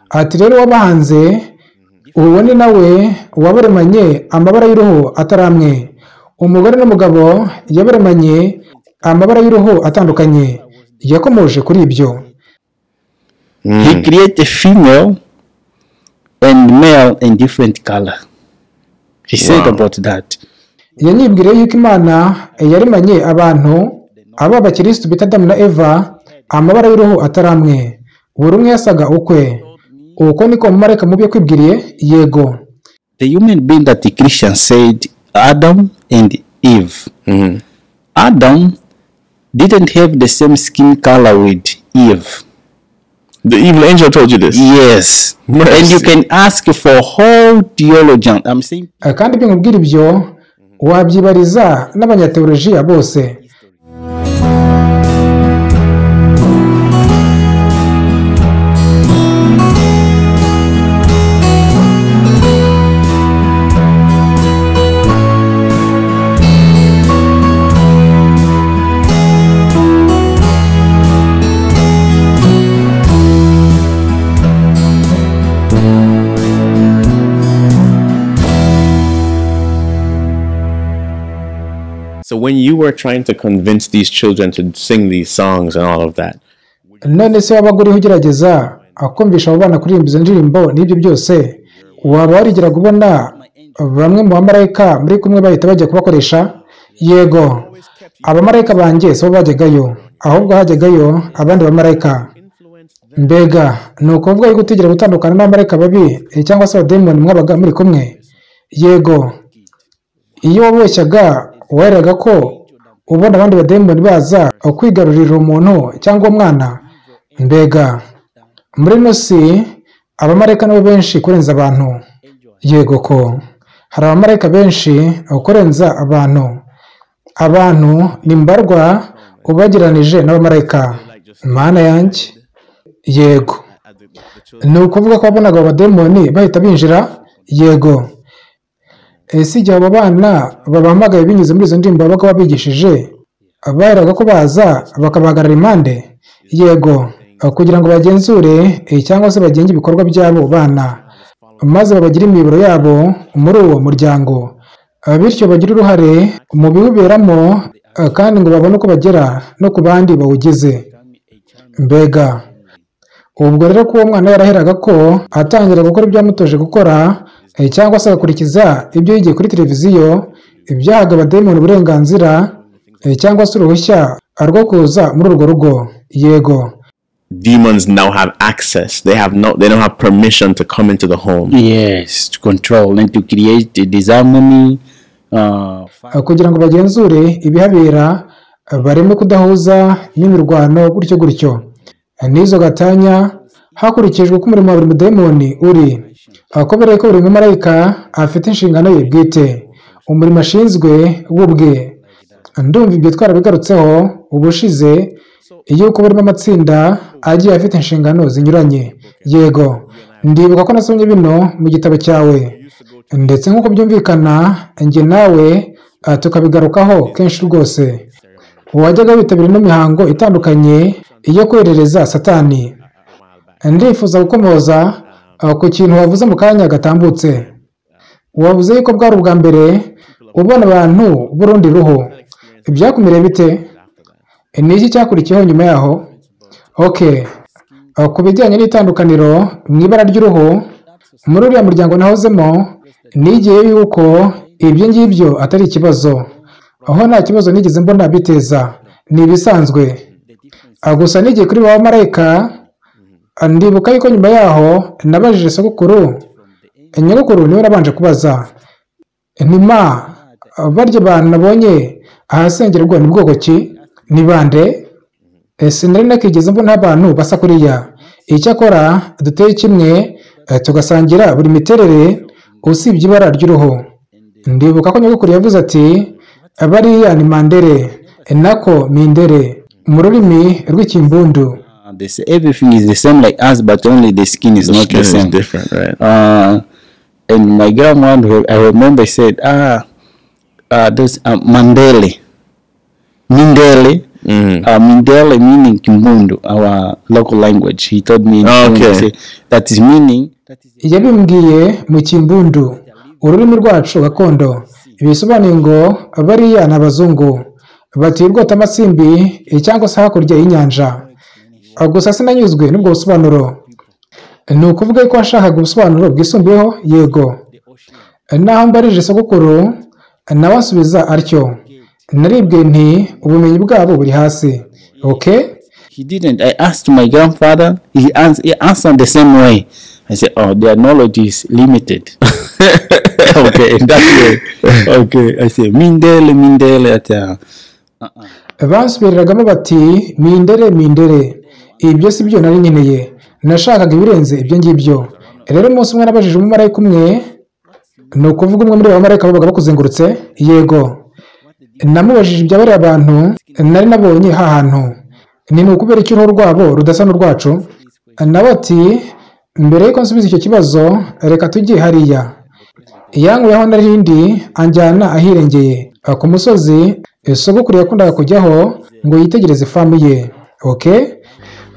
ati rero wabahanze uwo ni nawe wabaremanye amabara y'uruhu ataramwe. Umugore n'umugabo yabaremanye amabara y'uruhu atandukanye. Yakomoje kuri ibyo. He created female and male in different color. He said about that. Yanyibwiriye yuko Imana yaremanye abantu aba bakirisitu bita Adamu na Eva amabara y'uruhu ataramwe. Buri umwe yasaga ukwe. Uko niko umumarayika mubi yakwibwiriye. Yego. The human being that the Christians said Adam and Eve. Adam didn't have the same skin color with Eve. The evil angel told you this? Yes. Mercy. And you can ask for whole theologian. I'm saying. Kandi ibyo nkubwira ibyo wabyibariza n'abanyateolojiya bose. So when you were trying to convince these children to sing these songs and all of that, none se wabaga uriho ugerageza akumvisha abo bana kuririmba izo ndirimbo n'ibyo byose, waba warigera kubona bamwe mu bamarayika muri kumwe bahita bajya kubakoresha? Yego, abamarayika banjye si bo bajyagayo, ahubwo hajyagayo abandi bamarayika. Mbega ni ukuvuga yuko utigera gutandukana n'abamarayika babi cyangwa se abademoni mwabaga muri kumwe? Yego, iyo wabeshyaga weraga ko ubona abandi bademoni baza kwigarurira umuntu cyangwa umwana. Mbega muri ino si abamarayika nabo benshi kurenza abantu. Yego ko hari abamarayika benshi kurenza abantu. Abantu ni mbarwa ubagiranije n'abamarayika. Mana yanjye. Yego, ni ukuvuga ko wabonaga abademoni bahita binjira? Yego. Ese igihe abo bana babahamagaye binyuze muri izo ndirimbo babaga babigishije, baheraga ko baza bakabahagarara impande? Yego, kugira ngo bagenzure cyangwa se bagenge ibikorwa by'abo bana, maze babagire imiyoboro yabo muri uwo muryango, bityo bagire uruhare mu biwuberamo kandi ngo babone uko bagera no ku bandi bawugize. Mbega ubwo rero ko uwo mwana yaraheraga ko atangira gukora ibyo yamutoje gukora cyangwa se agakurikiza ibyo yigiye kuri televiziyo, ibyahaga abademoni uburenganzira cyangwa se uruhushya rwo kuza muri urwo rugo. Yego. demons now have access. They don't have permission to come into the home. Yes, to control and to create disharmony. Kugira ngo bagenzure ibihabera, barimo kudahuza n'imirwano gutyo gutyo. N'izo gatanya hakurikijwe ko umurimo wa buri mudemoni uri. Kubera ko buri mumarayika afite inshingano ye bwite, umurimo ashinzwe w'ubwe. Ndumva ibyo twarabigarutseho ubushize, yuko barimo amatsinda agiye afite inshingano zinyuranye. Yego, ndibuka ko nasomye bino mu gitabo cyawe, ndetse nk'uko byumvikana njye nawe tukabigarukaho kenshi rwose. Wajyaga witabira ino mihango itandukanye iyo kwerereza Satani. Ndifuza gukomoza ku kintu wavuze mu kanya gatambutse. Wavuze yuko bwari ubwa mbere ubona abantu b'urundi ruhu. Ibyakumereye bite? Ni iki cyakurikiyeho nyuma yaho? Okay, ku bijyanye n'itandukaniro mu ibara ry'uruhu, muri uriya muryango nahozemo, nigiye yuko ibyo ngibyo atari ikibazo. Aho nta kibazo nigeze mbona biteza, ni ibisanzwe. Gusa nigiye kuri ba marayika, ndibuka yuko nyuma yaho nabajije sogokuru, nyogokuru niwe nabanje kubaza, ntima barya bantu nabonye ahasengerwa ni bwoko ki? Ni bande? Sinari nakigeze mbona abantu basa kuriya. Icyakora duteye kimwe, tugasangira buri miterere usibye ibara ry'uruhu. Ndibuka ko nyogokuru yavuze ati, bariya ni mandere, nako mindere, mu rurimi rw'ikimbundu. They say everything is the same like us, but only the skin is not the same. Is different, right? And my grandma, I remember, said, those Mandele, Mindele, Mindele meaning Kimbundu, our local language. He told me in Kimbundu, say, that is meaning. Yabimbwiye mu Kimbundu, ururimi rwacu gakondo. Ibisobanuye ngo bariya ni abazungu batirwota amasimbi cyangwa se hakurya y'inyanja. Gusa sinanyuzwe n'ubwo busobanuro. Ni ukuvuga ko ashakaga ubusobanuro bwisumbuyeho. Yego. Naho mbarije sogokuru nawe asubiza atyo. Naribwiye nti ubumenyi bwabo buri hasi. Okay? He didn't. I asked my grandfather. He answered the same way. I said, "Oh, their knowledge is limited." Okay, that way. Okay, I said, Mindele. Basubiriragamo bati mindere. Ibyo si byo nari nkeneye. Nashakaga ibirenze ibyo ngibyo. Rero umunsi umwe nabajije umumarayika umwe, ni ukuvuga umwe muri abamarayika babaga bakuzengurutse. Yego. Namubajije ibyo bari abantu nari nabonye hahantu. Ni ukubera iki uruhu rwabo rudasa n'urwacu? Nawe ati mbere yuko nsubiza icyo kibazo reka tujye hariya. Yankuyeho narindi anjyana ahirengeye ku musozi sogokuru yakundaga kujyaho ngo yitegereze famu ye. Okay?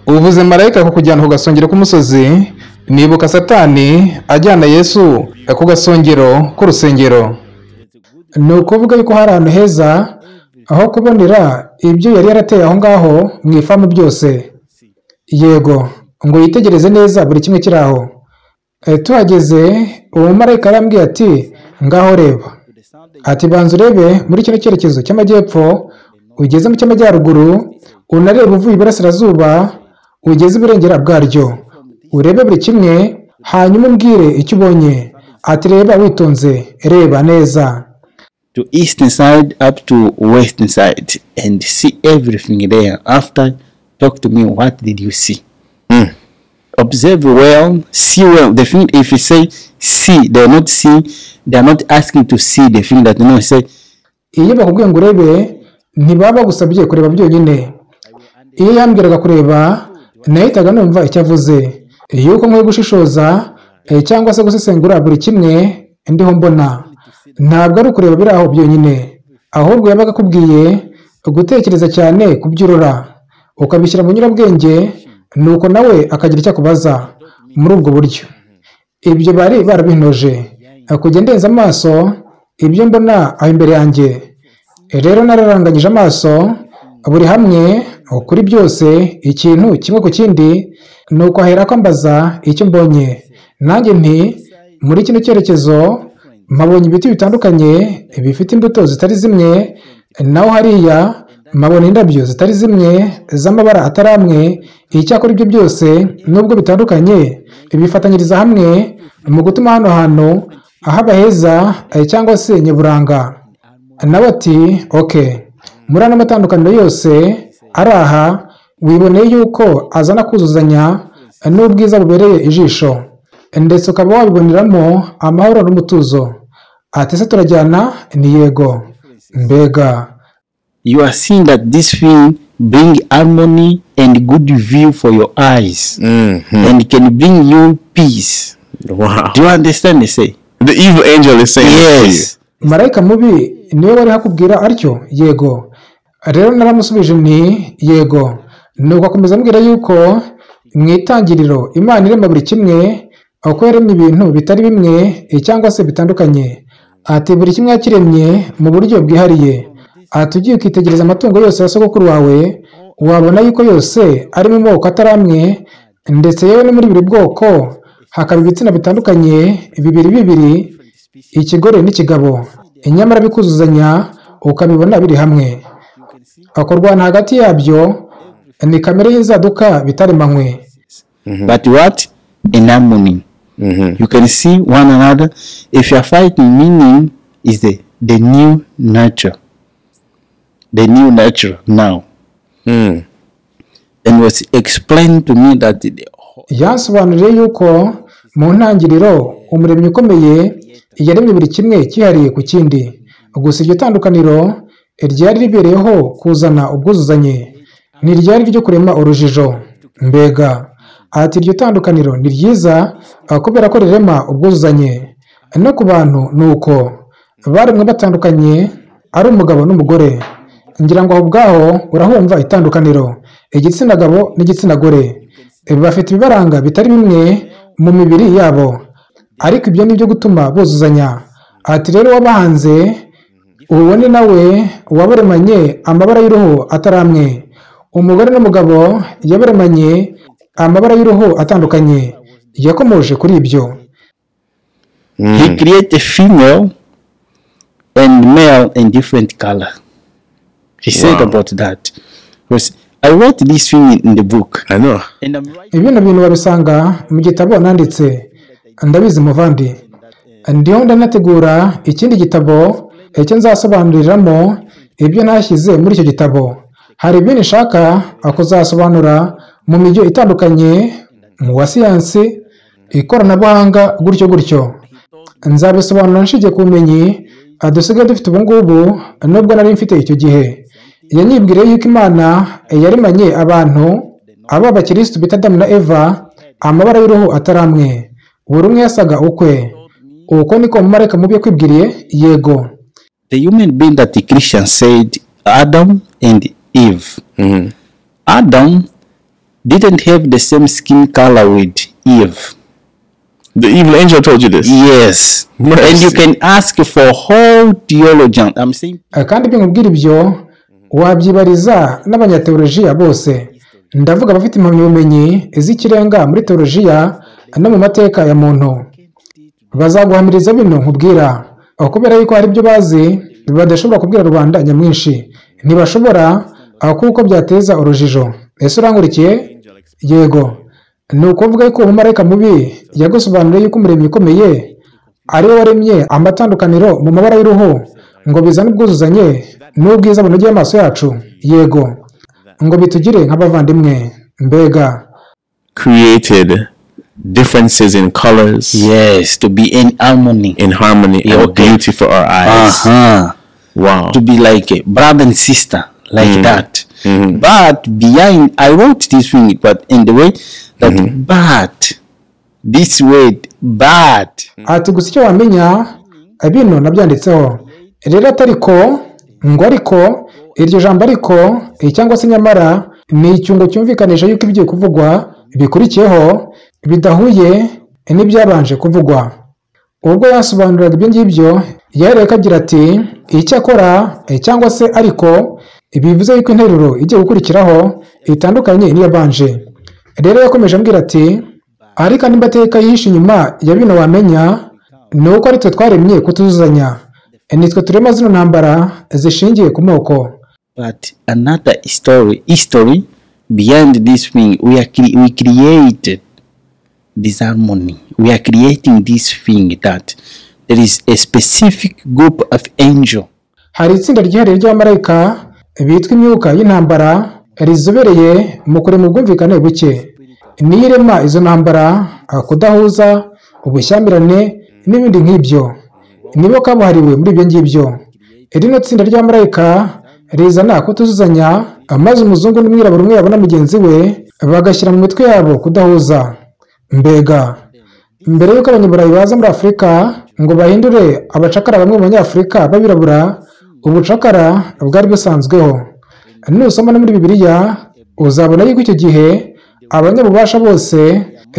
Uvuze marayika kukujyana ku gasongero k'umusozi, nibuka Satani ajyana Yesu ku gasongero k'urusengero. Ni ukuvuga yuko hari ahantu heza aho kubonera ibyo yari yarateye aho ngaho mu ifamu byose. Yego, ngo yitegereze neza buri kimwe kiri aho. Tuhageze umumarayika arambwiye ati ngaho reba. Ati banza urebe muri kino cyerekezo cy'amajyepfo, ugeze mu cy'amajyaruguru, unareba uvuye iburasirazuba, ugeze iburengera bwaryo. Urebe buri kimwe, hanyuma umbwire icyo ubonye. Ati reba witonze, reba neza. To eastern side up to western side and see everything there. After, talk to me, what did you see? Observe well, see well. The thing, if you say see, they are not asking to see the thing that say. Iyo bakubwiye ngo urebe, ntibaba bagusabye kureba byonyine. Iyo yambwiraga kureba, nahitaga numva icyo avuze. Yuko nkwiye gushishoza cyangwa se gusesengura buri kimwe ndiho mbona. Ntabwo ari ukureba biri aho byonyine, ahubwo yabaga akubwiye gutekereza cyane kubyurura, ukabishyira mu nyurabwenge, nuko nawe akagira icyo akubaza muri ubwo buryo. Ibyo bari barabinoje, kujya ndenza amaso ibyo mbona aho imbere yanjye. Rero nararanganyije amaso buri hamwe kuri byose, ikintu kimwe ku kindi, nuko ahera ko mbaza icyo mbonye. Nanjye nti muri kino cyerekezo mpabonye ibiti bitandukanye bifite imbuto zitari zimwe, naho hariya mpabona indabyo zitari zimwe z'amabara atari amwe. Icyakora ibyo byose nubwo bitandukanye bifatanyiriza hamwe mu gutuma hano hantu ahaba heza cyangwa se nyaburanga. Nawe ati okay, muri ano matandukaniro yose ari aha, wiboneye yuko azana kuzuzanya n'ubwiza bubereye ijisho, ndetse ukaba wabiboneramo amahoro n'umutuzo. Ati se turajyana? Ni yego. Mbega you are seeing that this thing bring harmony and good view for your eyes, and can bring you peace. Wow. Do you understand? They say The evil angel is saying yes. marayika mubi niwe wari hakubwira atyo. Yego. Rero naramusubije nti yego. Nuko akomeza ambwira yuko mu itangiriro Imana irema buri kimwe, uko yaremye ibintu bitari bimwe cyangwa se bitandukanye. Ati buri kimwe yakiremye mu buryo bwihariye. Ati ugiye ukitegereza amatungo yose ya sogokuru wawe, wabona yuko yose ari mu moko atari amwe, ndetse yewe no muri buri bwoko hakaba ibitsina bitandukanye bibiri, ikigore n'ikigabo, nyamara bikuzuzanya ukabibona biri hamwe. Akorwana hagati yabyo ni kamere y'inzaduka bitaremanywe. But what? In harmony. You can see one another. If you are fighting, meaning is the new nature. The new nature now. And was explained to me that Yansobanuriye yuko mu ntangiriro umuremyi ukomeye yaremye buri kimwe cyihariye ku kindi. Gusa iryo tandukaniro ryari ribereyeho kuzana ubwuzuzanye, ntiryari ryo kurema urujijo. Mbega ati iryo tandukaniro ni ryiza kubera ko rirema ubwuzuzanye. No ku bantu nuko baremwe batandukanye, ari umugabo n'umugore. ngira ngo aho ubwaho urahumva itandukaniro igitsina gabo n'igitsina gore bafite ibibaranga bitari bimwe mu mibiri yabo ariko ibyo ni byo gutuma buzuzanya. Ati rero wabahanze uwo ni nawe wabaremanye amabara y'uruhu atari amwe. Umugore n'umugabo yabaremanye amabara y'uruhu atandukanye. Yakomoje kuri ibyo. He created female and male in different color. He said about that. Because I wrote this thing in the book. I know. And I'm writing Ibyo bintu babisanga mu gitabo nanditse. Ndabizi muvandi. Ndiho ndanategura ikindi gitabo icyo nzasobanuriramo ibyo nashyize muri icyo gitabo. Hari ibintu nshaka kuzasobanura mu mijyo itandukanye mu wa siyansi, ikoranabuhanga gutyo gutyo. Nzabisobanura nshingiye ku bumenyi dusigaye dufite ubu ngubu nubwo nari mfite icyo gihe. Yanyibwiriye yuko Imana yaremanye abantu ab'abakirisitu bita Adamu na Eva amabara y'uruhu atari amwe. Buri umwe yasaga ukwe. Uko niko umumarayika mubi yakwibwiriye? Yego. the human being that the Christians said Adam and Eve. Adam didn't have the same skin color with Eve. The evil angel told you this. Yes. Mercy. And you can ask for whole theologian. I'm saying Kandi ibyo nkubwira ibyo wabyibariza n'abanyateolojiya bose. Ndavuga abafite impamyabumenyi z'ikirenga muri teolojiya no mu mateka ya muntu. Bazaguhamiriza bino nkubwira. Kubera yuko hari ibyo bazi badashobora kubwira rubanda nyamwinshi. Ntibashobora kuko byateza urujijo. Ese urankurikiye? Yego. Ni ukuvuga yuko umumarayika mubi yagusobanuriye yuko umuremyi ukomeye ari we waremye amatandukaniro mu mabara y'uruhu ngo bizane ubwuzuzanye n'ubwiza bunogeye amaso yacu. Yego. Ngo bitugire nk'abavandimwe. Mbega Created differences in colors, yes, to be in harmony. in harmony, and Okay. beauty for our eyes. Wow. To be like a brother and sister, like that. But behind, I wrote this thing, but in the way that, but this word, but ati gusa icyo wamenya bino nabyanditseho rero atariko ngo ariko iryo jambo ariko cyangwa se nyamara ni icyungo cyumvikanisha yuko ibigiye kuvugwa bikurikiyeho bidahuye n'ibyabanje kuvugwa. Ubwo yasobanuraga ibyo ngibyo yareka agira ati icyakora cyangwa se ariko bivuze yuko interuro igiye gukurikiraho itandukanye n'iyabanje. Rero yakomeje ambwira ati ariko andi mateka yihishe inyuma ya bino wamenya ni uko ari twe twaremye kutuzuzanya. Nitwe turema zino ntambara zishingiye ku moko. but another history behind this thing. We created this harmony. We are creating this thing that there is a specific group of angel. Hari itsinda ryihariye ry'abamarayika bitwa imyuka y'intambara rizobereye mu kurema ubwumvikane buke. Niyo irema izo ntambara, kudahuza, ubushyamirane n'ibindi nk'ibyo. Nibo kabuhariwe muri ibyo ngibyo. Rino tsinda ry'abamarayika rizana kutuzuzanya, maze umuzungu n'umwirabura umwe yabona mugenzi we bagashyira mu mitwe yabo kudahuza. Mbega mbere y'uko abanyaburayi baza muri Afurika ngo bahindure abacakara bamwe mu banyafurika b'abirabura, ubucakara bwari busanzweho. Nusoma no muri Bibiliya uzabona yuko icyo gihe abanyabubasha bose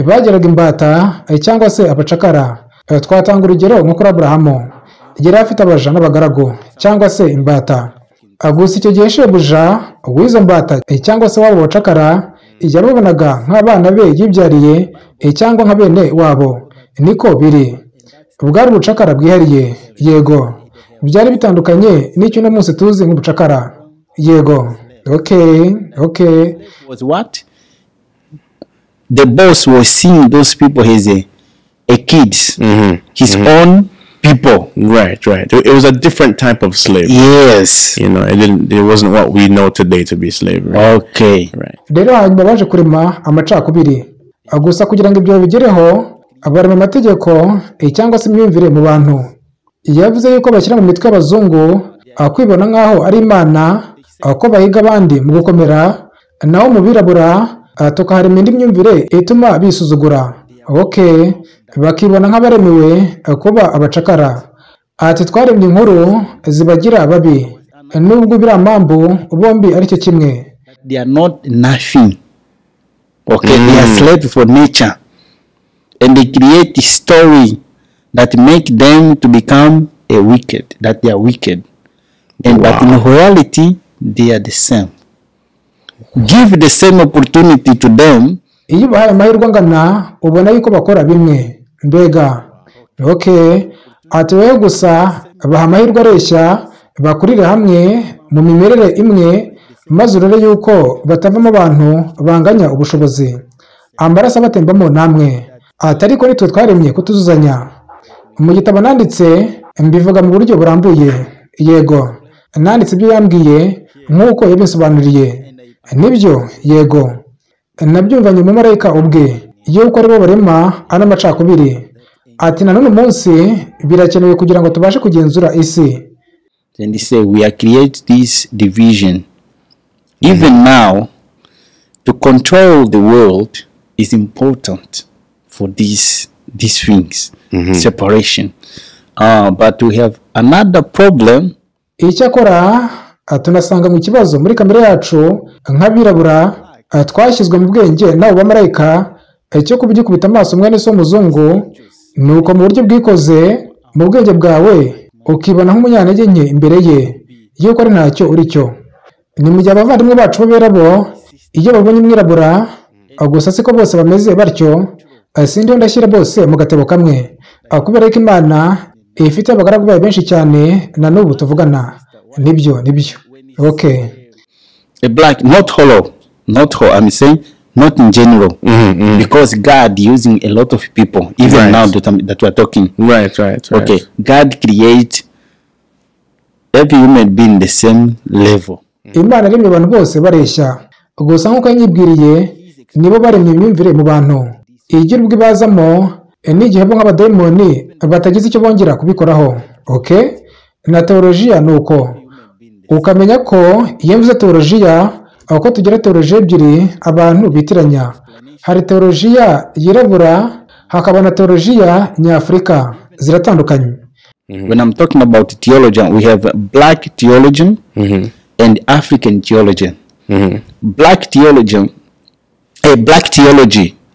bageraga imbata cyangwa se abacakara. Twatanga urugero nko kuri Aburahamu, yari afite abaja n'abagaragu cyangwa se imbata. Gusa icyo gihe shebuja w'izo mbata cyangwa se wabo bacakara yababonaga nk'abana be yibyariye cyangwa nka bene wabo. Niko biri. Bwari ubucakara bwihariye. Yego. Byari bitandukanye n'icyo uno munsi tuzi nk'ubucakara. Yego. Okay. Was what? The boss was seeing those people as a kids, his own people. Right. It was a different type of slavery. Yes. You know, it wasn't what we know today to be slavery. Okay. Right. Rero hanyuma baje kurema amacakubiri. Gusa kugira ngo ibyo bigereho barema amategeko cyangwa se imyumvire mu bantu. Yavuze yuko bashyira mu mitwe y'abazungu kwibona nk'aho ari Imana, ko bahiga abandi mu gukomera, naho mu birabura tukaharema indi myumvire ituma bisuzugura. Bakibona nk'abaremewe kuba abacakara. Ati twaremye inkuru zibagira babi, nubwo biriya mpamvu bombi ari cyo kimwe. They are not nothing. Okay, they are slaves for nature. And they create a story that make them to become a wicked, that they are wicked. And but in reality, they are the same. Give the same opportunity to them. Iyo bahaye amahirwe angana ubona yuko bakora bimwe. Mbega okay, ati wowe gusa baha amahirwe areshya bakurire hamwe mu mimerere imwe, maze urere yuko batavamo abantu banganya ubushobozi, amaraso abatembamo namwe. Atari ko nitwe twaremye kutuzuzanya. Mu gitabo nanditse mbivuga mu buryo burambuye. Yego, nanditse ibyo yambwiye nk'uko yabisobanuriye. Nibyo, yego, nabyumvanye mu marayika ubwe yuko aribo barema n'amacakubiri. Ati na none umunsi birakenewe kugira ngo tubashe kugenzura isi. Then they say we are create this division. Even now, to control the world is important for these things, separation. But we have another problem. Icyakora tunasanga mu kibazo muri kamere yacu nk'abirabura twashyizwe mu bwenge n'abo bamarayika cyo kubigikubita amaso mwene so muzungu, nuko mu buryo bwikoze mu bwenge bwawe ukibona nk'umunyantege nke imbere ye yuko ari ntacyo uri cyo. Ni mu gihe abavandimwe bacu b'abirabo iyo babonye umwirabura gusa siko bose bameze batyo, sindiho ndashyira bose mu gatebo kamwe, kubera ko Imana ifite abagaragu bayo benshi cyane na n'ubu tuvugana. Nibyo. Okay. A black, not hollow, I'm saying, not in general, because God using a lot of people, even now that we are talking. Right. Okay, God create every human being the same level. Imana yaremye abantu bose bareshya, gusa nk'uko yanyibwiriye nibo baremye imyumvire mu bantu. Igira ubwo ibazamo n'igihe bo nk'abadayimoni batagize icyo bongera kubikoraho. Okay, na teolojiya ni uko ukamenya ko iyo mvuze teolojiya uko tugira teolojiya ebyiri abantu bitiranya. Hari teolojiya yirabura hakaba na teolojiya nyafurika, ziratandukanye. When I'm talking about theologian, we have black theologian and African theologian. Black theology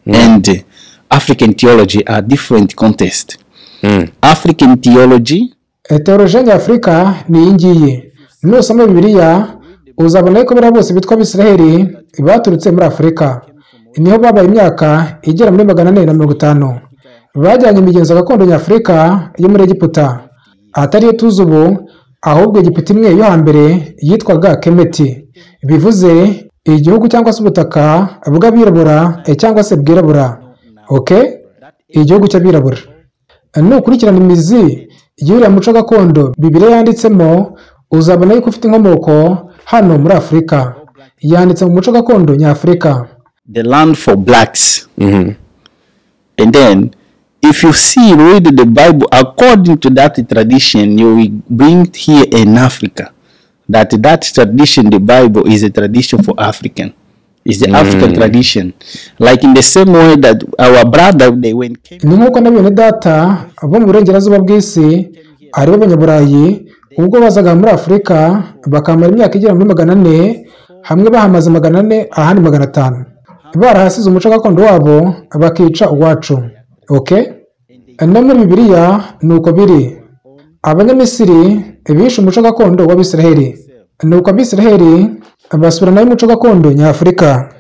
and African theology are different contexts. African theology, teolojiya nyafurika ni iyi ngiyi. Nusoma Bibiliya uzabona ko bariya bose bitwa Abisiraheli baturutse muri Afurika. Niho babaye imyaka igera muri 450. Bajyanye imigenzo gakondo nyafurika yo muri Egiputa, atari yo tuzi ubu, ahubwo Egiputa imwe yo hambere yitwaga Kemeti, bivuze igihugu cyangwa se ubutaka bw'abirabura cyangwa se bwirabura. Okay, igihugu cy'abirabura. Nukurikirana imizi y'uriya muco gakondo Bibiliya yanditsemo uzabona yuko ufite inkomoko hano muri Afurika. Yanditse mu muco gakondo nyafurika, the land for blacks. And then if you read the Bible according to that tradition, you will bring here in Africa that tradition, the Bible is a tradition for African. It's the African tradition, like in the same way that our brother they came. Ni nk'uko nabone data abo mu burengerazuba bw'isi ari b'abanyaburayi ubwo bazaga muri Afurika bakamara imyaka igera muri 400, hamwe bahamaze 400 ahandi 500, barahasize umuco gakondo wabo bakica uwacu. Okay, no muri Bibiliya nuko biri. Abanyamisiri bishe umuco gakondo w'Abisiraheli, nuko Abisiraheli basubira nayo umuco gakondo nyafurika.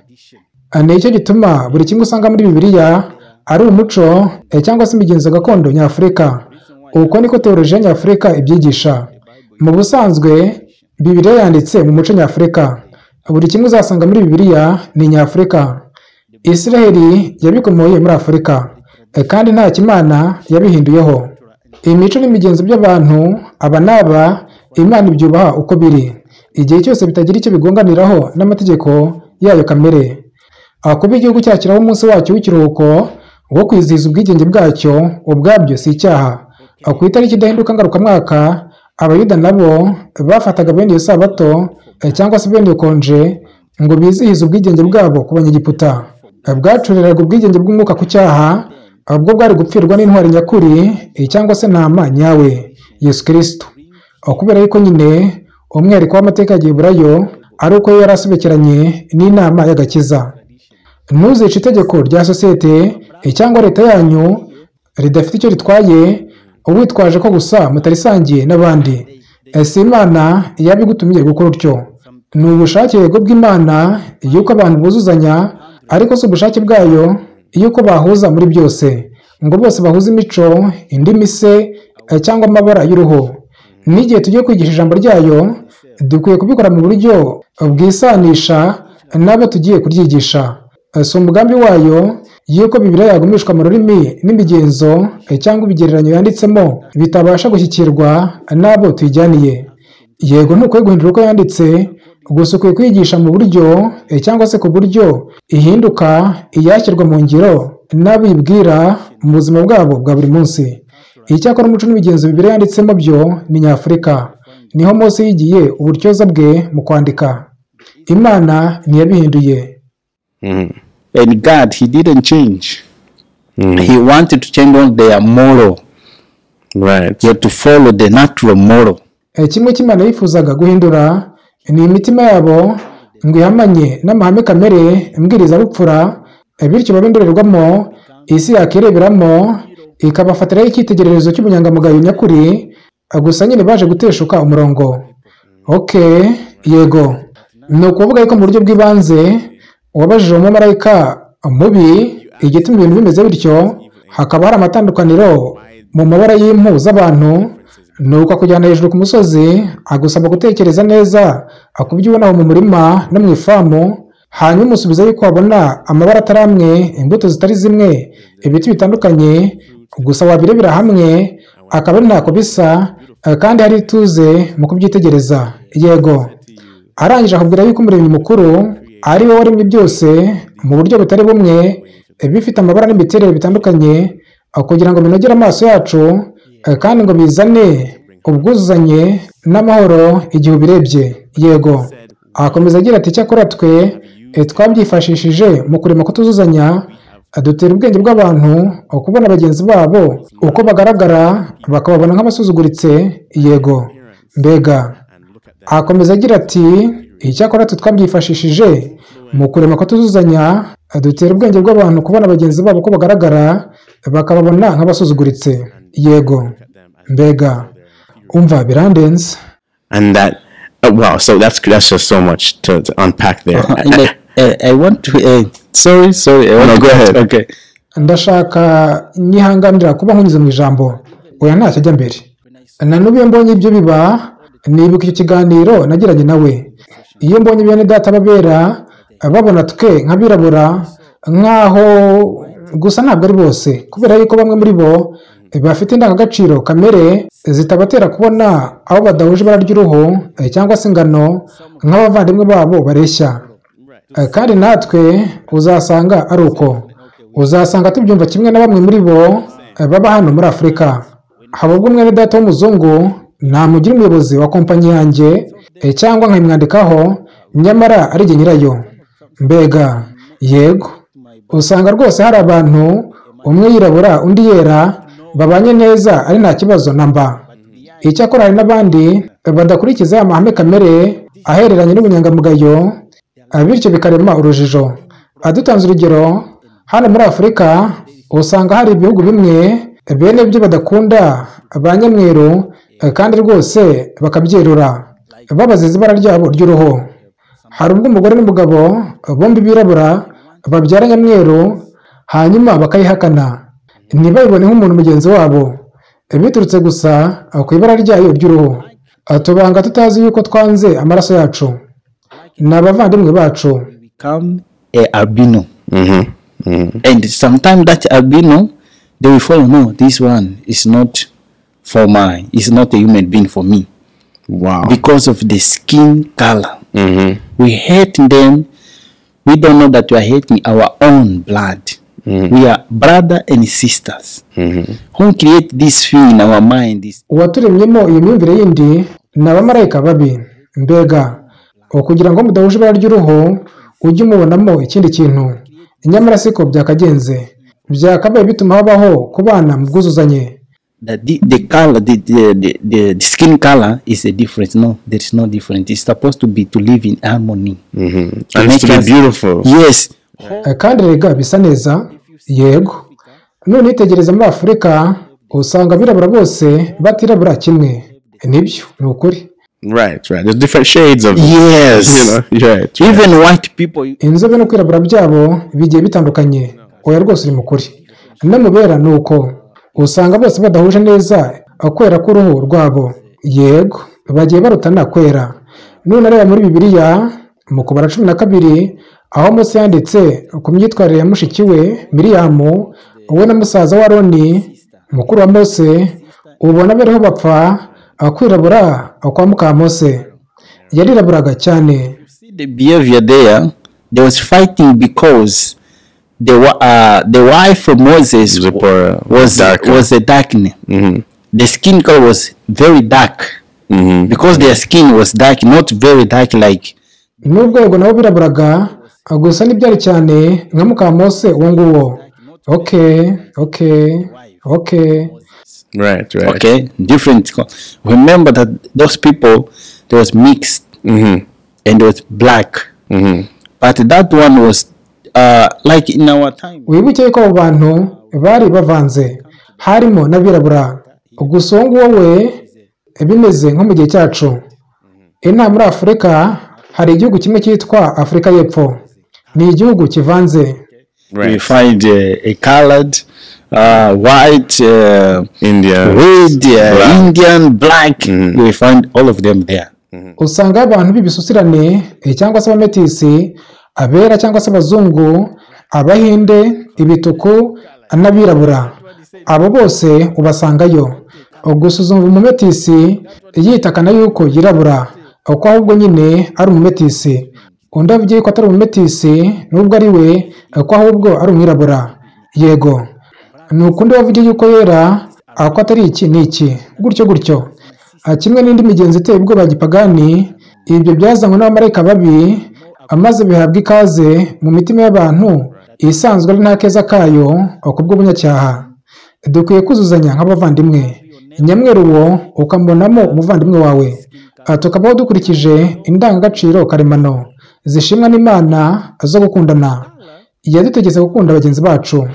Nicyo gituma buri kimwe usanga muri Bibiliya ari umuco cyangwa se imigenzo gakondo nyafurika. Uko niko teolojiya nyafurika ibyigisha. Mu busanzwe Bibiliya yanditse mu muco nyafurika. Buri kimwe uzasanga muri Bibiliya ni nyafurika. Isiraheli yabikomoye muri Afurika, kandi nta kimana yabihinduyeho. Imico n'imigenzo by'abantu aba naba Imana ibyubaha uko biri, igihe cyose bitagira icyo bigonganiraho n'amategeko yayo kamere. Kuba igihugu cyakiraho umunsi wacyo w'ikiruhuko wo kwizihiza ubwigenge bwacyo ubwabyo si icyaha. Ku itariki idahinduka ngarukamwaka Abayuda nabo bafataga bene iyo sabato cyangwa se bene iyo konje ngo bizihize ubwigenge bwabo ku Banyegiputa. Bwacuriraga ubwigenge bw'umwuka ku cyaha ubwo bwari gupfirwa n'intwari nyakuri cyangwa se ntama nyawe Yesu Kristo. Kubera yuko nyine umwihariko w'amateka ya Giheburayo ari uko yari asobekeranye n'inama y'agakiza. Ntuzice itegeko rya sosiyete cyangwa leta yanyu ridafite icyo ritwaye witwaje ko gusa mutarisangiye n'abandi. Si Imana yabigutumye gukora utyo. Ni ubushake yego bw'Imana yuko abantu buzuzanya, ariko si ubushake bwayo yuko bahuza muri byose, ngo bose bahuze imico, indimi se cyangwa amabara y'uruhu. N'igihe tugiye kwigisha ijambo ryayo, dukwiye kubikora mu buryo bwisanisha n'abo tugiye kuryigisha. Si umugambi wayo yuko Bibiliya yagumishwa mu rurimi n'imigenzo cyangwa ibigereranyo yanditsemo bitabasha gushyikirwa n'abo tuyijyaniye. Yego ntukwiye guhindura uko yanditse, gusa ukwiye kwigisha mu buryo cyangwa se ku buryo ihinduka iyashyirwa mu ngiro n'abo uyibwira mu buzima bwabo bwa buri munsi. Icyakora umuco n'imigenzo Bibiliya yanditsemo byo ni nyafurika. Niho Mose yigiye uburyoza bwe mu kwandika. Imana ntiyabihinduye. And God, he didn't change. He wanted to change on their moral. Right. You have to follow the natural moral. Kimwe cy'Imana yifuzaga guhindura ni imitima yabo ngo ihamanye n'amahame kamere mbwirizabupfura, bityo babe indorerwamo isi yakireberamo, ikabafatiraho icyitegererezo cy'ubunyangamugayo nyakuri, gusa nyine baje guteshuka umurongo. Yego, ni ukuvuga ko mu buryo bw'ibanze uwabajije umumarayika mubi igituma ibintu bimeze bityo, hakaba hari amatandukaniro mu mabara y'impu z'abantu, nuko akujyana hejuru ku musozi agusaba gutekereza neza akubye ubonaho mu murima no mu ifamu, hanyuma umusubiza yuko wabona amabara atari amwe, imbuto zitari zimwe, ibiti bitandukanye, gusa wabirebera hamwe akaba ari ntako bisa, kandi hari ituze mu kubyitegereza. Yego, arangije akubwira yuko umuremyi mukuru ari we waremye byose mu buryo butari bumwe, bifite amabara n'imiterere bitandukanye, kugira ngo binogere amaso yacu, kandi ngo bizane ubwuzuzanye n'amahoro igihe ubirebye. Yego, akomeza agira ati icyakora twe twabyifashishije mu kurema kutuzuzanya, dutera ubwenge bw'abantu kubona bagenzi babo uko bagaragara bakababona nk'abasuzuguritse. Yego, mbega. Akomeza agira ati icyakora twe twabyifashishije mu kurema kutuzuzanya, dutera ubwenge bw'abantu kubona bagenzi babo uko bagaragara bakababona nk'abasuzuguritse. Yego, mbega. Umva birandenze. And that, wow, so that's just so much to unpack there. I want to sorry No, go ahead. Okay. Ndashaka nyihanganira kuba nkunyuze mu ijambo, oya ntacyo ajya mbere. Na n'ubu iyo mbonye ibyo biba, nibuka icyo kiganiro nagiranye nawe. Iyo mbonye bene data babera babona twe nk'abirabura nk'aho gusa ntabwo ari bose, kubera yuko bamwe muri bo bafite indangagaciro kamere zitabatera kubona aho badahuje ibara ry'uruhu cyangwa se ingano nk'abavandimwe babo bareshya. Kandi natwe uzasanga ari uko, uzasanga tubyumva kimwe na bamwe muri bo baba hano muri Afurika. Haba ubwo mwene data w'umuzungu namugira umuyobozi wa kompanyi yanjye cyangwa nkayimwandikaho, nyamara ari jye nyirayo. Mbega. Yego, usanga rwose hari abantu umwe yirabura undi yera babanye neza ari nta kibazo namba. Icyakora hari n'abandi badakurikiza amahame kamere ahereranye n'ubunyangamugayo, bityo bikarema urujijo. Dutanze urugero, hano muri Afurika usanga hari ibihugu bimwe bene byo badakunda ba nyamweru, kandi rwose bakabyerura babaziza ibara ryabo ry'uruhu. Hari ubwo umugore n'umugabo bombi birabura babyara nyamweru, hanyuma bakayihakana ntibayibone nk'umuntu mugenzi wabo, biturutse gusa ku ibara ryayo ry'uruhu. Tubanga tutazi yuko twanze amaraso yacu n'abavandimwe bacu. Become a albino. And sometimes that albino, they will follow, no, this one is not for mine, it's not a human being for me. Wow. Because of the skin color. We hate them. We don't know that we are hating our own blood. We are brother and sisters. Who create this thing in our mind? Uwaturemyemo iyo myumvire yindi ni abamarayika babi. Mbega, kugira ngo mudahuje ibara ry'uruhu ujye umubonamo ikindi kintu, nyamara siko byakagenze. Byakabaye bituma habaho kubana mu bwuzuzanye. the color, the skin color is a difference. No, there is no difference. It's supposed to be to live in harmony. And it's to be beautiful. Yes. kandi rega bisa neza yego none itegereza muri Afurika usanga abirabura bose batirabura kimwe nibyo ni ukuri. Right. There's different shades of Yes. Right. Even white people. Inzobe no kwirabura byabo bigiye bitandukanye. Oya rwose uri mukuri. No mubera nuko usanga bose badahuje neza akwera k'uruhu rwabo. Yego bagiye barutana kwera. None reba muri Bibiliya mu Kubara 12 aho Mose yanditse ku myitwarire ya mushiki we Miriyamu we na musaza wa Aroni mukuru wa Mose ubona bariho bapfa akwirabura kwa muka Mose yariraburaga cyane. The behavior there was fighting because the wife of Moses was a darkness. The skin color was very dark because their skin was dark, not very dark like. Nubwo yego nabo biraburaga gusa n'ibyari cyane nka muka Mose uwo nguwo. Okay. Right. Okay, different. Remember that those people, they was mixed and it was black. But that one was like in our time. Wibuke ko abo bantu bari bavanze harimo n'abirabura gusa uwo nguwo we bimeze nko mu gihe cyacu. Ina muri Afurika hari igihugu kimwe cyitwa Afurika y'Epfo. Ni igihugu kivanze. We find a colored, white, Indian, red, Indian, black. We find all of them there. Usanga abantu b'ibisusirane cyangwa se abametisi abera cyangwa se abazungu abahinde ibituku n'abirabura abo bose ubasangayo. Gusuzuma umumetisi yitakana yuko yirabura uko ahubwo nyine ari umumetisi. Undi avugiye ko atari umumetisi nubwo ari we ko ahubwo ari umwirabura. Yego nukundi wavugiye yuko yera ako atari iki n'iki gutyo kimwe n'indi migenzo iteye ubwoba gipagani. Ibyo byazanywe n'abamarayika babi amaze bihabwa ikaze mu mitima y'abantu isanzwe ari nta keza kayo kubwo bunyacyaha. Dukwiye kuzuzanya nk'abavandimwe nyamweru uwo ukambonamo umuvandimwe wawe tukabaho dukurikije indangagaciro karemano zishimwa n'Imana zo gukundana. Yadutegetse gukunda bagenzi bacu.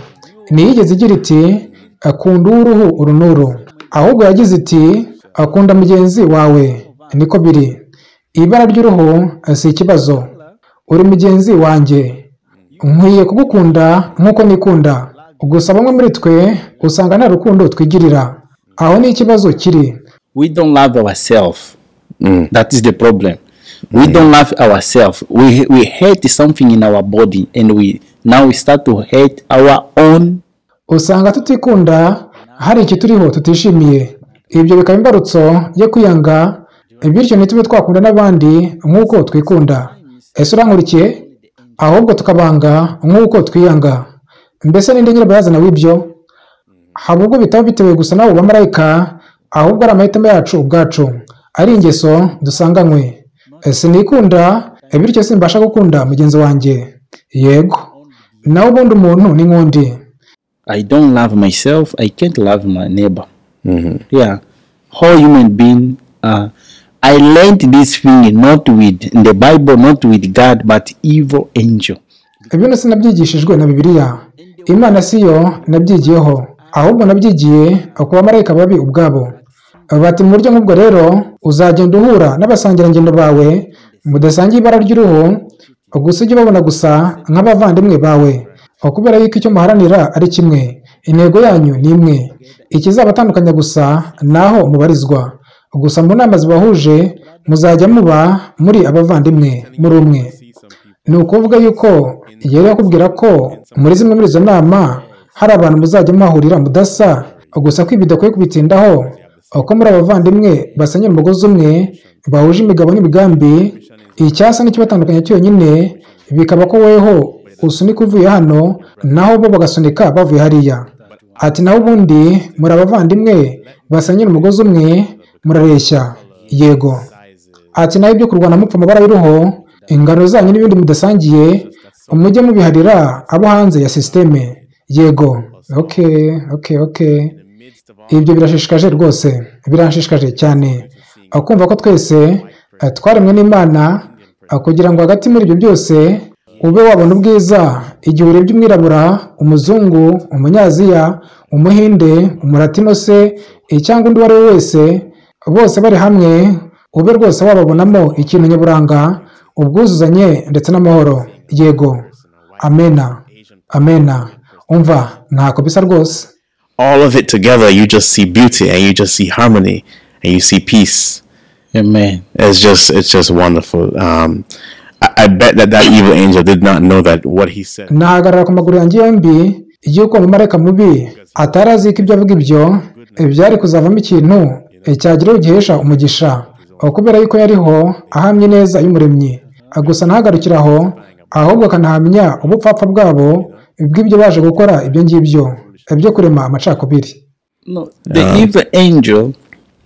Ntiyigeze igira iti akunda uruhu urunuru ahubwo yagize iti akunda mugenzi wawe. Niko biri. Ibara ry'uruhu si ikibazo. Uri mugenzi wanjye nkwiye kugukunda nk'uko nikunda. Gusa bamwe muri twe usanga nta rukundo twigirira. Aho ni ikibazo kiri. We don't love ourselves. That is the problem. We don't love ourselves. We hate something in our body and we start to hate our own. Usanga tutikunda hari iki turiho tutishimiye. Ibyo bikaba imbarutso yo kwiyanga bityo ntitube twakunda n'abandi nk'uko twikunda. Ese urankurikiye? Ahubwo tukabanga nk'uko twiyanga. Mbese ninde nyirabayazana w'ibyo? Haba ubwo bitaba bitewe gusa n'abo bamarayika ahubwo ari amahitamo yacu ubwacu ari ingeso dusanganywe. Ese nikunda bityo simbasha gukunda mugenzi wanjye. Yego nawe ubundi umuntu ni nk'undi. I don't love myself, I can't love my neighbor. Yeah, whole human being. I learned this thing not with in the Bible, not with God, but evil angel. Ibyo sinabyigishijwe na Bibiliya. Imana siyo nabyigiyeho ahubwo nabyigiye ku bamarayika babi ubwabo. Bati mu buryo nk'ubwo rero uzagenda uhura n'abasangirangendo bawe mudasangiye ibara ry'uruhu gusa ujye babona gusa nk'abavandimwe bawe kubera yuko icyo muharanira ari kimwe, intego yanyu ni imwe. Ikizabatandukanya gusa naho mubarizwa. Gusa mu nama zibahuje muzajya muba muri abavandimwe muri umwe. Ni ukuvuga yuko yari yakubwira ko muri zimwe muri izo nama hari abantu muzajya muhahurira mudasa gusa ko ibidakwiye kubitindaho uko muri abavandimwe basenyera umugozi umwe bahuje imigabo n'imigambi. Icyasa n'ikibatandukanya cyonyine bikaba ko weho usunika uvuye hano naho bo bagasunika bavuye hariya. Ati naho ubundi muri abavandimwe basenyera umugozi umwe murareshya. Yego ati naho ibyo kurwana mupfa amabara y'uruhu ingano zanyu n'ibindi mudasangiye umujye mubiharira abo hanze ya systeme. Yego okay. ibyo birashishikaje rwose, biranshishikaje cyane kumva ko twese twaremwe n'Imana kugira ngo hagati muri ibyo byose ube wabona ubwiza igihe urebye umwirabura, umuzungu, umunyaziya, umuhinde, umulatino se cyangwa undi uwo ari we wese, bose bari hamwe ube rwose wababonamo ikintu nyaburanga, ubwuzuzanye ndetse n'amahoro. Yego, amena, amena. Umva ntako bisa rwose. All of it together, you just see beauty and you just see harmony and you see peace. Amen. It's just wonderful. I bet that evil angel did not know that what he said. Nahagarara ku maguru yanjye yombi yuko umumarayika mubi atari azi ko ibyo avuga ibyo byari kuzavamo ikintu cyagira gihesha umugisha, kubera yuko yariho ahamye neza y'umuremyi. Gusa ntagarukira aho, ahubwo akanahamya ubupfapfa bwabo bw'ibyo baje gukora ibyo ngibyo byo kurema amacakubiri. No, the evil angel,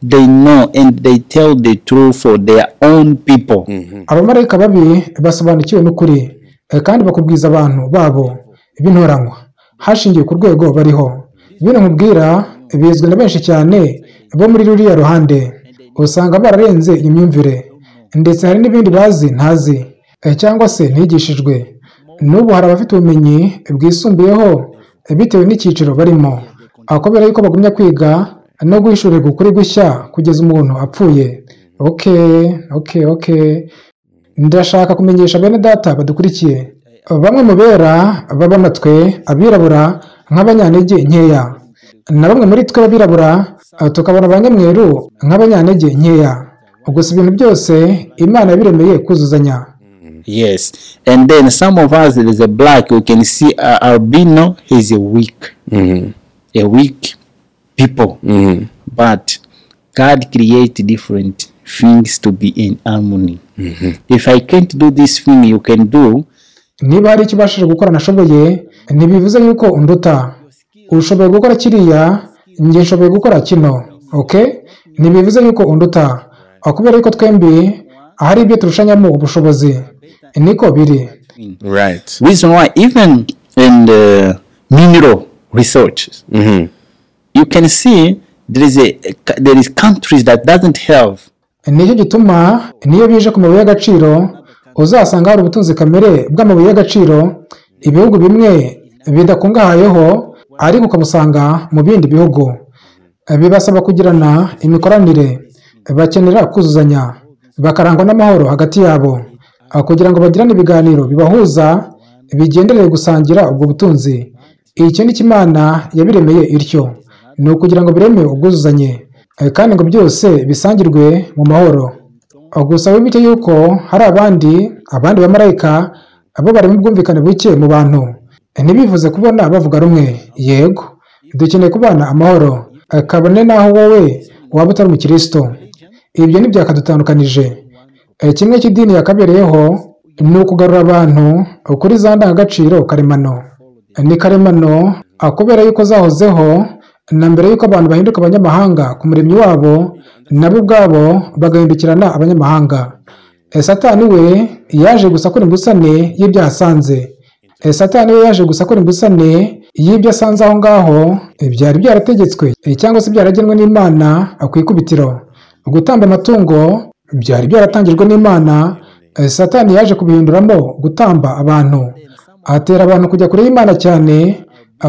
they know and they tell the truth for their own people. Abamarayika babi basobanukiwe n'ukuri kandi bakubwiza abantu babo bintoranywa hashingiwe ku rwego bariho. Bino nkubwira bizwi na benshi cyane bo muri ruriya ruhande, usanga bararenze imyumvire, ndetse hari n'ibindi bazi ntazi cyangwa se ntigishijwe. N'ubu hari abafite ubumenyi bwisumbuyeho bitewe n'icyiciro barimo, kubera yuko bagumya kwiga no guhishurirwa ukuri gushya kugeza umuntu apfuye. Okay. Ndashaka kumenyesha bene data badukurikiye, bamwe mu bera baba natwe abirabura nk'abanyantege nkeya, na bamwe muri twe abirabura tukabona abanyamweru nk'abanyantege nkeya. Gusa ibintu byose Imana yabiremeye kuzuzanya. Yes, and then some of us, there is a black, you can see albino, he's a weak people. But God created different things to be in harmony. If I can't do this thing, you can do. Niba hari icyo ubashije gukora nashoboye, ntibivuze yuko unduta. Ushoboye gukora kiriya, njye nshoboye gukora kino. Ntibivuze yuko unduta, kubera yuko twembi hari ibyo turushanyamo ubushobozi. Niko biri. Right. Reason why even in the mineral research, you can see there is countries that doesn't have. Nicyo gituma niyo bije ku mabuye y'agaciro uzasanga hari ubutunzi kamere bw'amabuye y'agaciro ibihugu bimwe bidakungahayeho, ariko ukabusanga mu bindi bihugu. Bibasaba kugirana imikoranire, bakenera kuzuzanya, bakarangwa n'amahoro hagati yabo, kugira ngo bagirane ibiganiro bibahuza bigendereye gusangira ubwo butunzi. Icyo ni Imana yabiremeye ityo, ni ukugira ngo bireme ubwuzuzanye kandi ngo byose bisangirwe mu mahoro. Gusa wibite yuko hari abandi bamarayika abo bari mu bwumvikane buke mu bantu, ntibivuze kubona bavuga rumwe. Yego, dukeneye kubana amahoro, kabone naho wowe waba utari umukristo. Ibyo ntibyakadutandukanije. Kimwe cy'idini yakabereyeho ni ukugarura abantu kuri za ndangagaciro karemano. Ni karemano kubera yuko zahozeho na mbere yuko abantu bahinduka abanyamahanga ku muremyi wabo, nabo ubwabo bagahindukirana abanyamahanga. Satani we yaje gusa akora imbusane y'ibyo asanze. Satani we yaje gusa akora imbusane y'ibyo asanze aho ngaho byari byarategetswe cyangwa se byaragenwe n'Imana ku ikubitiro. Gutamba amatungo byari byaratangijwe n'Imana, Satani yaje kubihinduramo gutamba abantu, atera abantu kujya kure y'Imana cyane,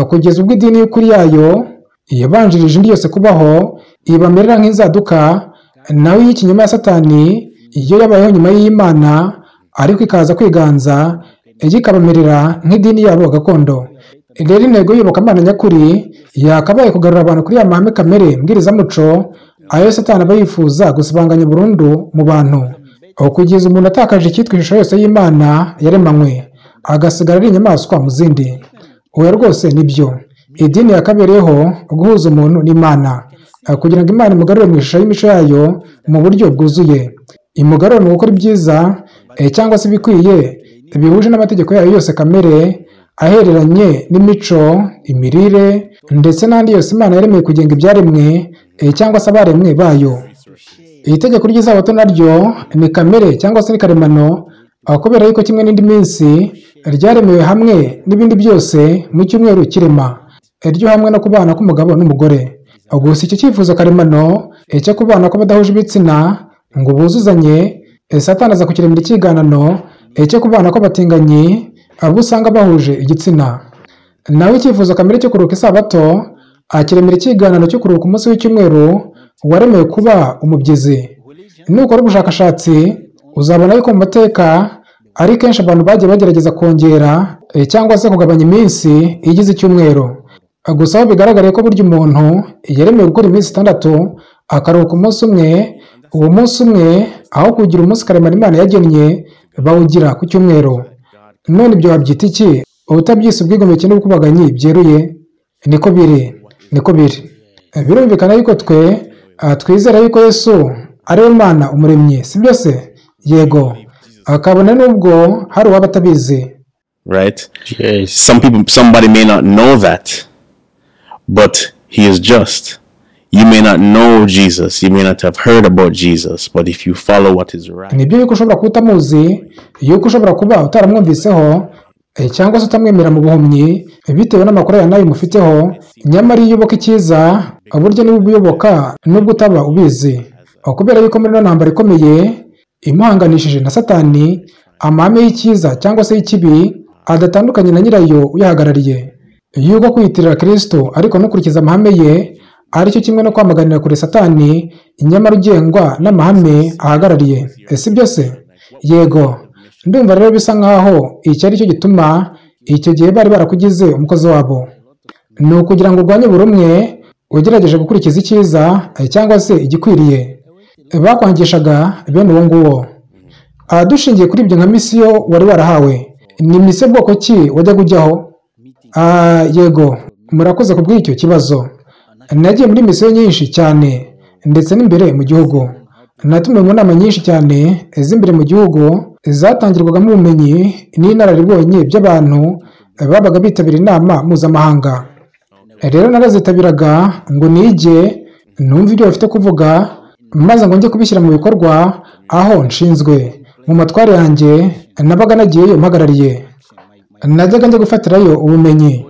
kugeza ubwo idini y'ukuri yayo yabanjirije indi yose kubaho ibamerera nk'inzaduka, nawe y'ikinyoma ya Satani iyo yabayeho nyuma y'Imana ariko ikaza kwiganza ikabamerera nk'idini yabo gakondo. Rero intego y'Iyobokamana nyakuri yakabaye kugarura abantu kuri ya mahame kamere mbwirizamuco ayo Satani aba yifuza gusibanganya burundu mu bantu, kugeza umuntu atakaje icyitwa ishusho yose y'Imana yaremanywe agasigara ari inyamaswa mu zindi. Oya rwose nibyo, idini yakabereyeho guhuza umuntu n'Imana kugira ngo Imana imugarure mu ishusho y'imico yayo mu buryo bwuzuye, imugarure mu gukora ibyiza cyangwa se ibikwiye bihuje n'amategeko yayo yose kamere ahereranye n'imico, imirire ndetse n'andi yose Imana yaremeye kugenga ibyaremwe cyangwa se abaremwe bayo. Iri tegeko ry'isabato naryo ni kamere cyangwa se ni karemano, kubera yuko kimwe n'indi minsi ryaremewe hamwe n'ibindi byose mu cyumweru kirema, ryo hamwe no kubana k'umugabo n'umugore. gusa icyo cyifuzo karemano cyo kubana kw'abadahuje ibitsina ngo buzuzanye, Satani aza kukiremera ikiganano cyo kubana kw'abatinganyi abo usanga bahuje igitsina. Nawe icyifuzo kamere cyo kuruhuka isabato akiremera ikiganano cyo kuruhuka umunsi w'icyumweru waremewe kuba umubyizi. Nukora ubushakashatsi uzabona yuko mu mateka ari kenshi abantu bagiye bagerageza kongera cyangwa se kugabanya iminsi igize icyumweru. Gusa aho bigaragariye ko burya umuntu yeremewe gukora iminsi 6 akaruhuka umunsi umwe, uwo munsi umwe aho kugira umunsi karemano Imana yagennye bawugira ku cyumweru. None ibyo wabyita iki? Utabyise ubwigomeke n'ubukubaganyi byeruye? Niko biri. Birumvikana yuko twizera yuko Yesu ari we Mana umuremyi, si byo se? Yego. Akabona nubwo hari uwaba atabizi. Right? Yes. Somebody may not know that, but he is just. You may not know Jesus, you may not have heard about Jesus, but if you follow what is right. Nibyo yuko ushobora kuba utamuzi, yuko ushobora kuba utaramwumviseho, cyangwa se utamwemera mu buhumyi bitewe n'amakuru nayo mufiteho, nyamara iyo uyoboka icyiza burya niba ubuyoboka nubwo utaba ubizi. Kubera yuko muri ntambara ikomeye imuhanganishije na Satani, amahame y'icyiza cyangwa se y'ikibi adatandukanye na nyirayo uyahagarariye. Yuko kwiyitirira Kristo ariko no kurikiza amahame ye aricyo kimwe no kwamaganira kure Satani, nyamara ugengwa n'amahame ahagarariye. Si byo se? Yego. Ndumva rero bisa nkaho iki ari cyo gituma icyo gihe bari barakugize umukozi wabo. Ni ukugira ngo urwanye buri umwe ugerageje gukurikiza icyiza cyangwa se igikwiriye. Bakwangishaga bene uwo nguwo. Dushingiye kuri ibyo nka misiyo wari warahawe, ni misiyo bwoko ki wajya kujyaho? Yego, murakoze ku bw'icyo kibazo. Nagiye muri misiyo nyinshi cyane ndetse n'imbere mu gihugu. Natumiwe mu nama nyinshi cyane z'imbere mu gihugu zatangirwagamo ubumenyi n'inararibonye by'abantu babaga bitabira inama mpuzamahanga. Rero narazitabiraga ngo nige numve ibyo bafite kuvuga maze ngo njye kubishyira mu bikorwa aho nshinzwe. Mu matware yanjye nabaga nagiyeyo mpagarariye, najyaga njya gufatirayo ubumenyi.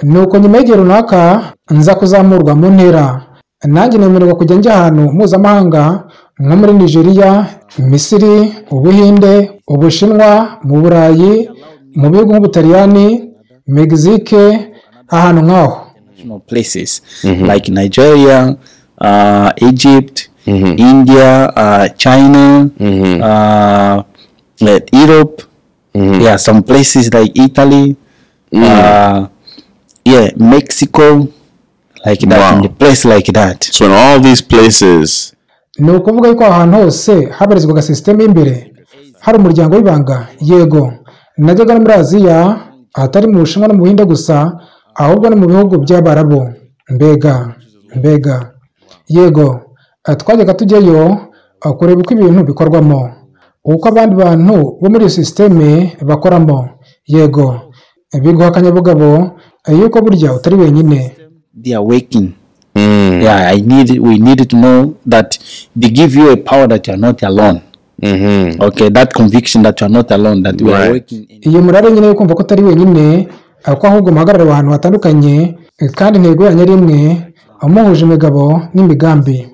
Nuko nyuma y'igihe runaka nza kuzamurwa mu ntera, nanjye nemererwa kujya njya ahantu mpuzamahanga nko muri Nigeria, Misiri, Ubuhinde, Ubushinwa, mu Burayi, mu bihugu nk'Ubutaliyani, Mexique, ahantu nk'aho. Places like Nigeria, Egypt, India, China, Europe, yeah, some places like Italy, Mexico, like that, Wow. in the place like that. So in all these places, Ni ukuvuga yuko ahantu hose habarizwaga sisiteme y'imbere, hari umuryango w'ibanga. Yego, najyaga no muri Aziya, atari mu Bushinwa no mu Buhinde gusa, ahubwo no mu bihugu by'Abarabu. Mbega. Yego, twajyaga tujyayo kureba uko ibintu bikorwamo, uko abandi bantu bo muri iyo sisiteme bakoramo. Yego, biguha akanyabugabo yuko burya utari wenyine. They are waking. Yeah, we need to know that they give you a power that you are not alone. Okay, that conviction that you are not alone, that we are Right. waking. Iyo murare nyine yo kumva ko utari wenyine, ko ahubwo muhagarara ahantu hatandukanye kandi intego yanyu ari imwe, muhuje imigabo n'imigambi.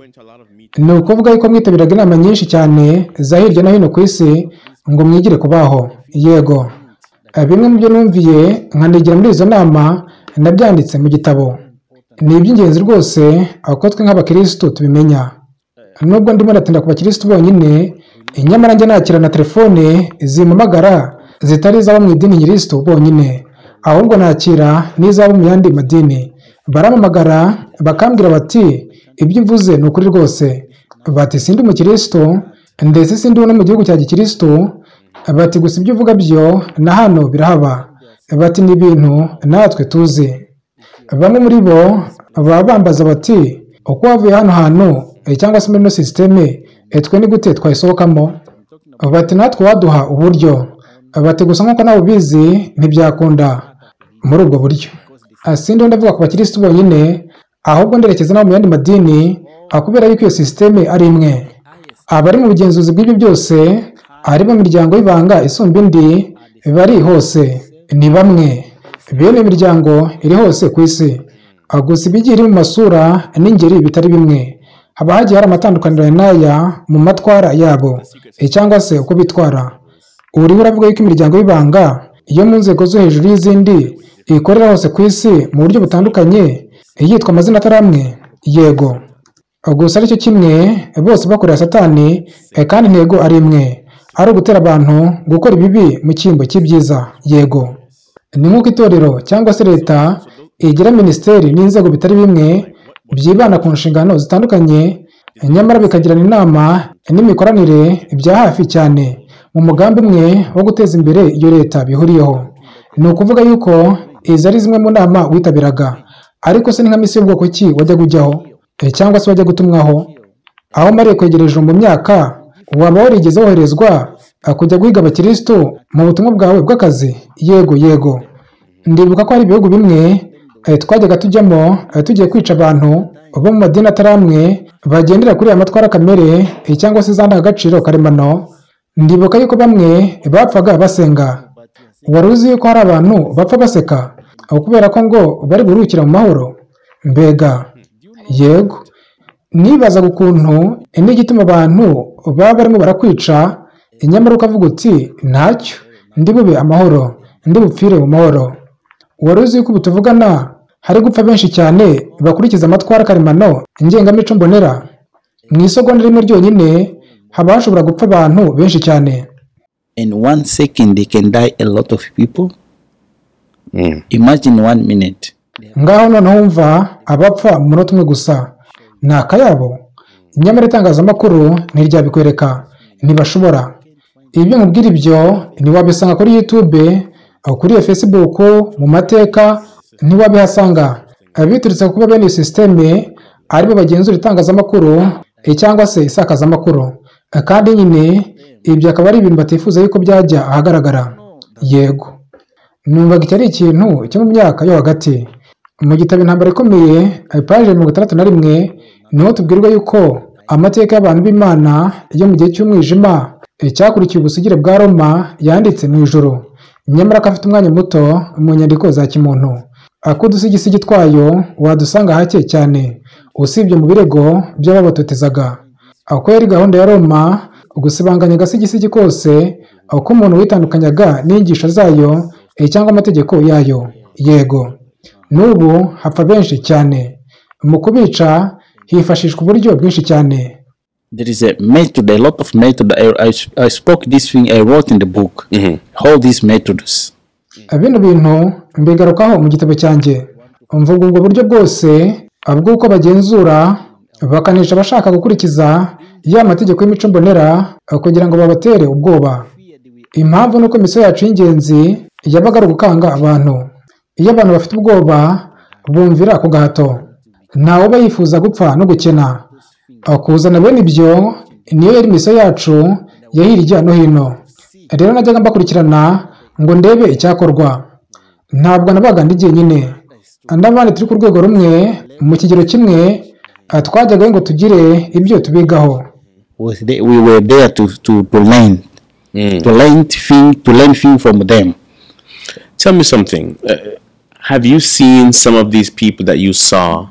Ni ukuvuga yuko mwitabiraga inama nyinshi cyane za hirya no hino ku isi ngo mwigire kubaho. Yego, bimwe mu byo numviye nkanigira muri izo nama nabyanditse mu gitabo. Ni iby'ingenzi rwose ko twe nk'abakirisitu tubimenya. Nubwo ndimo ndatinda ku bakirisitu bonyine, nyamara njye nakira na telefone zimpamagara zitari iz'abo mu idini nyirisitu bonyine, ahubwo nakira n'iz'abo mu yandi madini. Barampamagara bakambwira bati ibyo uvuze ni ukuri rwose. Bati sindi umukirisitu ndetse sindi no mu gihugu cya gikirisitu. Bati gusa ibyo uvuga byo na hano birahaba. Bati ni ibintu natwe tuzi. Bamwe muri bo baba bambaza bati uko wavuye hano hantu cyangwa se muri no sisiteme twe ni gute twayisohokamo? Bati natwe waduha uburyo. Bati gusa nk'uko nawe ubizi ntibyakunda muri ubwo buryo. Sindi ndavuga ku bakirisitu bonyine, ahubwo nderekeza no mu yandi madini, kubera yuko iyo sisiteme ari imwe. Abari mu bugenzuzi bw'ibyo byose ari mu miryango y'ibanga isumba indi bari hose, ni bamwe. Bene imiryango iri hose ku isi. gusa ibigiye iri mu masura n'ingeri bitari bimwe. Haba hagiye hari amatandukaniro n'aya mu matwara yabo cyangwa se uko bitwara. Uriho uravuga yuko imiryango y'ibanga iyo mu nzego zo hejuru y'izindi ikorera hose ku isi mu buryo butandukanye yitwa amazina atari amwe? Yego. Gusa aricyo kimwe bose bakorera Satani kandi intego ari imwe, ari ugutera abantu gukora ibibi mu cyimbo cy'ibyiza. Yego. Ni nk'uko itorero cyangwa se leta igira minisiteri n'inzego bitari bimwe byibanda ku nshingano zitandukanye, nyamara bikagirana inama n'imikoranire bya hafi cyane mu mugambi umwe wo guteza imbere iyo leta bihuriyeho. Ni ukuvuga yuko izi ari zimwe mu nama witabiraga. Ariko se ni nka misiyo y'ubwoko ki wajya ujyaho cyangwa se wajya gutumwaho? Aho mariye kwegereje mu myaka, waba warigeze woherezwa kujya guhiga abakirisitu mu butumwa bwawe bw'akazi? Yego. Ndibuka ko hari ibihugu bimwe twajyaga tujyamo tugiye kwica abantu bo mu madini atari amwe bagendera kuri aya matwara kamere cyangwa se za ndangagaciro karemano. Ndibuka yuko bamwe bapfaga basenga. Wari uzi yuko hari abantu bapfa baseka kubera ko ngo bari burukira mu mahoro? Mbega. Yego. Nibazaga ukuntu n'igituma abantu baba barimo barakwica, nyamara ukavuga uti ntacyo, ndi bube amahoro, ndi bupfire mu mahoro. Wari uzi yuko ubu tuvugana hari gupfa benshi cyane bakurikiza amatwara karemano ngengamico mbonera? Mu isegonda rimwe ryonyine haba hashobora gupfa abantu benshi cyane. In 1 second they can die a lot of people. Imagine 1 minute. Ngaho noneho wumva abapfa mu munota umwe gusa. Ni akayabo. Nyamara itangazamakuru ntiryabikwereka, ntibashobora. Ibyo nkubwira ibyo ntiwabisanga kuri YouTube, kuri Facebook, mu mateka ntiwabihasanga. Biturutse kuba bene sisiteme aribo bagenzura itangazamakuru cyangwa se isakazamakuru, kandi nyine ibyo akaba ari ibintu batifuza yuko byajya ahagaragara. Yego. Numvaga iki ari ikintu cyo mu myaka yo hagati. Mu gitabo Intambara Ikomeye paje 61 niho tubwirwa yuko amateka y'abantu b'Imana yo mu gihe cy'umwijima cyakurikiye ubusugire bwa Roma yanditse mu ijoro, nyamara ko afite umwanya muto mu nyandiko za kimuntu. Akudusigisigi twayo wadusanga hake cyane, usibye mu birego by'ababatotezaga. Ako yari gahunda ya Roma gusibanganya agasigisigi kose, uko umuntu witandukanyaga n'inyigisho zayo cyangwa amategeko yayo. Yego. N'ubu hapfa benshi cyane. Mu kubica hifashishwa uburyo bwinshi cyane. There is a method, a lot of method. I spoke this thing, I wrote in the book. All these methods. Bino bintu mbigarukaho mu gitabo cyanjye. Mvuga ubwo buryo bwose bw'uko bagenzura bakanisha abashaka gukurikiza ya mategeko y'imico mbonera kugira ngo babatere ubwoba. Impamvu nuko misiyo yacu y'ingenzi yabaga ari gukanga abantu. Iyo abantu bafite ubwoba bumvira ku gahato, ntawe uba yifuza gupfa no gukena. Kuzana bene ibyo niyo yari misiyo yacu ya hirya no hino. Rero najyaga mbakurikirana ngo ndebe icyakorwa. Ntabwo nabaga ndi jyenyine, n'abandi turi ku rwego rumwe mu kigero kimwe twajyaga ngo tugire ibyo tubigaho. We were there to learn, to learn things from them. Tell me something. Have you seen some of these people that you saw?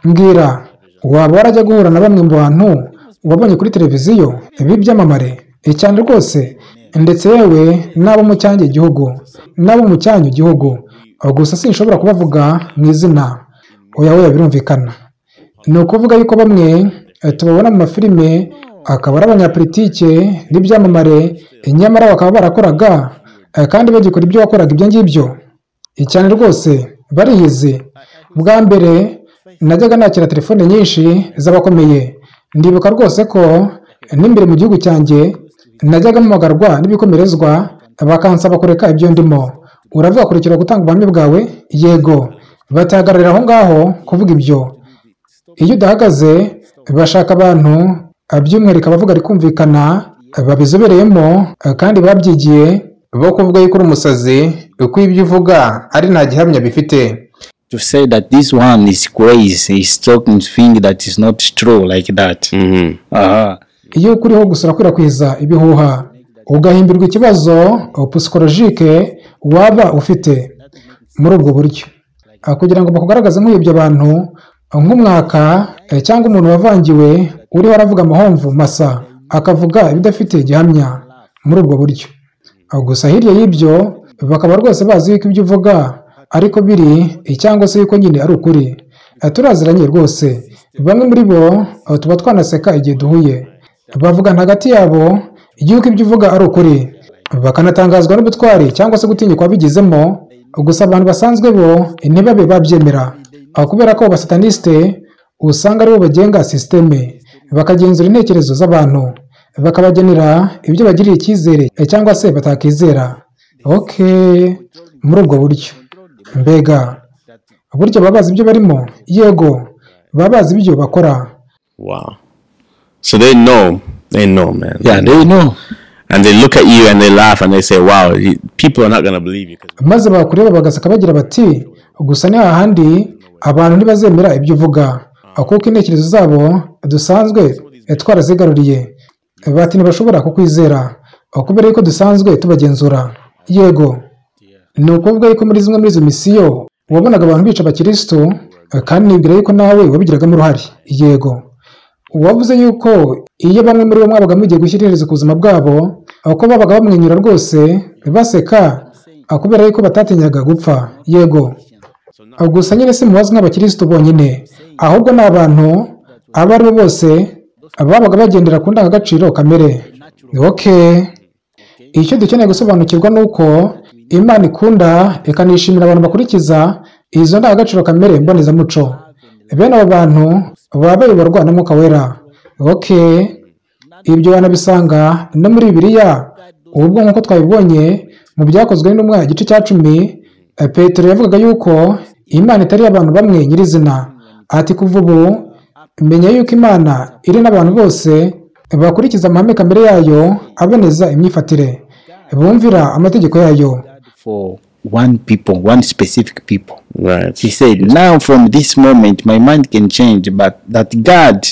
Mbwira, waba warajya guhura na bamwe mu bantu wabonye kuri televiziyo ibi byamamare cyane rwose, ndetse yewe n'abo mu cyanjye igihugu, n'abo mu cyanyu igihugu, gusa sinshobora kubavuga mu izina. Oya birumvikana. Ni ukuvuga yuko bamwe tubabona mu mafilime akaba ari abanyapolitike n'ibyamamare, nyamara bakaba barakoraga kandi bagikora ibyo wakoraga ibyo ngibyo. Cyane rwose bariyizi. Bwa mbere najyaga nakira telefone nyinshi z'abakomeye. Ndibuka rwose ko n'imbere mu gihugu cyanjye najyaga mpamagarwa n'ibikomerezwa bakansaba kureka ibyo ndimo. Uravuga kurikira gutanga ubuhamya bwawe? Yego. Batahagararira aho ngaho kuvuga ibyo. Iyo udahagaze bashaka abantu by'umwihariko abavuga rikumvikana babizobereyemo kandi babyigiye bo kuvuga yuko uri umusazi, uko ibyo uvuga ari nta gihamya bifite. To say that this one is crazy, he's talking thing that is not true like that. Iyo kuriho gusura kwirakwiza ibihuha ugahimbirwa ikibazo psychologique waba ufite muri ubwo buryo. kugira ngo bakugaragaze nk'uyobya abantu nk'umwaka cyangwa umuntu wavangiwe uriho aravuga amahomvu masa akavuga ibidafite gihamya muri ubwo buryo. Gusa hirya y'ibyo bakaba rwose bazi yuko ibyo uvuga ariko biri cyangwa se yuko nyine ari ukuri. Turaziranye rwose, bamwe muri bo tuba twanaseka igihe duhuye, bavugana hagati yabo yuko ibyo uvuga ari ukuri, bakanatangazwa n'ubutwari cyangwa se gutinyuka wabigizemo. Gusa abantu basanzwe bo ntibabe babyemera, kubera ko abasataniste usanga aribo bagenga sisiteme, bakagenzura intekerezo z'abantu, bakabagenera ibyo bagiriye icyizere cyangwa se batakizera. Muri ubwo buryo mbega buryo baba bazi ibyo barimo, yego baba bazi ibyo bakora. Wow. So they know, man. Yeah, they know. And they look at you and they laugh and they say, wow, people are not going to believe you. Maze bakureba bagaseka bagira bati, gusa ni hahandi abantu ntibazemera ibyo uvuga, kuko intekerezo zabo dusanzwe twarazigaruriye. Bati ntibashobora kukwizera kubera yuko dusanzwe tubagenzura. Yego, ni ukuvuga yuko muri zimwe muri izo misiyo wabonaga abantu bica abakirisitu, kandi nibwira yuko nawe wabigiragamo uruhare. Yego, wavuze yuko iyo bamwe muri bo mwabaga mugiye gushyira iherezo ku buzima bwabo, ko babaga bamwenyura rwose baseka kubera yuko batatinyaga gupfa. Yego, gusa nyine si mubazi nk'abakirisitu bonyine, ahubwo ni abantu abo ari bo bose babaga bagendera ku ndangagaciro kamere. Icyo dukeneye gusobanukirwa ni uko Imana ikunda ikanishimira abantu bakurikiza izo ndangagaciro kamere mbonezamuco. Bene abo bantu baba bayoborwa na Mwuka Wera. Ibyo wanabisanga no muri Bibiliya, ubwo nk'uko twabibonye mu Byakozwe n'Intumwa igice cya 10, Petero yavugaga yuko Imana itari abantu bamwe nyirizina. Ati kuva ubu menya yuko Imana iri n'abantu bose bakurikiza amahame kamere yayo aboneza imyifatire, bumvira amategeko yayo. For one people, one specific people. Right. He said, now from this moment, my mind can change, but that God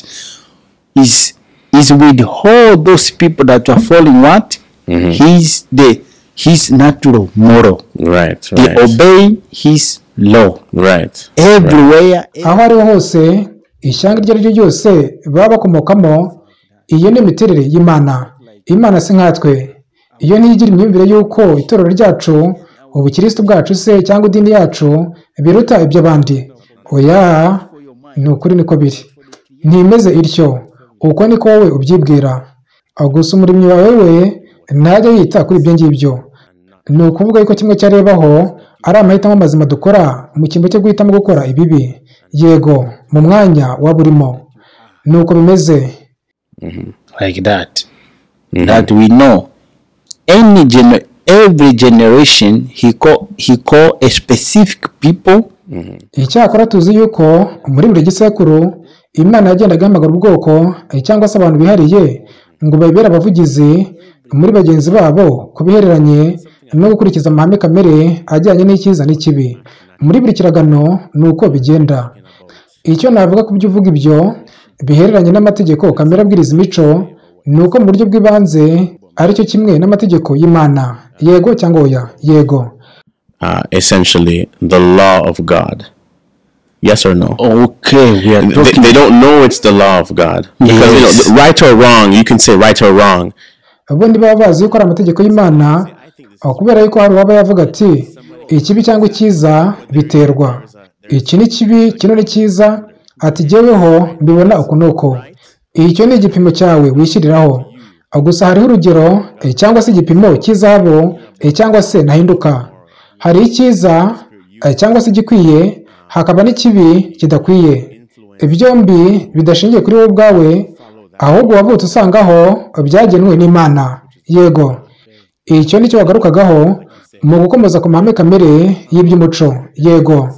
is with all those people that are following what? Mm-hmm. His natural moral. Right. They obey his law. Right. Everywhere. Aho ariho hose, ishyanga iryo ari ryo ryose baba bakomokamo, iyo ni imiterere y'Imana. Imana si nkatwe. Iyo ntiyigira imyumvire y'uko itorero ryacu, ubukirisitu bwacu se cyangwa idini yacu biruta iby'abandi. Oya, ni ukuri niko biri. Ntimeze ityo, uko niko wowe ubyibwira. Gusa umuremyi wawe we ntajya yita kuri ibyo ngibyo. Ni ukuvuga yuko kimwe cyarebaho ari amahitamo mazima dukora mu cyimbo cyo guhitamo gukora ibibi. Yego, mu mwanya waba urimo. Ni uko bimeze. Like that. That we know. Every generation he call a specific people. Icyakora tuzi yuko muri buri gisekuru Imana yagendaga ihamagara ubwoko cyangwa se abantu bihariye ngo babere abavugizi muri bagenzi babo kubihereranye no gukurikiza amahame kamere ajyanye n'icyiza n'ikibi. Muri buri kiragano ni uko bigenda. Icyo navuga ku byo uvuga ibyo bihereranye n'amategeko kamere abwiriza imico, ni uko mu buryo bw'ibanze aricyo kimwe n'amategeko y'Imana. Yego cyangwa oya? Yego. Essentially the law of God. Yes or no? Okay, we are talking. They don't know it's the law of God. Because Yes. right or wrong, you can say right or wrong. Ubundi baba bazi yuko ari amategeko y'Imana, kubera yuko hari uwaba yavuga ati ikibi cyangwa icyiza biterwa. Iki ni kibi, kino ni cyiza, ati jyeweho mbibona uku nuko. Icyo ni igipimo cyawe wishyiriraho. Gusa hariho urugero cyangwa se igipimo cy'izahabu cyangwa se nahinduka. Hari icyiza cyangwa se igikwiye, hakaba n'ikibi kidakwiye. Byombi bidashingiye kuri wowe ubwawe, ahubwo wavutse usangaho byagenwe n'Imana. Yego, icyo nicyo wagarukagaho mu gukomeza ku mahame kamere y'iby'umuco. Yego,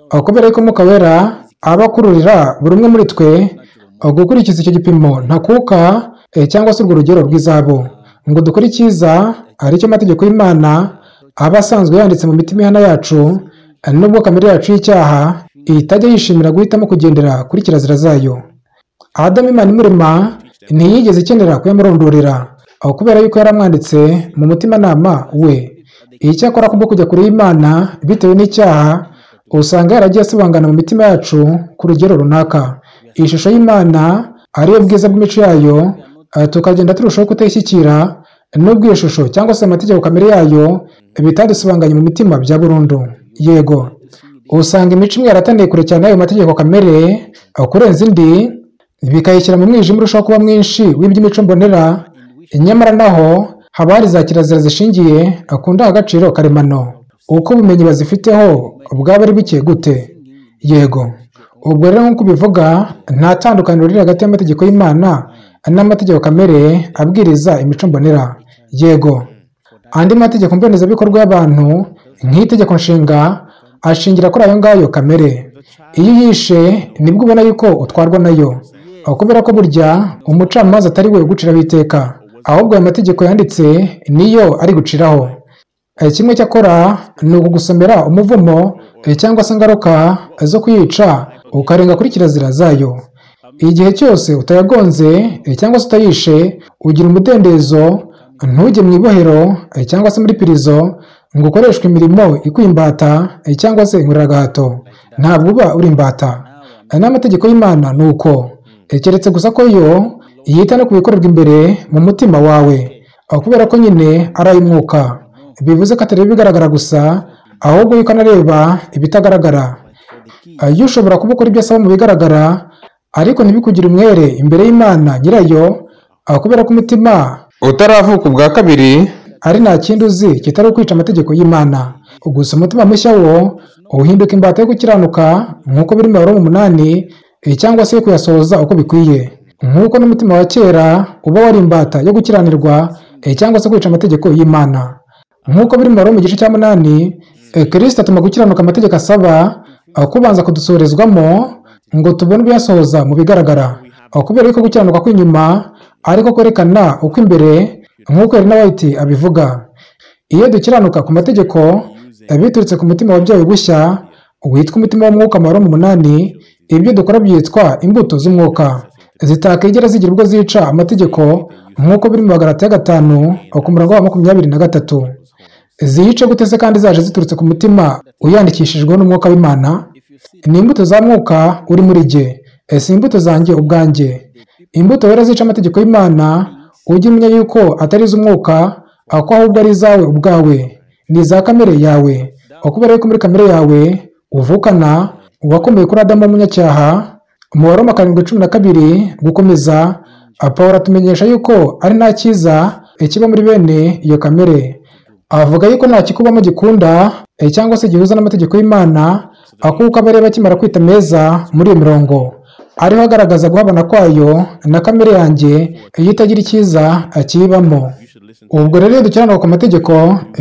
kubera yuko Mwuka Wera aba akururira buri umwe muri twe gukurikiza icyo gipimo ntakuka cyangwa se urwo rugero rw'izahabu, ngo dukore icyiza aricyo mategeko y'Imana aba asanzwe yanditse mu mitima ihana yacu, nubwo kamere yacu y'icyaha itajya yishimira guhitamo kugendera kuri kirazira zayo. Adamu Imana imurema ntiyigeze ikenera kuyamurondorera, kubera yuko yaramwanditse mu mutimanama we. Icyakora kubwo kujya kure y'Imana bitewe n'icyaha, usanga yaragiye asibangana mu mitima yacu ku rugero runaka. Iyi shusho y'Imana ariyo bwiza bw'imico yayo, tukagenda turushaho kutayishyikira n'ubwo iyo shusho cyangwa se amategeko kamere yayo bitadusibanganye mu mitima bya burundu. Yego, usanga imico imwe yarataniye kure cyane y'ayo mategeko kamere kurenza indi, bikayishyira mu mwijima urushaho kuba mwinshi w'iby'imico mbonera, nyamara naho haba hari za kirazira zishingiye ku ndangagaciro karemano. Uko ubumenyi bazifiteho bwaba ari buke gute? Yego, ubwo rero nk'uko ubivuga, nta tandukaniro riri hagati y'amategeko y'Imana n'amategeko kamere abwiriza imico mbonera. Yego, andi mategeko mbonezabikorwa y'abantu nk'itegeko nshinga ashingira kuri ayo ngayo kamere. Iyo uyishe nibwo ubona yuko utwarwa nayo, kubera ko burya umucamanza atari we uguciraho iteka, ahubwo ayo mategeko yanditse niyo ari guciraho. Kimwe cyakora ni ukugusomera umuvumo cyangwa se ingaruka zo kuyica ukarenga kuri kirazira zayo. Igihe cyose utayagonze cyangwa se utayishe, ugira umudendezo, ntujye mu ibohero cyangwa se muri pirizo ngo ukoreshwe imirimo ikwimbata cyangwa se inkoreragahato. Ntabwo uba uri imbata. N'amategeko y'Imana ni uko, keretse gusa ko yo yita no ku bikorerwa imbere mu mutima wawe, kubera ko nyine ari ay'umwuka. Bivuze ko atari ibigaragara gusa, ahubwo yuko anareba ibitagaragara. Iyo ushobora kuba ukora ibyo asaba mu bigaragara, ariko ntibikugire umwere imbere y'Imana nyirayo, kubera ko umutima utaravuka ubwa kabiri ari nta kindi uzi kitari ukwica amategeko y'Imana. Gusa umutima mushya wo uhinduka imbata yo gukiranuka nk'uko biri mu Baroma 8, cyangwa se kuyasohoza uko bikwiye. Nk'uko n'umutima wa kera uba wari imbata yo gukiranirwa cyangwa se kwica amategeko y'Imana. Nk'uko biri mu Baroma 8, Kristo atuma gukiranuka amategeko asaba kubanza kudusorezwamo ngo tubone ibiyasohoza mu bigaragara, kubera yuko gukiranuka kw'inyuma ariko kwerekana uko imbere, nk'uko Ellen White abivuga. Iyo dukiranuka ku mategeko biturutse ku mutima wabyawe bushya witwa umutima w'umwuka mu Baroma 8, ibyo dukora byitwa imbuto z'umwuka, zitakigera zigira ubwo zica amategeko, nk'uko biri mu Bagalatiya 5:23. Ziyice gute se kandi zaje ziturutse ku mutima uyandikishijwe n'umwuka w'Imana? Ni imbuto za mwuka uri muri jye, si imbuto zanjye ubwanjye. Imbuto rero zica amategeko y'Imana, ujye umenya yuko atari iz'umwuka, ko ahubwo ari izawe ubwawe, ni iza kamere yawe, kubera yuko muri kamere yawe uvukana uwakomeye kuri Adamu w'umunyacyaha. Mu Baroma 7:12 gukomeza, Pawulo atumenyesha yuko ari nta cyiza kiba muri bene iyo kamere. Avuga yuko nta kikubamo gikunda cyangwa se gihuza n'amategeko y'Imana, kuko aba areba akimara kwita meza muri iyo mirongo, ariho agaragaza guhabana kwayo na kamere yanjye iyo itagira icyiza akibamo. Ubwo rero iyo dukiranuka ku mategeko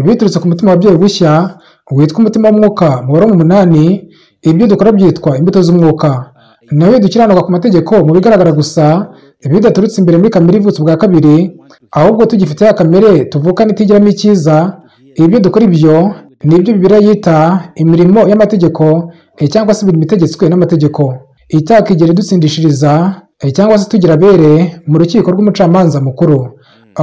biturutse ku mutima wabyawe bushya witwa umutima w'umwuka mu Baroma 8, ibyo dukora byitwa imbuto z'umwuka. Naho iyo dukiranuka ku mategeko mu bigaragara gusa, bidaturutse imbere muri kamere ivutse ubwa kabiri, ahubwo tugifite ya kamere tuvukana itigiramo icyiza, ibyo dukora ibyo nibyo Bibiliya yita imirimo y'amategeko cyangwa se imirimo itegetswe n'amategeko, itakigera idutsindishiriza cyangwa se tugira abere mu rukiko rw'umucamanza mukuru,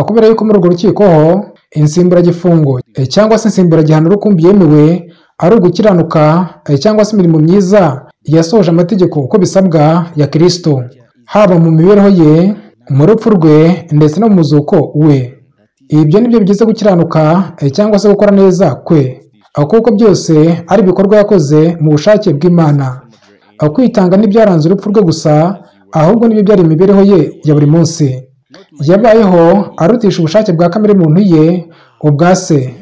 kubera yuko muri urwo rukiko ho insimburagifungo cyangwa se insimburagihano rukumbi yemewe ari ugukiranuka cyangwa se imirimo myiza yasohoje amategeko uko bisabwa ya Kristo, haba mu mibereho ye, mu rupfu rwe ndetse no mu muzuko we. Ibyo nibyo bigize gukiranuka cyangwa se gukora neza kwe, kuko byose ari ibikorwa yakoze mu bushake bw'Imana. Kwitanga ntibyaranze urupfu rwe gusa, ahubwo nibyo byari imibereho ye ya buri munsi. Yabayeho arutisha ubushake bwa kamere muntu ye ubwa se,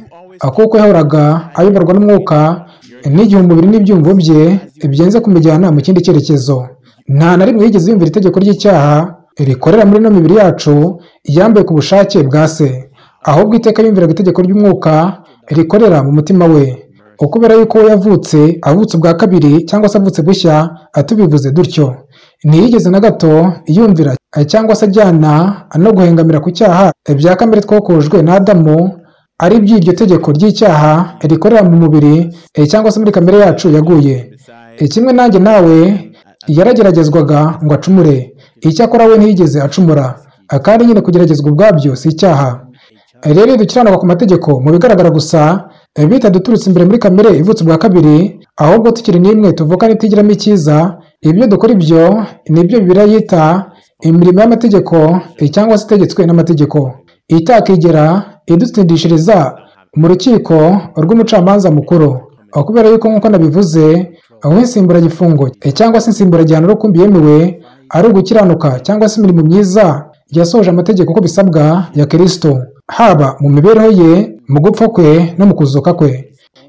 kuko yahoraga ayoborwa n'umwuka, n'igihe umubiri n'ibyumvo bye byenze kumujyana mu kindi cyerekezo. Nta na rimwe yigeze yumvira itegeko ry'icyaha rikorera muri ino mibiri yacu yambaye ku bushake bwa se, ahubwo iteka yumviraga itegeko ry'umwuka rikorera mu mutima we. Kubera yuko we yavutse ubwa kabiri cyangwa se avutse bushya, tubivuze dutyo, ntiyigeze na gato yumvira cyangwa se ajyana no guhengamira ku cyaha bya kamere twokojwe na Adamu, ari by'iryo tegeko ry'icyaha rikorera mu mubiri cyangwa se muri kamere yacu yaguye. Kimwe nanjye nawe yarageragezwaga ngo acumure, icyakora we ntiyigeze acumura, kandi nyine kugeragezwa ubwabyo si icyaha. Rero iyo dukiranuka ku mategeko mu bigaragara gusa bitaduturutse imbere muri kamere ivutse bwa kabiri, ahubwo tukiri n'imwe tuvuka nitugiramo icyiza, ibyo dukora ibyo nibyo Bibiliya yita imirimo y'amategeko cyangwa se itegetswe n'amategeko, itakigera idutsindishiriza mu rukiko rw'umucamanza mukuru, kubera yuko nk'uko nabivuze nk'insimburagifungo cyangwa se insimburagihano rukumbi yemewe ari ugukiranuka cyangwa se imirimo myiza yasohoje amategeko uko bisabwa ya Kristo, haba mu mibereho ye, mu gupfa kwe no mu kuzuka kwe.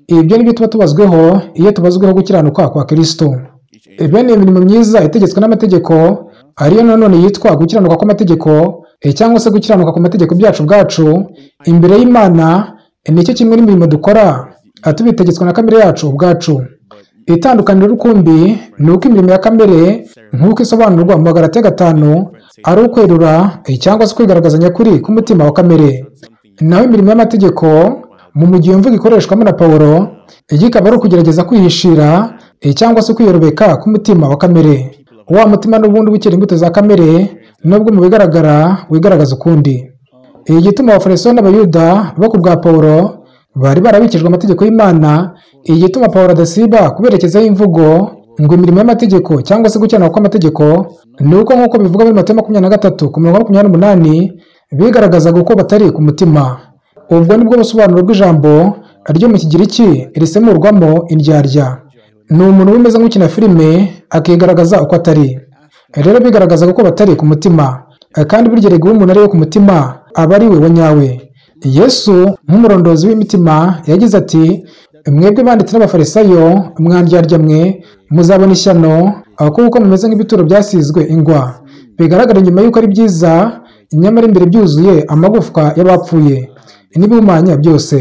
Ibyo nibyo tuba tubazweho iyo tubazweho gukiranuka kwa Kristo. Bene iyo mirimo myiza itegetswe n'amategeko ariyo nanone yitwa gukiranuka kw'amategeko cyangwa se gukiranuka ku mategeko byacu bwacu imbere y'Imana, nicyo kimwe n'imirimo dukora tubitegetswe na kamere yacu ubwacu. Itandukaniro rukumbi ni uko imirimo ya kamere nk'uko isobanurwa mu Magalatiya 5 ari ukwerura cyangwa se kwigaragaza nyakuri k'umutima wa kamere, naho imirimo y'amategeko mu mugihe iyo mvugo ikoreshwamo na Pawulo ikaba ari ukugerageza kwihishira cyangwa se kwiyorobeka k'umutima wa kamere. Wa mutima n'ubundi ukiri imbuto za kamere nubwo mu bigaragara wigaragaza ukundi. Iyi gituma Abafarisayo n'Abayuda bo ku bwa Pawulo bari barabikijwe amategeko y'Imana, iyi gituma Pawulo adasiba kuberekezaho imvugo ngo imirimo y'amategeko cyangwa se gukiranuka kw'amategeko ni uko nk'uko bivuga muri Matayo 23:28 bigaragazaga uko batari ku mutima. Ubwo nibwo busobanuro bw'ijambo ryo mu Kigiriki risemurwamo indyarya. Ni umuntu umeze nk'ukina filime akigaragaza uko atari. Rero bigaragazaga ko batari ku mutima, kandi burya rego umuntu ari we ku mutima aba ari we wa nyawe. Yesu nk'umurondozi w'imitima yagize ati, mwebwe banditsi n'Abafarisayo mwandyarya mwe, muzabona ishyano kuko mumeze nk'ibituro byasizwe ingwa, bigaragara inyuma yuko ari byiza, nyamara imbere byuzuye amagufwa y'abapfuye n'ibihumanya byose.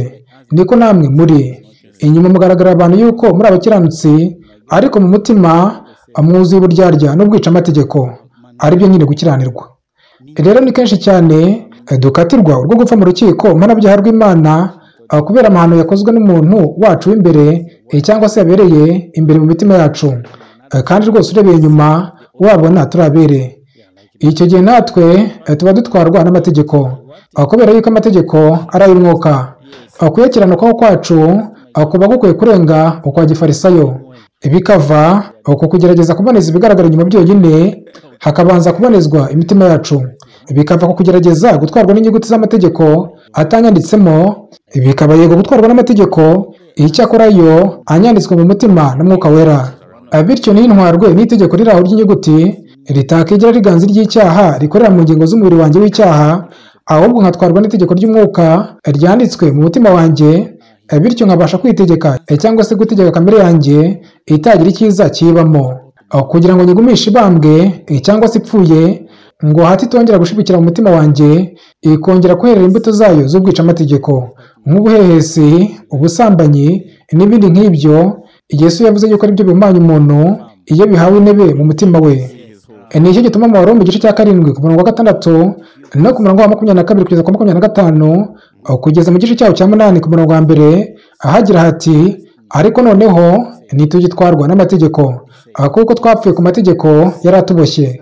Niko namwe muri inyuma mugaragara abantu yuko muri abakiranutsi, ariko mu mutima mwuzuye uburyarya n'ubwica amategeko, aribyo nyine gukiranirwa. Rero ni kenshi cyane dukatirwa urwo gupfa mu rukiko mpanabyaha rw'Imana kubera amahano yakozwe n'umuntu wacu w'imbere cyangwa se yabereye imbere mu mitima yacu, kandi rwose urebeye inyuma wabona turabere. Icyo gihe natwe tuba dutwarwa n'amategeko kubera yuko amategeko ari ay'umwuka. Kuyakiranukaho kwacu kuba gukwiye kurenga ukwa gifarisayo, bikava uko kugerageza kuboneza ibigaragara inyuma byonyine, hakabanza kubonezwa imitima yacu, bikava ku kugerageza gutwarwa n'inyuguti z'amategeko atanyanditsemo, bikaba yego gutwarwa n'amategeko icyakora yo anyanditswe mu mutima n'Umwuka Wera. Bityo n'intwarwe n'itegeko riraho ry'inyuguti ritakigera riganza ry'icyaha rikorera mu ngingo z'umubiri wanjye w'icyaha, ahubwo nkatwarwa n'itegeko ry'umwuka ryanditswe mu mutima wanjye, bityo nkabasha kwitegeka cyangwa se gutegeka kamere yanjye itagira icyiza kiyibamo, kugira ngo nyigumishe ibambwe cyangwa se ipfuye, ngo hati itongera gushibukira mu mutima wanjye ikongera kwerera imbuto zayo z'ubwica amategeko nk'ubuhehesi, ubusambanyi n'ibindi nk'ibyo. Yesu yavuze yuko ari byo bihumanya umuntu iyo bihawe intebe mu mutima we. Ni icyo gituma mu Baroma igice cya 7 ku murongo wa 6 no ku murongo wa 22 kugeza ku 25 kugeza mu gice cyawo cya 8 ku murongo wa 1 ahagira hati, ariko noneho ntitugitwarwa n'amategeko kuko twapfuye ku mategeko yari atuboshye.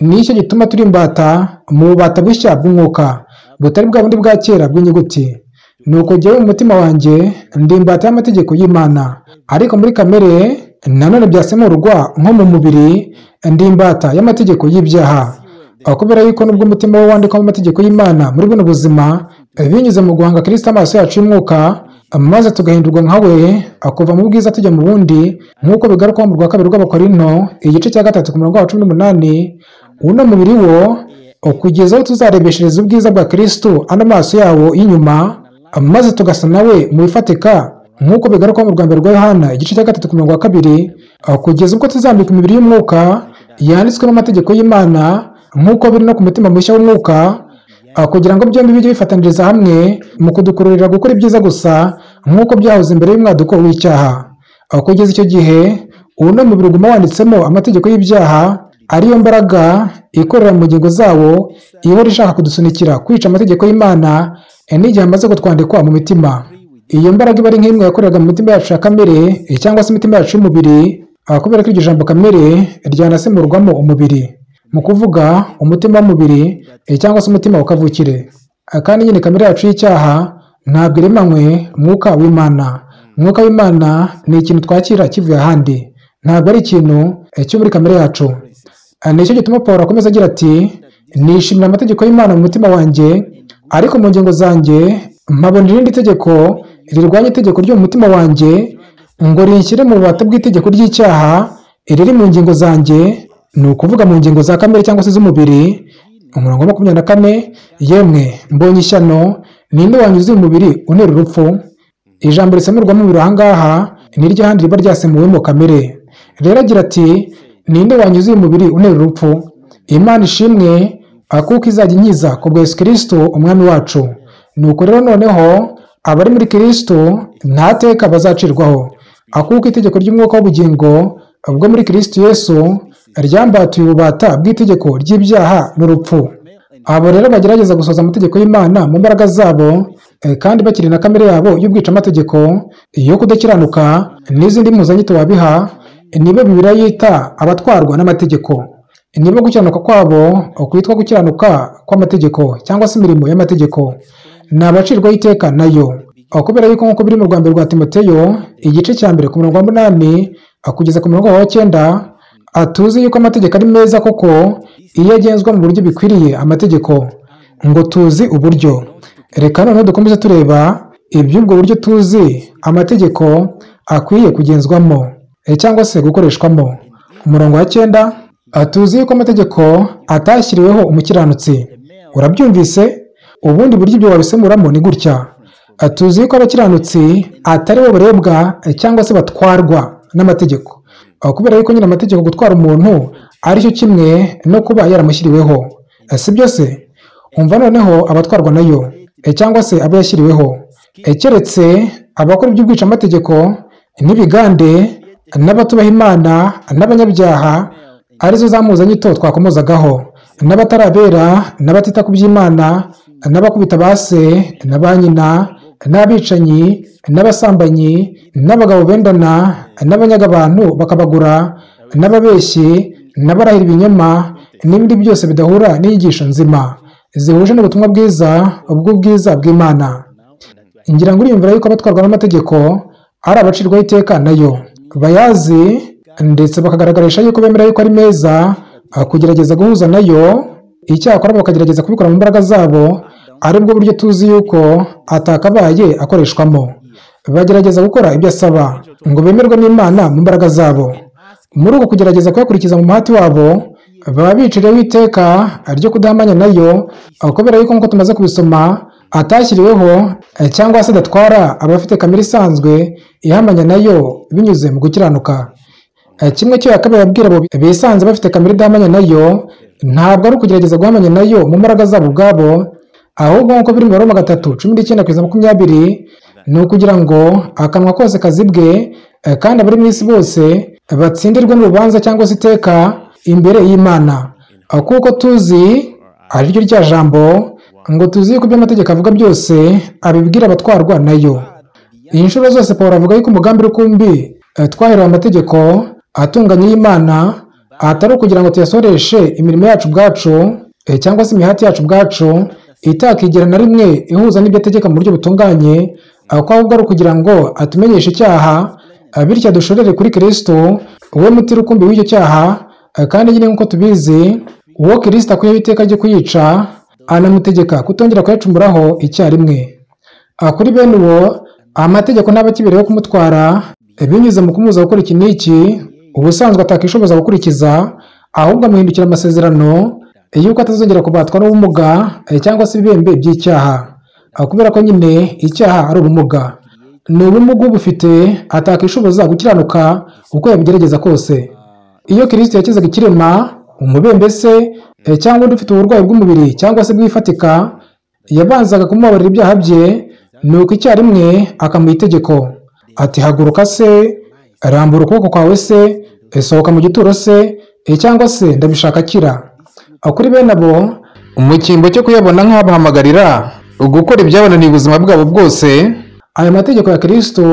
Nicyo gituma turi imbata mu bubata bushya bw'umwuka butari bwa bundi bwa kera bw'inyuguti. Nuko jyewe mu mutima wanjye ndi imbata y'amategeko y'Imana, ariko muri kamere nanone byasemurwa nko mu mubiri ndi imbata y'amategeko y'ibyaha, kubera yuko nubwo umutima we wandikwa mu mategeko y'Imana muri buno buzima binyuze mu guhanga Kristo amaso yacu y'umwuka, maze tugahindurwa nka we kuva mu bwiza tujya mu bundi, nk'uko bigaruka mu rwa 2 rw'Abakorinto igice cya 3 ku murongo wa 18. Uno mubiri wo kugeza aho tuzarebeshereza ubwiza bwa Kristo ano maso yawo y'inyuma, maze tugasa nawe mu bifatika, nk'uko bigaruka mu rwanda rwa Yohana igice cya 3 ku murongo wa 2, kugeza ubwo tuzambika imibiri y'umwuka yanditswe n'amategeko y'Imana, nk'uko biri no ku mutima mushya w'umwuka, kugira ngo byombi bijye bifataniriza hamwe mu kudukururira gukora ibyiza gusa, nk'uko byahoze imbere y'umwaduko w'icyaha. Kugeza icyo gihe uno mubiri uguma wanditsemo amategeko y'ibyaha, ariyo mbaraga ikorera mu ngingo zawo ihora ishaka kudusunikira kwica amategeko y'Imana n'igihe amaze gutwandikwa mu mitima. Iyo mbaraga iba ari nk'imwe yakoreraga mu mitima yacu ya kamere cyangwa se imitima yacu y'umubiri, kubera ko iryo jambo kamere ryanasemurwamo umubiri, mu kuvuga umutima w'umubiri cyangwa se umutima wa kavukire. kandi nyine kamere yacu y'icyaha ntabwo iremanywe umwuka w'Imana. Umwuka w'Imana ni ikintu twakira kivuye ahandi, ntabwo ari ikintu cyo muri kamere yacu. Nicyo gituma Pawulo akomeza agira ati, nishimira amategeko y'Imana mu mutima wanjye, ariko mu ngingo zanjye mpabona irindi tegeko rirwanya itegeko ryo mu mutima wanjye, ngo rinshyire mu bubata bw'itegeko ry'icyaha riri mu ngingo zanjye, ni ukuvuga mu ngingo za kamere cyangwa se z'umubiri. Umurongo wa 24, yemwe mbonye ishyano, ninde wanyuze umubiri untera urupfu? Ijambo risemerwa mu mubiri ahangaha ni ryo handi riba ryasemuwemo kamere. Rero agira ati, ninde wanyuze umubiri untera urupfu? Imana ishimwe kuko izajya inkiza ku bwa Yesu Kristo umwami wacu. Nuko rero noneho abari muri Kristo nta teka bazacirwaho, kuko itegeko ry'umwuka w'ubugingo bwo muri Kristo Yesu ryambatuye ububata bw'itegeko ry'ibyaha n'urupfu. Abo rero bagerageza gusoza amategeko y'Imana mu mbaraga zabo, kandi bakiri na kamere yabo y'ubwica amategeko yo kudakiranuka n'izindi mpuzanyito wabiha, nibo Bibiliya yita abatwarwa n'amategeko. Nibo gukiranuka kwabo kwitwa gukiranuka kw'amategeko cyangwa se imirimo y'amategeko, ni abacirwaho iteka nayo. Kubera yuko nk'uko biri mu rwa mbere rwa Timoteyo igice cya mbere ku murongo wa 8 kugeza ku murongo wa 9, atuzi yuko amategeko ari meza koko iyo agenzwa mu buryo bikwiriye amategeko, ngo tuzi uburyo. Reka noneho dukomeze tureba iby'ubwo buryo tuzi amategeko akwiye kugenzwamo cyangwa se gukoreshwamo. Umurongo wa 9, atuzi yuko amategeko atashyiriweho umukiranutsi. Urabyumvise? Ubundi buryo ibyo wabisemuramo ni gutya. Atuzi yuko abakiranutsi atari bo barebwa cyangwa se batwarwa n'amategeko, kubera yuko nyine amategeko gutwara umuntu ari cyo kimwe no kuba yaramushyiriweho, si byo se? Umva noneho abatwarwa nayo cyangwa se abo yashyiriweho, keretse abakora iby'ubwica amategeko n'ibigande n'abatubaha Imana n'abanyabyaha, arizo za mpuzanyito twakomozagaho, n'abatarabera n'abatita ku by'Imana, n'abakubita ba se na ba nyina, n'abicanyi n'abasambanyi, n'abagabo bendana, n'abanyaga abantu bakabagura, n'ababeshyi, n'abarahira ibinyoma, n'ibindi byose bidahura n'inyigisho nzima zihuje n'ubutumwa bwiza ubw'ubwiza bw'Imana. Ngira ngo uriyumvira yuko abatwarwa n'amategeko ari abacirwaho iteka nayo, bayazi ndetse bakagaragarisha yuko bemera yuko ari meza, kugerageza guhuza nayo, icyakora bakagerageza kubikora mu mbaraga zabo, aribwo buryo tuzi yuko atakabaye akoreshwamo. Bagerageza gukora ibyo asaba ngo bemerwe n'Imana mu mbaraga zabo. Muri uko kugerageza kuyakurikiza mu muhati wabo, baba biciriyeho iteka ryo kudahamanya nayo, kubera yuko nk'uko tumaze kubisoma atashyiriweho cyangwa se adatwara abafite kamere isanzwe ihamanya nayo binyuze mu gukiranuka. Kimwe cyo yakabaye abwira abo bisanze bafite kamere idahamanya nayo, ntabwo ari ukugerageza guhamanya nayo mu mbaraga zabo ubwabo, ahubwo nk'uko biri mu Roma 3:19-20, ni ukugira ngo akanwa kose kazibwe, kandi abari mu isi bose batsindirwe n'urubanza cyangwa se iteka imbere y'Imana. Kuko tuzi ari ryo rya jambo ngo tuzi yuko ibyo amategeko avuga byose abibwira abatwarwa nayo. Iyi nshuro zose Pawulo avuga yuko umugambi rukumbi twaherewe amategeko atunganye y'Imana atari ukugira ngo tuyasoreshe imirimo yacu ubwacu cyangwa se imihati yacu ubwacu itakigera na rimwe ihuza n'ibyo ategeka mu buryo butunganye, ahubwo ari ukugira ngo atumenyeshe icyaha, bityo dushorere kuri Kristo we muti rukumbi w'icyo cyaha. Kandi nyine nk'uko tubizi, uwo Kristo akuyeho iteka ryo kuyica, anamutegeka kutongera kuyacumuraho icyarimwe. Kuri bene uwo amategeko ntaba akibereyeho kumutwara binyuze mu kumubuza gukora iki n'iki ubusanzwe atakishoboza gukurikiza, ahubwo amuhindukira amasezerano yuko atazongera kubatwa n'ubumuga cyangwa se ibibembe by'icyaha, kubera ko nyine icyaha ari ubumuga. Ni ubumuga ubufite atakishoboza gukiranuka uko yabigerageza kose. Iyo Kristo yakizaga ikirema, umubembe se cyangwa undi ufite uburwayi bw'umubiri cyangwa se bwifatika, yabanzaga kumubabarira ibyaha bye, nuko icyarimwe akamuha itegeko ati, haguruka se, rambura ukuboko kwawe se, sohoka mu gituro se, cyangwa se ndabishaka kira. Kuri bene abo, mu cyimbo cyo kuyabona nk'abahamagarira gukora ibyabananiye ubuzima bwabo bwose, aya mategeko ya Kristo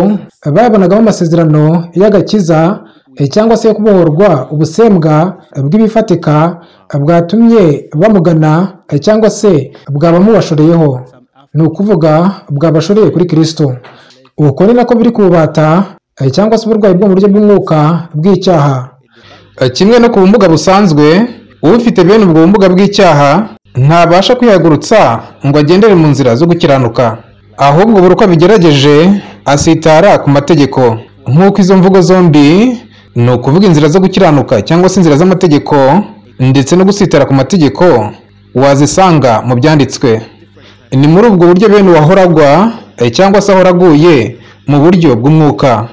bayabonagamo amasezerano y'agakiza cyangwa se yo kubohorwa ubusembwa bw'ibifatika bwatumye bamugana cyangwa se bwaba mubashoreyeho, ni ukuvuga bwabashoreye kuri Kristo. Uko ni nako biri ku bubata cyangwa se uburwayi bwo mu buryo bw'umwuka bw'icyaha. Kimwe no ku bumuga busanzwe, ufite bene ubwo bumuga bw'icyaha ntabasha kwihagurutsa ngo agendere mu nzira zo gukiranuka, ahubwo buri uko abigerageje asitara ku mategeko. Nk'uko izo mvugo zombi, ni ukuvuga inzira zo gukiranuka cyangwa se inzira z'amategeko ndetse no gusitara ku mategeko, wazisanga mu byanditswe. Ni muri ubwo buryo bene uwahoragwa cyangwa se ahoraguye mu buryo bw'umwuka.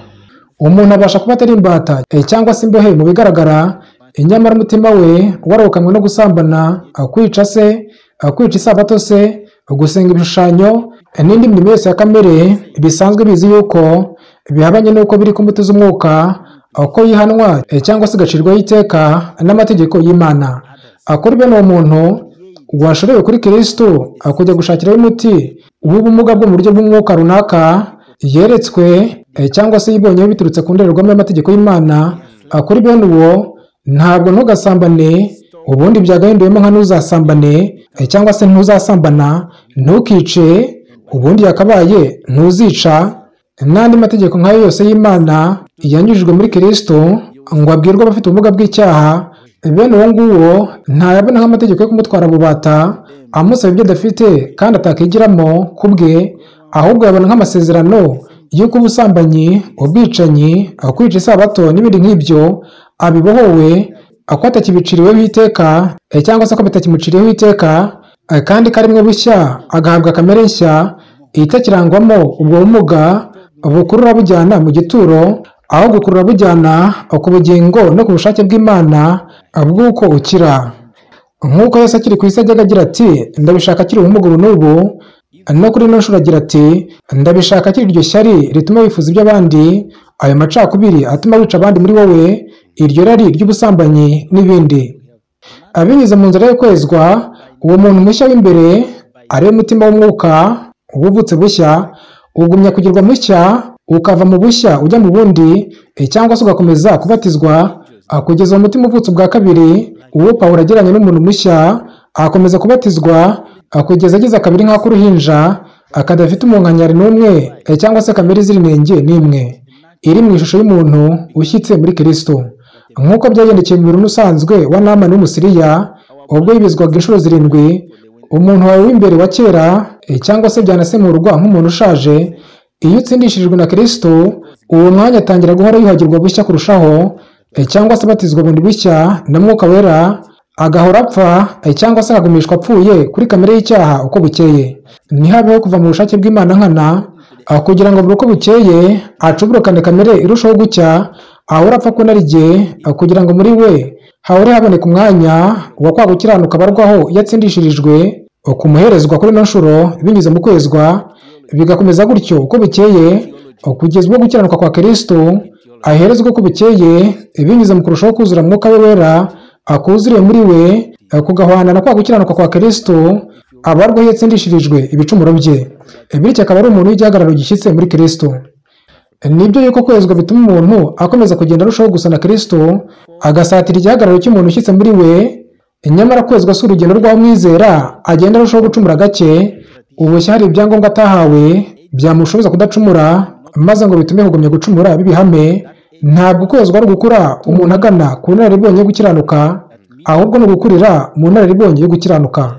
Umuntu abasha kuba atari imbata cyangwa se imbohe mu bigaragara, nyamara umutima we warokamwe no gusambana, kwica se, kwica isabato se, gusenga ibishushanyo n'indi mirimo yose ya kamere bisanzwe bizi yuko bihabanye n'uko biri ku mbuto z'umwuka, ko yihanwa cyangwa se igacirwaho iteka n'amategeko y'Imana. Kuri bene uwo muntu washorewe kuri Kristo kujya gushakiraho umuti w'ubumuga bwo mu buryo bw'umwuka runaka yeretswe cyangwa se yibonyeho biturutse ku ndorerwamo y'amategeko y'Imana, kuri bene uwo ntabwo ntugasambane ubundi byagahinduyemo nka ntuzasambane cyangwa se ntuzasambana, ntukice ubundi yakabaye ntuzica, n'andi mategeko nk'ayo yose y'Imana yanyujijwe muri Kristo ngo abwirwe abafite ubumuga bw'icyaha. Bene uwo nguwo ntayabona nk'amategeko yo kumutwara bubata amusaba ibyo adafite kandi atakigiramo ku bwe, ahubwo yabona nk'amasezerano y'uko ubusambanyi, ubwicanyi, kwica isabato n'ibindi nk'ibyo abibohowe, ko atakibiciriweho iteka cyangwa se ko bitakimuciriyeho iteka, kandi karimwe bushya agahabwa kamere nshya itakirangwamo ubwo bumuga bukurura bujyana mu gituro, aho gukurura bujyana ku bugingo no ku bushake bw'Imana bw'uko ukira. Nk'uko Yesu akiri ku isi ajyaga agira ati ndabishaka akiri ubumuga ubu n'ubu, no kuri ino nshuro agira ati ndabishaka akiri iryo shyari rituma wifuza iby'abandi, ayo macakubiri atuma wica abandi muri wowe, iryo rari ry'ubusambanyi n'ibindi. Abinyuze mu nzira yo kwezwa, uwo muntu mushya w'imbere ariwe mutima w'umwuka ubuvutse bushya, ugumya kugirwa mushya, ukava mu bushya ujya mu bundi, cyangwa se ugakomeza kubatizwa kugeza mu mutima uvutse ubwa kabiri. Uwo Pawulo ageranye n'umuntu mushya akomeza kubatizwa kugeza agize akabiri nk'ak'uruhinja, akadafite umunkanyari n'umwe cyangwa se kamere izira inenge n'imwe, iri mu ishusho y'umuntu ushyitse muri Kristo, nk'uko byagendekeye mu mubiri usanzwe wa Namani w'Umusiriya ubwo yibizwaga inshuro 7. Umuntu wawe w'imbere wa kera cyangwa se byanasemurwa nk'umuntu ushaje, iyo utsindishirijwe na Kristo, uwo mwanya atangira guhora yuhagirwa bushya kurushaho, cyangwa se abatizwa bundi bushya na Mwuka Wera, agahora apfa cyangwa se akagumishwa apfuye kuri kamere y'icyaha uko bukeye. Ntihabeho kuva mu bushake bw'Imana nkana, kugira ngo buri uko bukeye acuburukane kamere irushaho gucya, ahora apfa ko narijye, kugira ngo muri we hahore haboneka umwanya wa kwa gukiranuka barwaho yatsindishirijwe kumuherezwa kuri ino nshuro binyuze mu kwezwa, bigakomeza gutyo uko bukeye kugeza ubwo gukiranuka kwa Kristo aherezwa uko bukeye binyuze mu kurushaho kuzura Mwuka we Wera akuzuriye muri we, kugahwana na kwa gukiranuka kwa Kristo abarwaho yatsindishirijwe ibicumuro bye, bityo akaba ari umuntu w'igihagararo gishyitse muri Kristo. Nibyo yuko kwezwa bituma umuntu akomeza kugenda arushaho gusa na Kristo, agasatira igihagararo cy'umuntu ushyitse muri we. Nyamara kwezwa si urugendo rw'umwizera agenda arushaho gucumura gake, ubushya hari ibyangombwa atahawe byamushoboza kudacumura, maze ngo bitume kugumya gucumura bibihame. Ntabwo kwezwa ari ugukura umuntu agana ku nararibonye yo gukiranuka, ahubwo ni ugukurira mu nararibonye yo gukiranuka.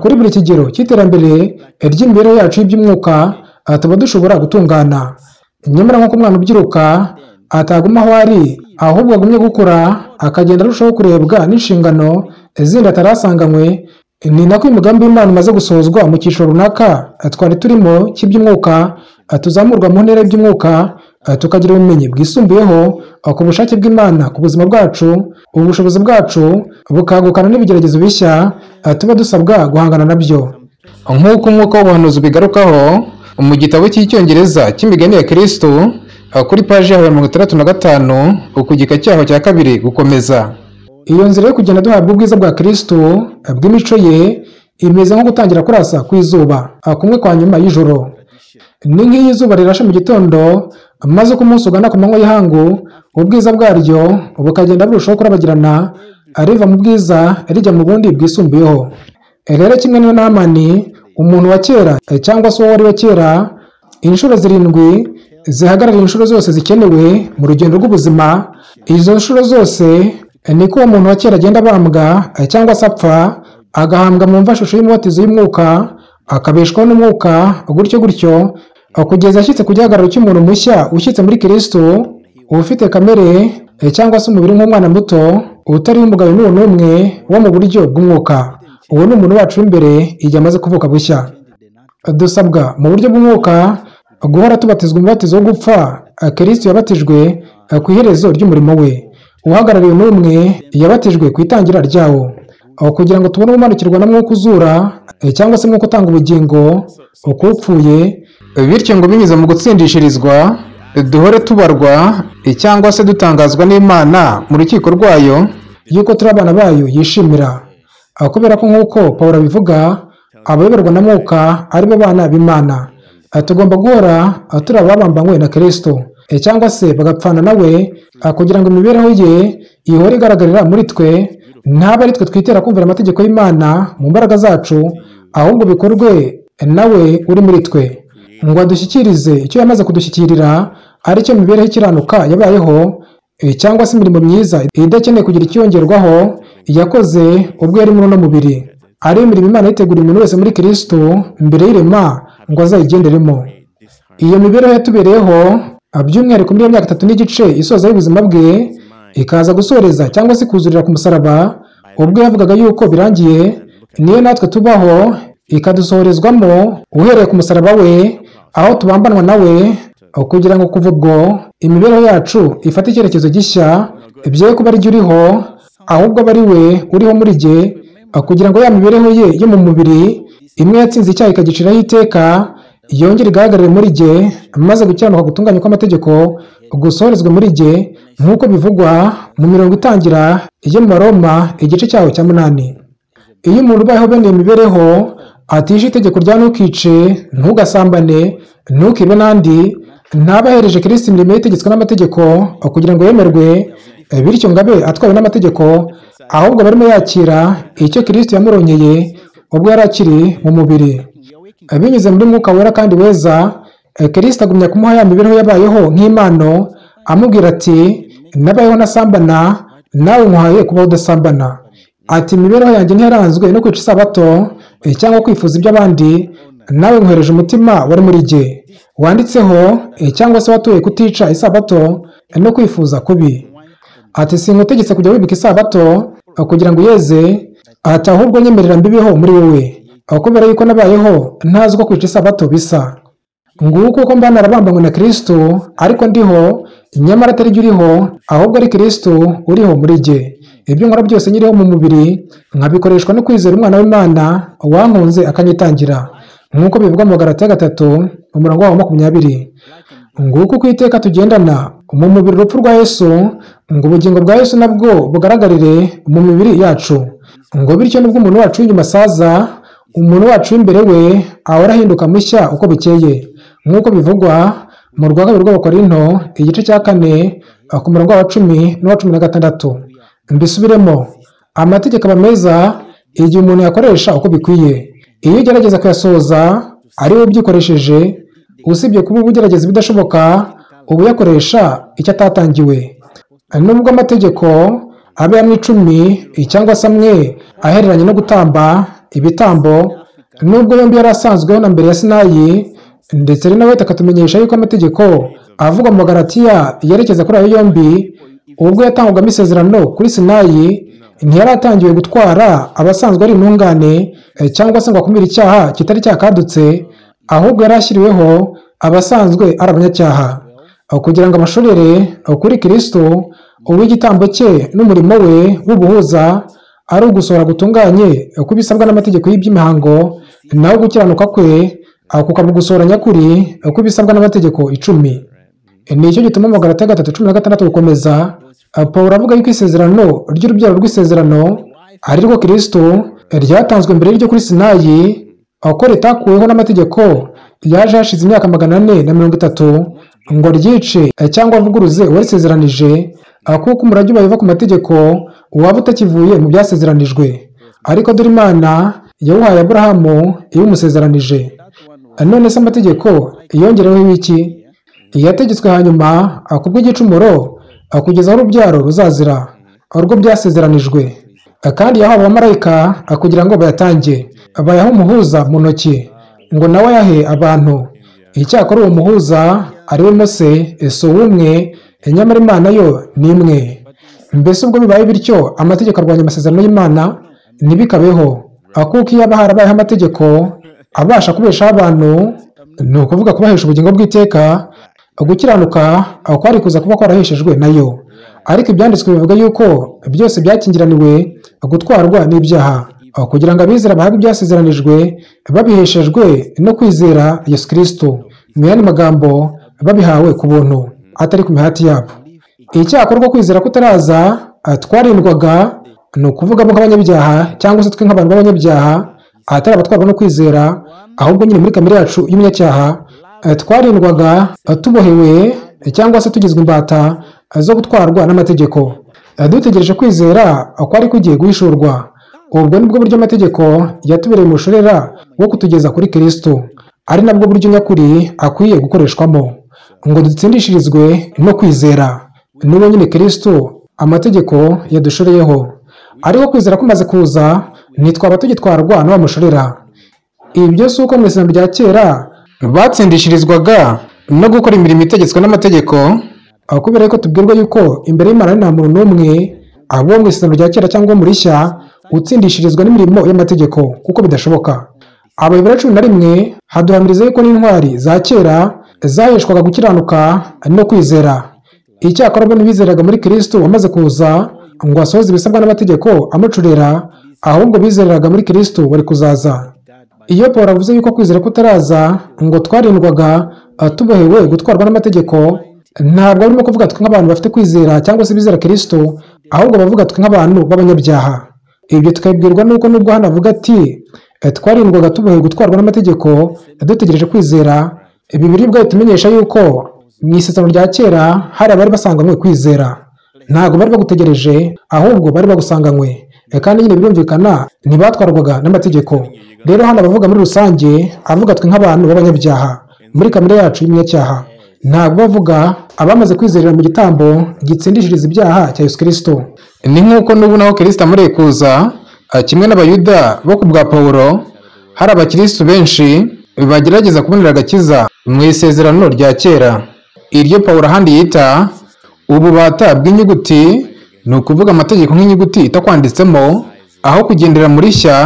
Kuri buri kigero cy'iterambere ry'imibereho yacu y'iby'umwuka tuba dushobora gutungana. Nyamara nk'uko umwana ubyiruka ataguma aho ari, ahubwo agumye gukura akagenda arushaho kurebwa n'inshingano zindi atarasanganywe, ni nako umugambi w'Imana umaze gusohozwa mu cyiciro runaka twari turimo cy'iby'umwuka, tuzamurwa mu ntera y'iby'umwuka, tukagira ubumenyi bwisumbuyeho ku bushake bw'Imana ku buzima bwacu, ubushobozi bwacu bukagukana n'ibigeragezo bishya tuba dusabwa guhangana nabyo. Nk'uko umwuka w'ubuhanuzi bigarukaho mu gitabo cy'icyongereza cy'imigani ya Kristo kuri paji ya 65 ku gika cyaho cya 2 gukomeza. Iyo nzira yo kugenda duhabwa ubwiza bwa Kristo bw'imico ye imeze nko gutangira kurasa kw'izuba kumwe kwa nyuma y'ijoro. Ni nk'iyo izuba rirashe mu gitondo maze uko umunsi ugana ku manywa y'ihangu ubwiza bwaryo bukagenda burushaho kurabagirana riva mu bwiza rijya mu bundi bwisumbuyeho. Rero kimwe n'iyo Namani umuntu wa kera cyangwa se uwo wari wa kera, inshuro 7 zihagarariye inshuro zose zikenewe mu rugendo rw'ubuzima. Izo nshuro zose niko uwo muntu wa kera agenda abambwa cyangwa se apfa, agahambwa mu mvashusho y'umubatizo y'umwuka, akabeshwaho n'umwuka gutyo kugeza ashyitse ku gihagararo cy'umuntu mushya ushyitse muri Kristo, ufite kamere cyangwa se umubiri nk'umwana muto utariho umugayo n'umwe wo mu buryo bw'umwuka. Uwo ni umuntu wacu w'imbere igihe amaze kuvuka bushya. Dusabwa mu buryo bw'umwuka guhora tubatizwa umubatizo wo gupfa Kristo yabatijwe ku iherezo ry'umurimo we. Uhagarariwe n'umwe yabatijwe ku itangira ryawo, kugira ngo tubone ubumanukirwa na mwuka uzura cyangwa se mwuka utanga ubugingo ukupfuye, bityo ngo binyuze mu gutsindishirizwa duhore tubarwa cyangwa se dutangazwa n'Imana mu rukiko rwayo yuko turi abana bayo yishimira. Kubera ko nk'uko Pawulo abivuga, abayoborwa na mwuka ari bo bana b'Imana. Tugomba guhora turi ababambanywe na Kristo cyangwa se bagapfana nawe, kugira ngo imibereho ye ihore igaragarira muri twe, ntabwo ari twe twitera kumvira amategeko y'Imana mu mbaraga zacu, ahubwo bikorwe nawe uri muri twe, ngo adushyikirize icyo yamaze kudushyikirira, ari cyo mibereho ikiranuka yabayeho, cyangwa se imirimo myiza idakeneye kugira icyongerwaho yakoze ubwo yari muri uno mubiri, ari imirimo Imana yiteguriye umuntu wese muri Kristo mbere y'irema ngo azayigenderemo. Iyo mibereho yatubereyeho by'umwihariko muri iyo myaka 3 n'igice isoza y'ubuzima bwe, ikaza gusoreza cyangwa se kuzurira ku musaraba ubwo yavugaga yuko birangiye, niyo natwe tubaho ikadusohorezwamo uhereye ku musaraba we, aho tubambanwa nawe, kugira ngo kuva ubwo imibereho yacu ifate icyerekezo gishya, bye kuba ari uriho ahubwo aba ari we uriho muri jye, kugira ngo ya mibereho ye yo mu mubiri imwe yatsinze icyaha ikagiciraho iteka yongere igaragarire muri jye, maze gukiranuka gutunganya kw'amategeko gusohorezwe muri jye, nk'uko bivugwa mu mirongo itangira yo mu Baroma igice cyaho cya 8. Iyo umuntu ubayeho bene iyo mibereho atishe itegeko rya ntukice, ntugasambane, ntukibe n'andi, ntaba ahereje Kristo imirimo yitegetswe n'amategeko kugira ngo yemerwe, bityo ngo abe atwawe n'amategeko, ahubwo barimo yakira icyo Kristo yamuronyeye ubwo yari akiri mu mubiri. Binyuze muri mwuka wera kandi weza, Kristo agumya kumuha ya mibereho yabayeho nk'impano, amubwira ati nabayeho nasambana, nawe nkuhaye kubaho udasambana. Ati imibereho yanjye ntiyaranzwe no kwica isabato cyangwa kwifuza iby'abandi, nawe nkohereje umutima wari muri jye wanditseho cyangwa se watuye kutica isabato no kwifuza kubi. Ati sinkutegetse kujya wibuka isabato kugira ngo uyeze, ati ahubwo nyemerera mbibeho muri wowe, kubera yuko nabayeho ntazi uko kwica isabato bisa. Nguko uko mba narabambanywe na Kristo, ariko ndiho nyamara atari jye uriho, ahubwo ari Kristo uriho muri jye. Ibyo nkora byose nyiriho mu mubiri nkabikoreshwa no kwizera umwana w'Imana wankunze akanyitangira, nk'uko bivugwa mu Galatiya 3:20. Nguko uko iteka tugendana mu mubiri urupfu rwa Yesu, ngo ubugingo bwa Yesu nabwo bugaragarire mu mibiri yacu, ngo bityo nubwo umuntu wacu w'inyuma asaza, umuntu wacu w'imbere we ahora ahinduka mushya uko bukeye, nk'uko bivugwa mu rwa 2 rw'Abakorinto igice cya 4 ku murongo wa 10 n'uwa 16. Mbisubiremo, amategeko aba meza igihe umuntu yakoresha uko bikwiye. Iyo ugerageza kuyasohoza ari we ubyikoresheje, usibye kuba ugerageza ibidashoboka, ubu yakoresha icyo atatangiwe. Nubwo amategeko abe amwe 10 cyangwa se amwe ahereranye no gutamba ibitambo, nubwo yombi yari asanzweho na mbere ya Sinayi, ndetse nawe takatumenyesha yuko amategeko avuga mu Galatiya yerekeza kuri ayo yombi, ubwo yatangwaga isezerano kuri Sinayi ntiyari atangiwe gutwara abasanzwe ari intungane cyangwa se ngo akumire icyaha kitari cyakadutse, ahubwo yari ashyiriweho abasanzwe ari abanyacyaha, kugira ngo amashorere kuri Kristo uw'igitambo cye n'umurimo we w'ubuhuza ari ugusohora gutunganye uko bisabwa n'amategeko y'iby'imihango, naho gukiranuka kwe kukamugusohora nyakuri uko bisabwa n'amategeko 10. Nicyo gituma mu Galatiya 3:16 gukomeza Pawulo avuga yuko isezerano ry'urubyaro rw'isezerano ari rwo Kristo ryatanzwe mbere y'iryo kuri Sinayi, ko ritakuweho n'amategeko yaje hashize imyaka 430, ngo ryice cyangwa avuguruze uwarisezeranije, kuko umurage ubaye uva ku mategeko waba utakivuye mu byasezeranijwe. Ariko dore Imana yawuhaye Aburahamu iwumusezeranije. None se amategeko yongereweho iki? Yategetswe hanyuma kubw'igicumuro kugeza aho urubyaro ruzazira urwo byasezeranijwe, kandi yahawe abamarayika kugira ngo bayatange, bayahe umuhuza mu ntoki ngo nawe ayahe abantu. Icyakora uwo muhuza ari we Mose, si umwe, nyamara Imana yo ni imwe. Mbese ubwo bibaye bityo, amategeko arwanya amasezerano y'Imana ntibikabeho, kuko iyo harabayeho amategeko abasha kubeshaho abantu, ni ukuvuga kubahesha ubugingo bw'iteka, gukiranuka kwari kuza kuba kwaraheshejwe nayo. Ariko ibyanditswe bivuga yuko byose byakingiraniwe gutwarwa n'ibyaha, kugira ngo abizera bahabwe ibyasezeranijwe babiheshejwe no kwizera Yesu Kristo. Mu yandi magambo, babihawe ku buntu atari ku mihati yabo. Icyakorwa kwizera kutaraza, twarindwaga, ni ukuvuga nk'abanyabyaha cyangwa se twe nk'abantu b'abanyabyaha atari abatwarwa no kwizera, ahubwo nyine muri kamere yacu y'umunyacyaha twarindwaga tubohewe cyangwa se tugizwe imbata zo gutwarwa n'amategeko, dutegereje kwizera kwari kugiye guhishurwa. Ubwo nibwo buryo amategeko yatubereye umushorera wo kutugeza kuri Kristo, ari nabwo buryo nyakuri akwiye gukoreshwamo ngo dutsindishirizwe no kwizera. Niwe nyine Kristo amategeko yadushoreyeho, ariko kwizera kumaze kuza ntitwaba tugitwarwa n'abamushorera. Ibi byose uko mu isezerano rya kera batsindishirizwaga no gukora imirimo itegetswe n'amategeko, kubera ko tubwirwa yuko imbere y'Imana nta muntu n'umwe, abo mu isezerano rya kera cyangwa mu rishya, utsindishirizwa n'imirimo y'amategeko, kuko bidashoboka. Abayobora 11 haduhamiriza yuko n'intwari za kera zaheshwaga gukiranuka no kwizera. Icyakora bo ntibizeraga muri Kristo wamaze kuza ngo asohoze ibisabwa n'amategeko amucurera, ahubwo bizeraga muri Kristo wari kuzaza. Iyo Pawulo avuze yuko kwizera kutaraza ngo twarindwaga tubohewe gutwarwa n'amategeko, ntabwo arimo kuvuga twe nk'abantu bafite kwizera cyangwa se bizera Kristo, ahubwo bavuga twe nk'abantu b'abanyabyaha. Ibyo tukabibwirwa nuko nubwo hano avuga ati twarindwaga tubohewe gutwarwa n'amategeko dutegereje kwizera, Bibiliya ubwayo itumenyesha yuko mu isezerano rya kera hari abari basanganywe kwizera. Ntabwo bari bagutegereje, ahubwo bari bagusanganywe, kandi nyine birumvikana ntibatwarwaga n'amategeko. Rero hano abavuga muri rusange, avuga twe nk'abantu b'abanyabyaha muri kamere yacu y'umunyacyaha. Ntabwo bavuga abamaze kwizerera mu gitambo gitsindishiriza ibyaha cya Yesu Kristo. Ni nk'uko n'ubu naho Kristo amureye kuza, kimwe n'abayuda bo ku bwa Pawulo, hari abakristo benshi bagerageza kubonera agakiza mu isezerano rya kera. Iryo Pawulo ahandi yita ububata bw'inyuguti, ni ukuvuga amategeko nk'inyuguti itakwanditsemo, aho kugendera muri shya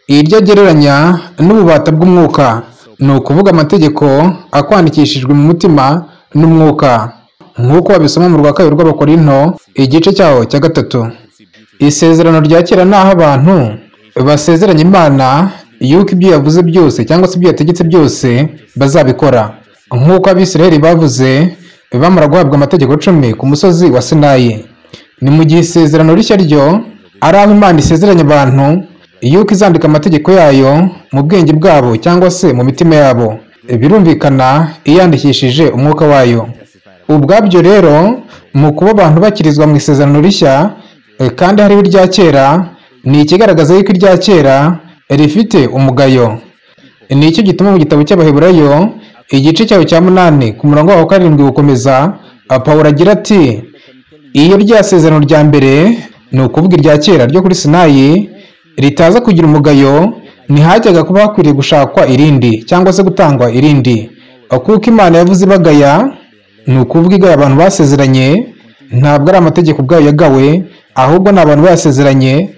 iryo agereranya n'ububata bw'umwuka, ni ukuvuga amategeko akwandikishijwe mu mutima n'umwuka, nk'uko babisoma mu rwa 2 rw'Abakorinto igice cyaho cya 3. Isezerano rya kera ni aho abantu basezeranya Imana yuko ibyo yavuze byose cyangwa se ibyo yategetse byose bazabikora, nk'uko Abisirayeli bavuze bamara guhabwa amategeko 10 ku musozi wa Sinayi. Ni mu gihe isezerano rishya ryo ari aho Imana isezeranya abantu yuko izandika amategeko yayo mu bwenge bwabo cyangwa se mu mitima yabo, birumvikana iyandikishije umwuka wayo. Ubwabyo rero mu kuba abantu bakirizwa mu isezerano rishya kandi hariho irya kera, ni ikigaragaza yuko irya kera rifite umugayo. Ni icyo gituma mu gitabo cy'Abaheburayo igice cyaho cya 8 ku murongo wa 7 gukomeza, Pawulo agira ati iyo rya sezerano rya mbere, ni ukuvuga irya kera ryo kuri Sinayi, ritaza kugira umugayo, ntihajyaga kuba hakwiriye gushakwa irindi cyangwa se gutangwa irindi, kuko Imana yavuze ibagaya, ni ukuvuga igaya abantu basezeranye, ntabwo ari amategeko ubwayo yagawe, ahubwo ni abantu basezeranye.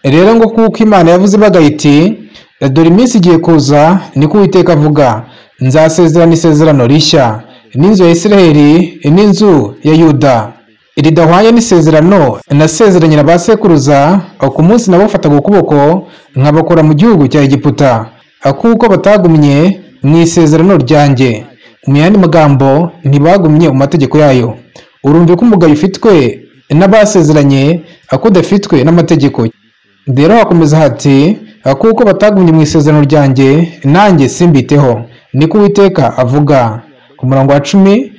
Rero ngo kuko Imana yavuze ibagaya iti dore iminsi igiye kuza, niko Uwiteka avuga, nzasezerana isezerano rishya n'inzu ya Isiraheli n'inzu ya Yuda, ridahwanye n'isezerano nasezeranye na ba sekuruza ku munsi nabafataga ukuboko nkabakora mu gihugu cya Egiputa, kuko batagumye mu isezerano ryanjye. Mu yandi magambo, ntibagumye mu mategeko yayo. Urumve ko umugayo ufitwe n'abasezeranye ko udafitwe n'amategeko. Rero hakomeza hati kuko batagumye mu isezerano ryanjye, nanjye simbiteho, niko Uwiteka avuga. Ku murongo wa 10,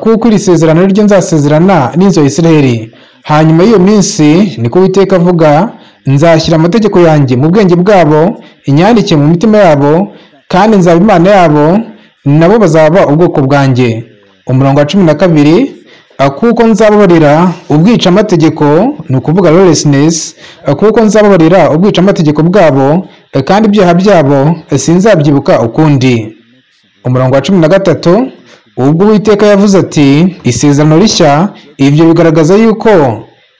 kuko iri sezerano ryo nzasezerana n'inzu ya Isiraheli hanyuma y'iyo minsi, niko Uwiteka avuga, nzashyira amategeko yanjye mu bwenge bwabo, inyandike mu mitima yabo, kandi nzaba Imana yabo, nabo bazaba ubwoko bwanjye. Umurongo wa 12, kuko nzababarira ubwica amategeko, ni ukuvuga lawlessness, kuko nzababarira ubwica amategeko bwabo, kandi ibyaha byabo sinzabyibuka ukundi. Umurongo wa 13, ubwo Uwiteka yavuze ati isezerano rishya, ibyo bigaragaza yuko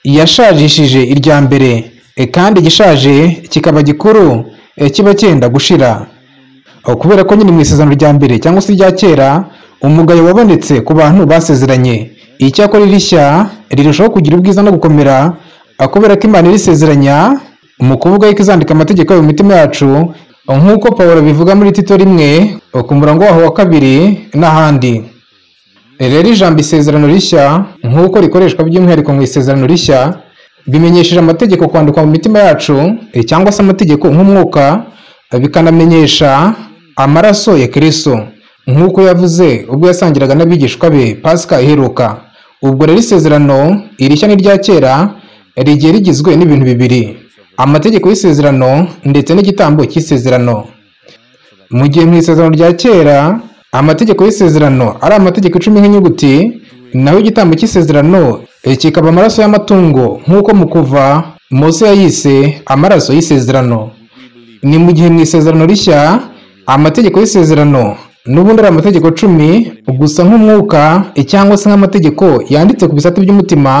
yashajishije irya mbere, kandi igishaje kikaba gikuru, kiba cyenda gushira. Kubera ko nyine mu isezerano rya mbere cyangwa se irya kera umugayo wabonetse ku bantu basezeranye, icyakora rishya rirushaho kugira ubwiza no gukomera, kubera ko Imana irisezeranya mu kuvuga yuko izandika amategeko yayo mu mitima yacu, nk'uko Pawulo bivuga muri Tito 1 ku murongo waho wa 2 n'ahandi. Rero ijambo isezerano rishya nk'uko rikoreshwa by'umwihariko mu isezerano rishya, bimenyesheje amategeko kwandikwa mu mitima yacu, cyangwa se amategeko nk'umwuka, bikanamenyesha amaraso ya Kristo nk'uko yavuze ubwo yasangiraga n'abigishwa be Pasika iheruka. Ubwo rero isezerano irishya n'irya kera rigiye rigizwe n'ibintu bibiri: amategeko y'isezerano ndetse n'igitambo cy'isezerano. Mu gihe mu isezerano rya kera amategeko y'isezerano ari amategeko 10 nk'inyuguti, naho igitambo cy'isezerano kikaba amaraso y'amatungo nk'uko mu Kuva Mose yayise amaraso y'isezerano. Ni mu gihe mu isezerano rishya amategeko y'isezerano n'ubundi ari amategeko 10 gusa nk'umwuka, cyangwa se nk'amategeko yanditse ku bisate by'umutima,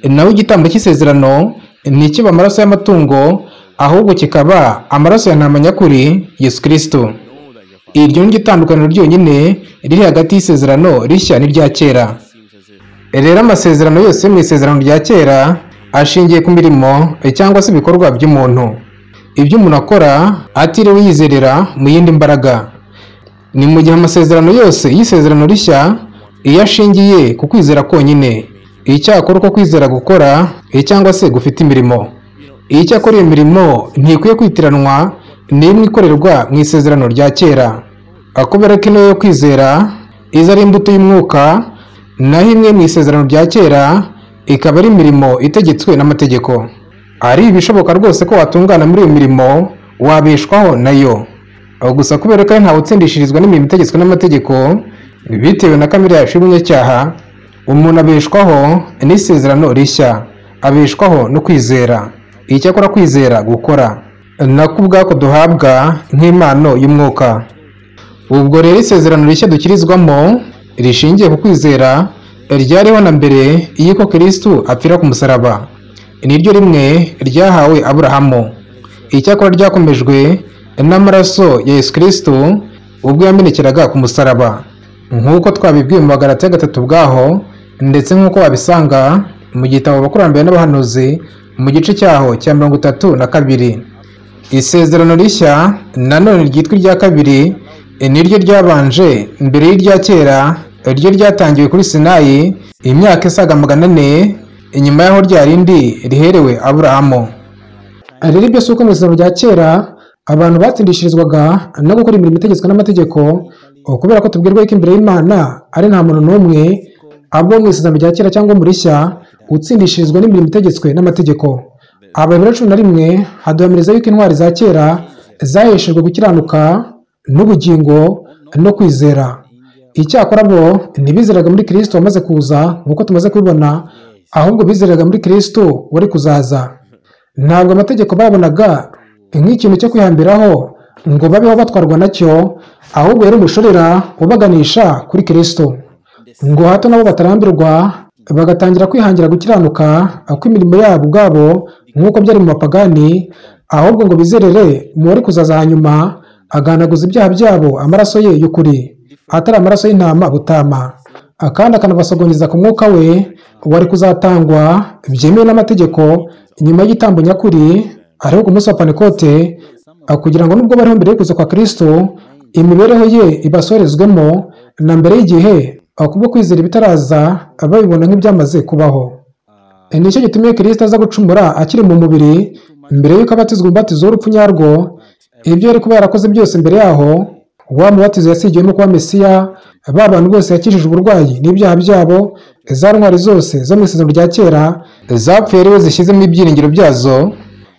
naho igitambo cy'isezerano ntikiba amaraso y'amatungo, ahubwo kikaba amaraso ya ntama nyakuri Yesu Kristo. Iryo ni itandukaniro ryonyine riri hagati y'isezerano rishya n'irya kera. Rero amasezerano yose mu isezerano rya kera ashingiye ku mirimo cyangwa se ibikorwa by'umuntu, ibyo umuntu akora atiriwe yizerera mu yindi mbaraga. Ni mu gihe amasezerano yose y'isezerano rishya iyo ashingiye ku kwizera konyine, icyakora uko kwizera gukora cyangwa se gufite imirimo. Icyakora iyo mirimo ntikwiye kwitiranwa n'imwe ikorerwa mu isezerano rya kera, kubera ko ino yo kwizera iza ari imbuto y'umwuka, naho imwe mu isezerano rya kera ikaba ari imirimo itegetswe n'amategeko. Ari ibishoboka rwose ko watungana muri iyo mirimo, wabeshwaho nayo. Gusa kubera ko ntawe utsindishirizwa n'imirimo itegetswe n'amategeko, bitewe na kamere yacu y'ubunyacyaha, umuntu abeshwaho n'isezerano rishya, abeshwaho no kwizera. Icyakora kwizera gukora nako ubwako duhabwa nk'impano y'umwuka. Ubwo rero isezerano rishya dukirizwamo rishingiye ku kwizera ryariho na mbere y'uko Kristo apfira ku musaraba. Niryo rimwe ryahawe Aburahamu, icyakora ryakomejwe n'amaraso ya Yesu Kristo ubwo yamenekeraga ku musaraba, nk'uko twabibwiwe mu Bagalatiya 3 bwaho, ndetse nk'uko wabisanga mu gitabo Abakurambere n'Abahanuzi mu gice cyaho cya 32. Isezerano rishya nanone ryitwa irya kabiri, niryo ryabanje mbere y'irya kera, ryo ryatangiwe kuri Sinayi imyaka isaga 400 inyuma y'aho rya rindi riherewe Aburahamu. Rero ibyo si uko mu isezerano rya kera abantu batsindishirizwaga no gukora imirimo itegetswe n'amategeko, kubera ko tubwirwa ko imbere y'Imana ari nta muntu n'umwe, abo mu isezerano rya kera cyangwa mu rishya utsindishirizwa n'imirimo itegetswe n'amategeko. Abaheburayo 11 haduhamiriza yuko intwari za kera zaheshejwe gukiranuka n'ubugingo no kwizera. Icyakora bo ntibizeraga muri Kristo wamaze kuza nk'uko tumaze kubibona, ahubwo bizeraga muri Kristo wari kuzaza. Ntabwo amategeko babonaga nk'ikintu cyo kwihambiraho ngo babeho batwarwa nacyo, ahubwo yari umushorera ubaganisha kuri Kristo, ngo hato nabo batarambirwa bagatangira kwihangira gukiranuka kw'imirimo yabo ubwabo nk'uko byari mu bapagani, ahubwo ngo bizerere mu wari kuzaza hanyuma agahanaguza ibyaha byabo amaraso ye y'ukuri, atari amaraso y'intama butama, kandi akanabasogongeza ku mwuka we wari kuzatangwa byemewe n'amategeko nyuma y'igitambo nyakuri ariho ku munsi wa Pantekote, kugira ngo nubwo bariho mbere yo kuza kwa Kristo imibereho ye ibasorezwemo na mbere y'igihe, kubwo kwizera ibitaraza babibona nk'ibyamaze kubaho. Nicyo gitumye Kristo aza gucumura akiri mu mubiri mbere y'uko abatizwa umubatizo w'urupfu nyarwo. Ibyo yari kuba yarakoze byose mbere yaho wa mubatizo yasigiwemo kuba Mesiya, ba bantu bose yakijije uburwayi n'ibyaha byabo, za ntwari zose zo mu isezerano rya kera zapfuye ariwe zishyizemo ibyiringiro byazo,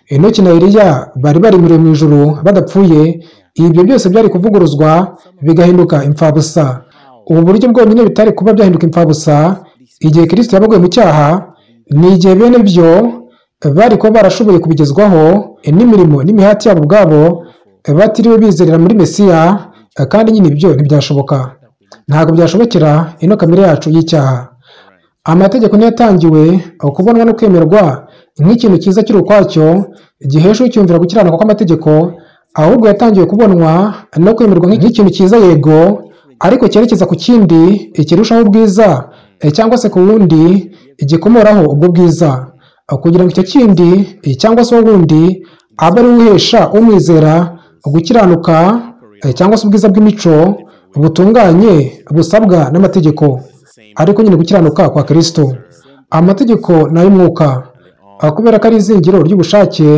Enoki na Eliya bari barimuriwe mu ijuru badapfuye, ibyo byose byari kuvuguruzwa bigahinduka imfabusa. Ubu buryo bwonyine bitari kuba byahinduka imfabusa igihe Kristo yabaguye mu cyaha, ni igihe bene byo bari kuba barashoboye kubigezwaho n'imirimo n'imihati yabo ubwabo batiriwe bizerera muri Mesiya, kandi nyine ibyo ntibyashoboka. Ntabwo byashobokera ino kamere yacu y'icyaha. Amategeko ntiyatangiwe kubonwa no kwemerwa nk'ikintu cyiza kiri ukwacyo gihesha ucyumvira gukiranuka kw'amategeko, ahubwo yatangiwe kubonwa no kwemerwa nk'ikintu cyiza, yego, ariko cyerekeza ku kindi ikirushaho ubwiza, cyangwa se ku wundi igikomoraho ubwo bwiza, kugira ngo icyo kindi cyangwa se wundi abe ari uhesha umwizera gukiranuka, cyangwa se ubwiza bw'imico butunganye busabwa n'amategeko, ariko nyine gukiranuka kwa Kristo. Amategeko ni ay'umwuka, kubera ko ari izingiro ry'ubushake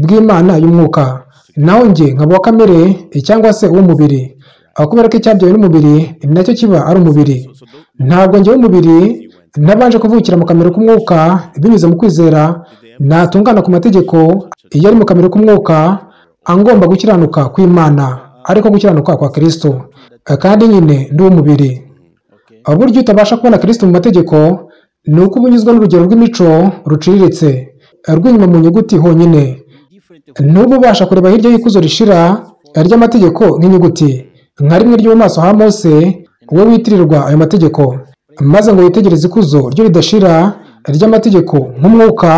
bw'Imana y'umwuka, naho njye nkaba wa kamere cyangwa se uw'umubiri, kubera ko icyabyawe n'umubiri nacyo kiba ari umubiri. Ntabwo njye w'umubiri nabanje kuvukira mu kamere k'umwuka binyuze mu kwizera natungana ku mategeko iyo ari mu kamere k'umwuka angomba gukiranuka kw'Imana, ariko gukiranuka kwa Kristo, kandi nyine ndi uw'umubiri. Buryo utabasha kubona Kristo mu mategeko ni uko uba unyuzwa n'urugero rw'imico ruciriritse rw'inyuma mu nyuguti honyine. N'ubu ubasha kureba hirya y'ikuzo rishira ry'amategeko nk'inyuguti, nka rimwe ryo mu maso ha Mose wowe witirirwa ayo mategeko, maze ngo witegereze ikuzo ryo ridashira ry'amategeko nk'umwuka,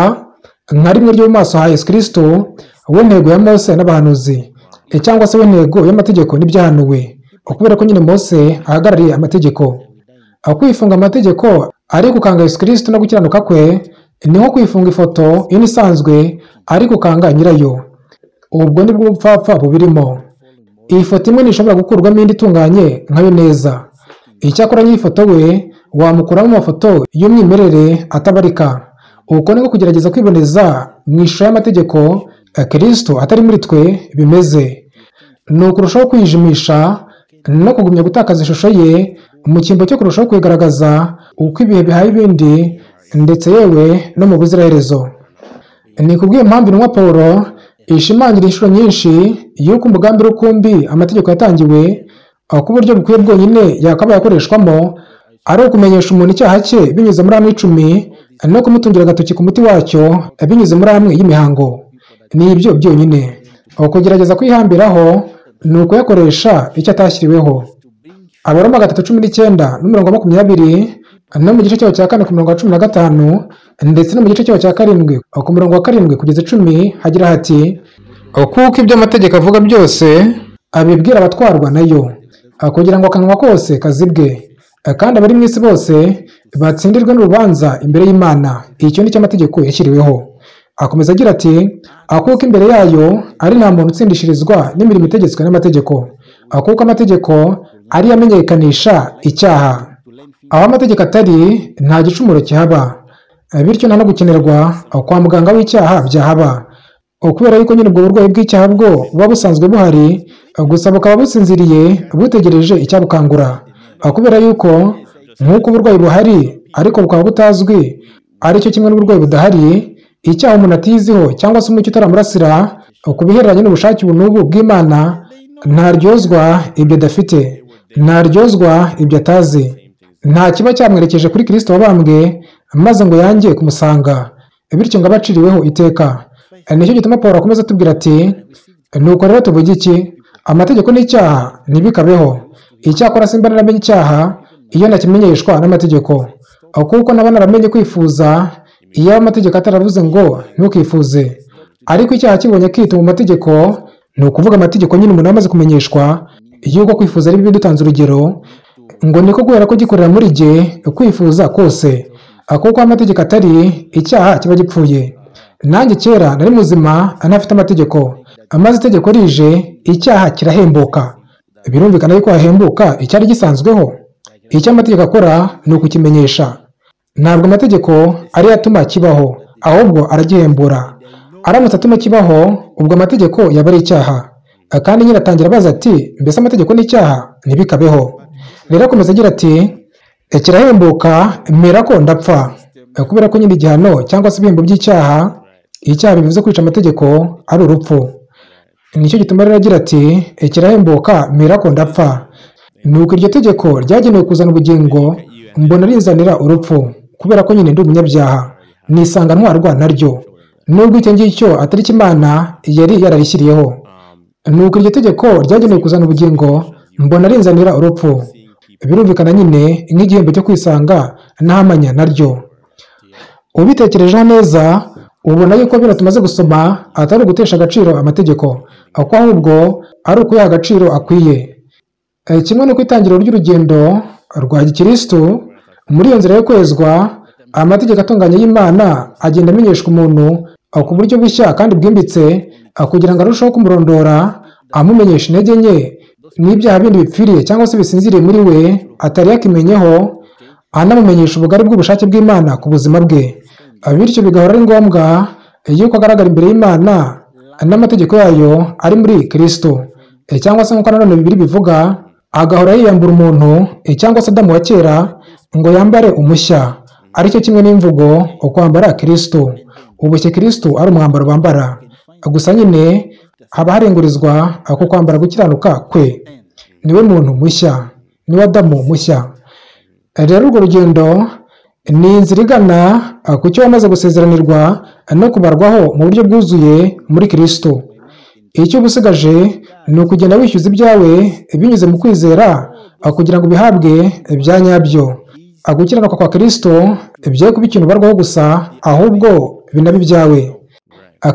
nka rimwe ryo mu maso ha Yesu Kristo we ntego ya Mose n'abahanuzi, cyangwa se we ntego y'amategeko n'ibyahanuwe, kubera ko nyine Mose ahagarariye amategeko. Kwifunga amategeko ariko ukanga Yesu Kristo no gukiranuka kwe ni nko kwifunga ifoto isanzwe ariko ukanga nyirayo. Ubwo ni bwo bupfapfa bubirimo. Iyi foto imwe ntishobora gukurwamo indi itunganye nkayo neza. Icyakora nyiri foto we wamukuramo amafoto y'umwimerere atabarika. Uko niko kugerageza kwiboneza mu ishusho y'amategeko Kristo atari muri twe bimeze. Ni ukurushaho kwijimisha no kugumya gutakaza ishusho ye mu cyimbo cyo kurushaho kwigaragaza uko ibihe bihaye ibindi, ndetse yewe no mu buziraherezo. Ni kubw'iyo mpamvu intumwa Pawulo ishimangira inshuro nyinshi y'uko umugambi rukumbi amategeko yatangiwe, ku buryo bukwiye bwonyine yakabaye akoreshwamo ari ukumenyesha umuntu icyaha cye binyuze muri amwe 10 no kumutungira agatoki ku muti wacyo binyuze muri amwe y'imihango. Ni ibyo byonyine. Kugerageza kwihambiraho ni ukuyakoresha icyo atashyiriweho. Abaroma 3:19-20 no mu gice cyaho cya 4 ku murongo wa 15 ndetse no mu gice cyaho cya 7 ku murongo wa 7 kugeza 10 hagira hati, kuko ibyo amategeko avuga byose abibwira abatwarwa nayo, kugira ngo akanwa kose kazibwe, kandi abari mu isi bose batsindirwe n'urubanza imbere y'Imana. Icyo ni cyo amategeko yashyiriweho. Akomeza agira ati, kuko imbere yayo ari nta muntu utsindishirizwa n'imirimo itegetswe n'amategeko, kuko amategeko ari amenyekanisha icyaha. Aho amategeko atari nta gicumuro kihaba, bityo nta no gukenerwa kwa muganga w'icyaha byahaba, kubera yuko nyine ubwo burwayi bw'icyaha bwo buba busanzwe buhari, gusa bukaba businziriye butegereje icyabukangura, kubera yuko nk'uko uburwayi buhari ariko bukaba butazwi ari cyo kimwe n'uburwayi budahari, icyaha umuntu atiziho cyangwa se umucyo utaramurasira ku bihereranye n'ubushake ubu n'ubu bw'Imana, ntaryozwa ibyo adafite, ntaryozwa ibyo atazi. Nta kiba cyamwerekeje kuri Kristo wabambwe maze ngo yange kumusanga, bityo ngo abaciriweho iteka. Nicyo gituma Pawulo akomeza atubwira ati, nuko rero tuvuge iki? Amategeko n'icyaha ntibikabeho. Icyakora simba naramenye icyaha iyo nakimenyeshwa n'amategeko, kuko naba naramenye kwifuza iyo amategeko ataravuze ngo ntukifuze. Ariko icyaha kibonye kwita mu mategeko, ni ukuvuga amategeko nyine umuntu amaze kumenyeshwa yuko kwifuza ari bibi. Dutanze urugero ngo niko guhera ko gikorera muri jye kwifuza kose, kuko amategeko atari icyaha kiba gipfuye. Nanjye kera nari muzima anafite amategeko, amaze itegeko rije icyaha kirahembuka. Birumvikana yuko hahembuka icyari gisanzweho. Icyo amategeko akora ni ukukimenyesha. Ntabwo amategeko ari atuma kibaho, ahubwo aragihembura. Aramutse atuma kibaho, ubwo amategeko yaba ari icyaha. kandi nyine atangira abaza ati mbese amategeko n'icyaha ntibikabeho. Rero akomeza agira ati kirahembuka mera ko ndapfa, kubera ko nyine igihano cyangwa se ibihembo by'icyaha, icyaha bivuze kwica amategeko ari urupfu. Nicyo gituma rero agira ati kirahembuka mera ko ndapfa. Nuko iryo tegeko ryagenewe kuzana ubugingo mbona rinzanira urupfu, kubera ko nyine ndi umunyabyaha nisanga ntwarwa naryo, nubwo icyo ngicyo atari cyo Imana yari yararishyiriyeho. Nuko iryo tegeko ryagenewe kuzana ubugingo mbona rinzanira urupfu, birumvikana nyine nk'igihembo cyo kwisanga ntamanya naryo. Ubitekerejeho neza ubona yuko bino tumaze gusoma atari ugutesha agaciro amategeko, ahubwo ahubwo ari ukuyaha agaciro akwiye. Kimwe no ku itangiriro ry'urugendo rwa gikirisitu, muri iyo nzira yo kwezwa, amategeko atunganye y'Imana agenda amenyeshwa umuntu ku buryo bushya kandi bwimbitse, kugira ngo arusheho kumurondora, amumenyesha intege nke n'ibyaha bindi bipfiriye cyangwa se bisinziriye muri we atari yakimenyeho, anamumenyesha ubugari bw'ubushake bw'Imana ku buzima bwe. Bityo bigahora ari ngombwa yuko agaragara imbere y'Imana n'amategeko yayo ari muri Kristo, cyangwa se nk'uko nanone Bibiliya bivuga, agahora yiyambura umuntu cyangwa se Adamu wa kera ngo yambare umushya, aricyo kimwe n'imvugo kwambara Kristo. Ubushye Kristo ari umwambaro bambara, gusa nyine haba harengurizwa ku kwambara gukiranuka kwe. Niwe muntu mushya, niwe Adamu mushya. Rero urwo rugendo ni inzira igana ku cyo wamaze gusezeranirwa no kubarwaho mu buryo bwuzuye muri Kristo. Icyo ubusigaje ni ukugenda wishyuza ibyawe binyuze mu kwizera, kugira ngo bihabwe bya nyabyo. Gukiranuka kwa Kristo bye kuba ikintu ubarwaho gusa, ahubwo binabe ibyawe.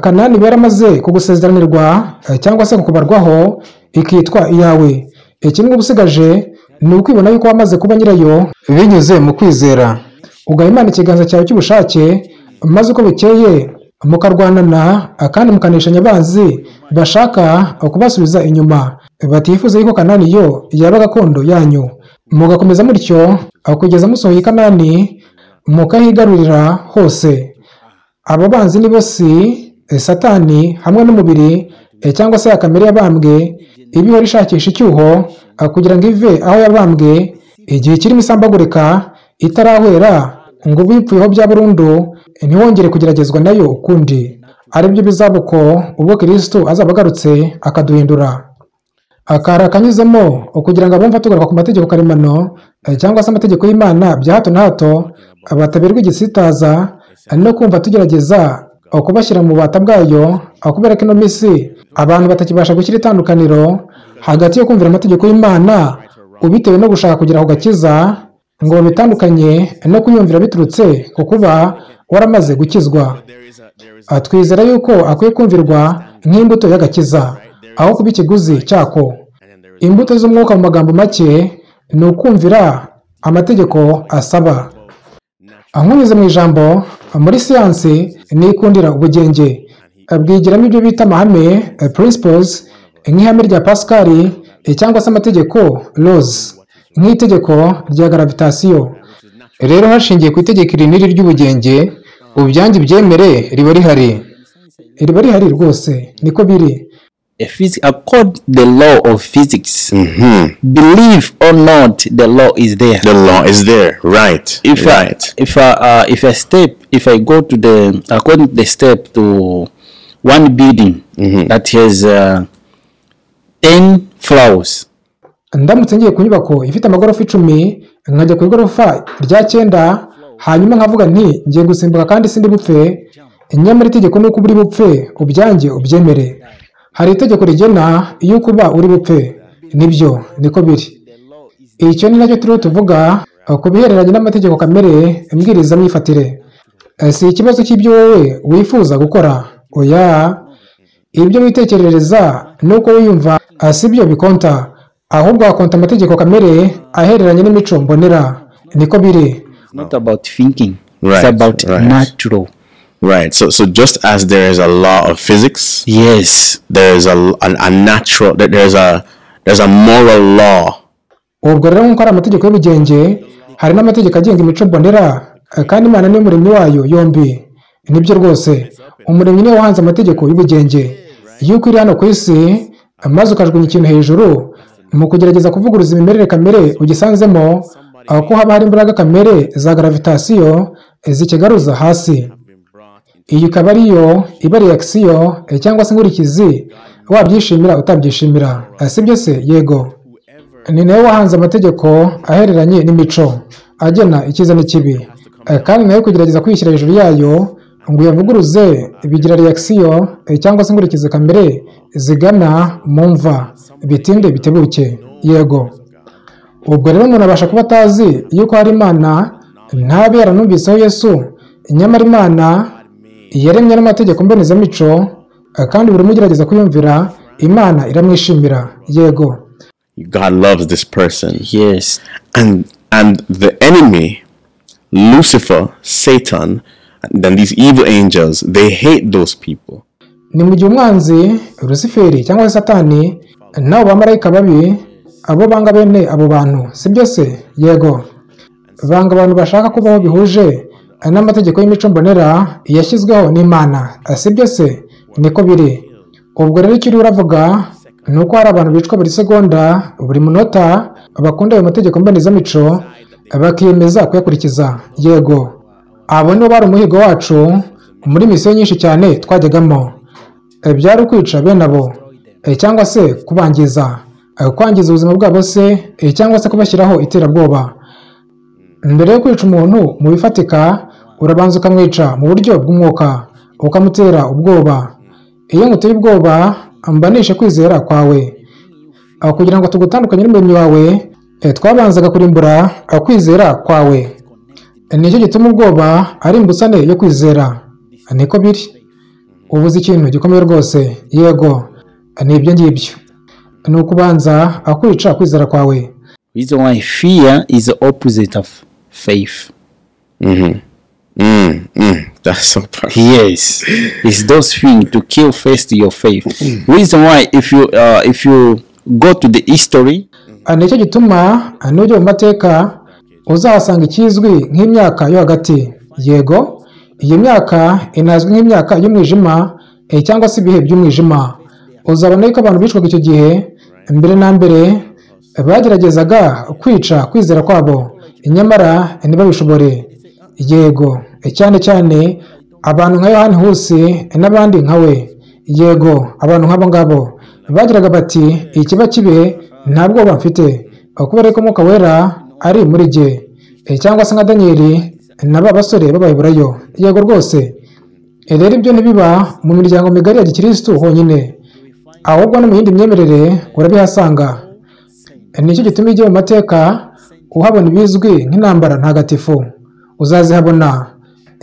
Kanani yaramaze kugusezeranirwa cyangwa se kukubarwaho ikitwa iyawe. Kimwe ubusigaje ni ukwibona yuko wamaze kuba nyirayo binyuze mu kwizera, ugaha Imana ikiganza cyawe cy'ubushake, maze uko bukeye mukarwanana kandi mukaneshanya abanzi bashaka kubasubiza inyuma, batifuza yuko Kanani yo yaba gakondo yanyu. Mugakomeza mutyo kugeza musohoye Kanani mukahigarurira hose. Abo banzi ni bo si Satani hamwe n'umubiri cyangwa se kamere yabambwe, ibihora ishakisha icyuho kugira ngo ive aho yabambwe igihe kirimo isambagurika itarahwera, ngo bipfuyeho bya burundu ntiwongere kugeragezwa nayo ukundi. Aribyo bizabuko ubwo Kristo azaba agarutse akaduhindura. Akara kanyuzemo kugira ngo abumva tugaruka ku mategeko karemano cyangwa se amategeko y'Imana bya hato na hato bataberwa igisitaza no kumva tugerageza kubashyira mu bubata bwayo, kubera ko ino minsi abantu batakibasha gushyira itandukaniro hagati yo kumvira amategeko y'Imana ubitewe no gushaka kugera ku gakiza, ngo babitandukanye no kuyumvira biturutse ku kuba waramaze gukizwa. Twizera yuko akwiye kumvirwa nk'imbuto y'agakiza aho kuba ikiguzi cyako. Imbuto z'umwuka mu magambo make ni ukumvira amategeko asaba. Nkunyuze mu ijambo, muri siyansi nikundira ubugenge, bwigiramo ibyo bita amahame principles, nk'ihame rya Pascal cyangwa se amategeko laws, nk'itegeko rya gravitation. Rero hashingiye ku itegeko iri n'iri ry'ubugenge, ubyange byemere riba rihari rwose, niko biri. According to the law of physics, believe or not, the law is there. The law is there, right? If I go to according to the step to one building that has 10 floors. Ndamutse ngiye ku nyubako ifite amagorofa 10, nkajya ku igorofa rya 9, hanyuma nkavuga nti ngiye gusimbuka kandi sindi bupfe, nyamara itegeko nuko uri bupfe ubyange ubyemere. Hari itegeko rigena iyo kuba uri bupfe, nibyo niko biri. Icyo ni nacyo turiho tuvuga ku bihereranye n'amategeko kamere mbwiriza myifatire. Si ikibazo cy'ibyo wowe wifuza gukora, oya, ibyo witekerereza nuko wiyumva si byo bikonta, ahubwo hakonta amategeko kamere ahereranye n'imico mbonera, niko biri. Not about thinking, Right, it's about right. natural. Right. So just as there is a law of physics, Yes. there is a natural, there's a moral law. Ubwo rero nk'uko ari amategeko y'ubugenge, hari n'amategeko agenga imico mbonera, kandi Imana niyo muremyi wayo yombi. Nibyo rwose, umuremyi niwe wahanze amategeko y'ubugenge. Yuko iri hano ku isi maze ukajugunya ikintu hejuru mu kugerageza kuvuguruza imimerere kamere ugisanzemo, aho ko haba hari imbaraga kamere za gravitasiyo zikigaruza hasi. Iyi ikaba ariyo iba reaction cyangwa se inkurikizi, wabyishimira utabyishimira, sibyo se? Yego. Ni nawe wahanze amategeko ahereranye n'imico agena icyiza n'ikibi, kandi nawe kugerageza kwishyira hejuru yayo ngo uyavuguruze bigira reaction cyangwa se inkurikizi kamere zigana mu mva, bitinde bitebuke. Yego. Ubwo rero umuntu abasha kuba atazi yuko hari Imana, ntabe yaranumviseho Yesu, nyamara Imana yaremye n'amategeko mbonezamico, kandi buri mugerageza kuyumvira Imana iramwishimira. Yego. God loves this person. Yes. And the enemy, Lucifer, Satan, and then these evil angels, they hate those people. Ni mu gihe umwanzi Luciferi cyangwa se Satani nabo bamarayika babi abo banga bene abo bantu, sibyo se? Yego. Banga abantu bashaka kubaho bihuje n'amategeko y'imico mbonera yashyizweho n'Imana, sibyo se? Niko biri. Ubwo rero icyo uravuga ni uko hari abantu bicwa buri segonda, buri munota, bakunda ayo mategeko mbonezamico bakiyemeza kuyakurikiza. Yego. Abo nibo bari umuhigo wacu muri misiyo nyinshi cyane twajyagamo. Byari ukwica bene abo, cyangwa se kubangiza, kwangiza ubuzima bwabo se, cyangwa se kubashyiraho iterabwoba. Mbere yo kwica umuntu mu bifatika, urabanza ukamwica mu buryo bw'umwuka, ukamutera ubwoba. Iyo nguteye ubwoba, mbanishe kwizera kwawe. Kugira ngo tugutandukanye n'umuremyi wawe, twabanzaga kurimbura kwizera kwawe. Nicyo gituma ubwoba ari imbusane yo kwizera. Niko biri. Ubuze ikintu gikomeye rwose. Yego. Ni ibyo ngibyo. Ni ukubanza kwica kwizera kwawe. Reason why fear is the opposite of faith. That's so perfect. Yes, it's those things to kill first your faith. Reason why if you go to the history, nicyo gituma n'ujya mu mateka uzahasanga ikizwi nk'imyaka yo hagati. Yego. Iyi myaka inazwi nk'imyaka y'umwijima cyangwa se ibihe by'umwijima. Uzabona yuko abantu bicwaga icyo gihe mbere na mbere bageragezaga kwica kwizera kwabo, nyamara ntibabishobore. Yego. Cyane cyane abantu nka Yohani Husi n'abandi nkawe. Yego. Abantu nk'abo ngabo bagiraga bati ikiba kibe ntabwo bafite, kubera ko Mwuka Wera ari muri jye, cyangwa se nka Danieli n'aba basore b'Abaheburayo. Yego rwose. Rero ibyo ntibiba mu miryango migari ya Gikristo honyine, ahubwo no mu yindi myemerere urabihasanga. Nicyo gituma igihe mu mateka uhabona ibizwi nk'intambara ntagatifu, uzazihabona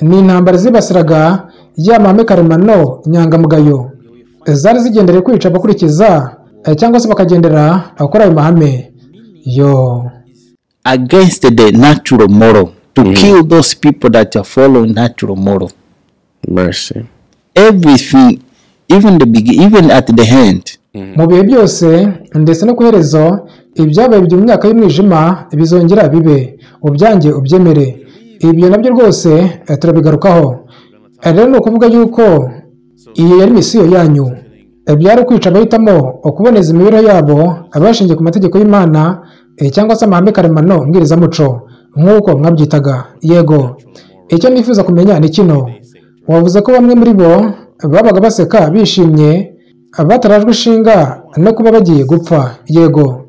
ni intambara zibasiraga ya mahame karemano nyangamugayo, zari zigendereye kwica abakurikiza cyangwa se bakagendera kuri ayo mahame. Yo. against the natural model, to kill those people that are following natural model. Mercy. Everything, even even at the end. Mu bihe byose ndetse no kuherezo ibyabaye byo mu myaka y'umwijima bizongera bibe, ubyange ubyemere. Ibyo nabyo rwose turabigarukaho. Rero ni ukuvuga yuko iyi yari misiyo yanyu. Byari kwica abahitamo kuboneza imibereho yabo abashingiye ku mategeko y'Imana cyangwa se amahame karemano mbwirizamuco nk'uko mwabyitaga. Yego. Icyo nifuza kumenya ni kino. Wavuze ko bamwe muri bo babaga baseka bishimye batarajwe ishinga no kuba bagiye gupfa. Yego.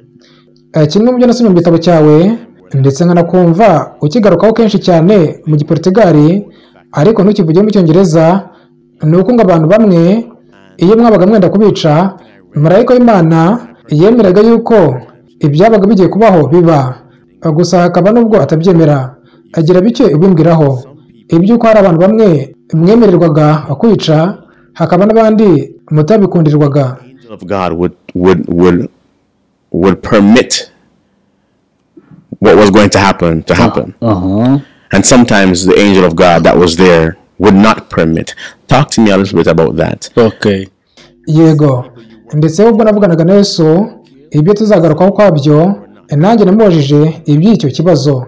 Kimwe mu byo nasomye mu gitabo cyawe ndetse nkanakumva ukigarukaho kenshi cyane mu Giportugali ariko ntukivuge mu Cyongereza, ni uko ngo abantu bamwe iyo mwabaga mwenda kubica, marayika w'Imana yemeraga yuko ibyabaga bigiye kubaho biba, gusa hakaba nubwo atabyemera. Agira bike ubimbwiraho iby'uko hari abantu bamwe mwemererwaga kwica, hakaba n'abandi mutabikundirwaga. Angel of God would permit what was going to happen to happen. And sometimes the angel of God that was there would not permit. Talk to me a little bit about that. Okay. Yego. Ndetse ubwo navuganaga na Yesu ibyo tuzagarukaho kwabyo, nanjye namubajije iby'icyo kibazo.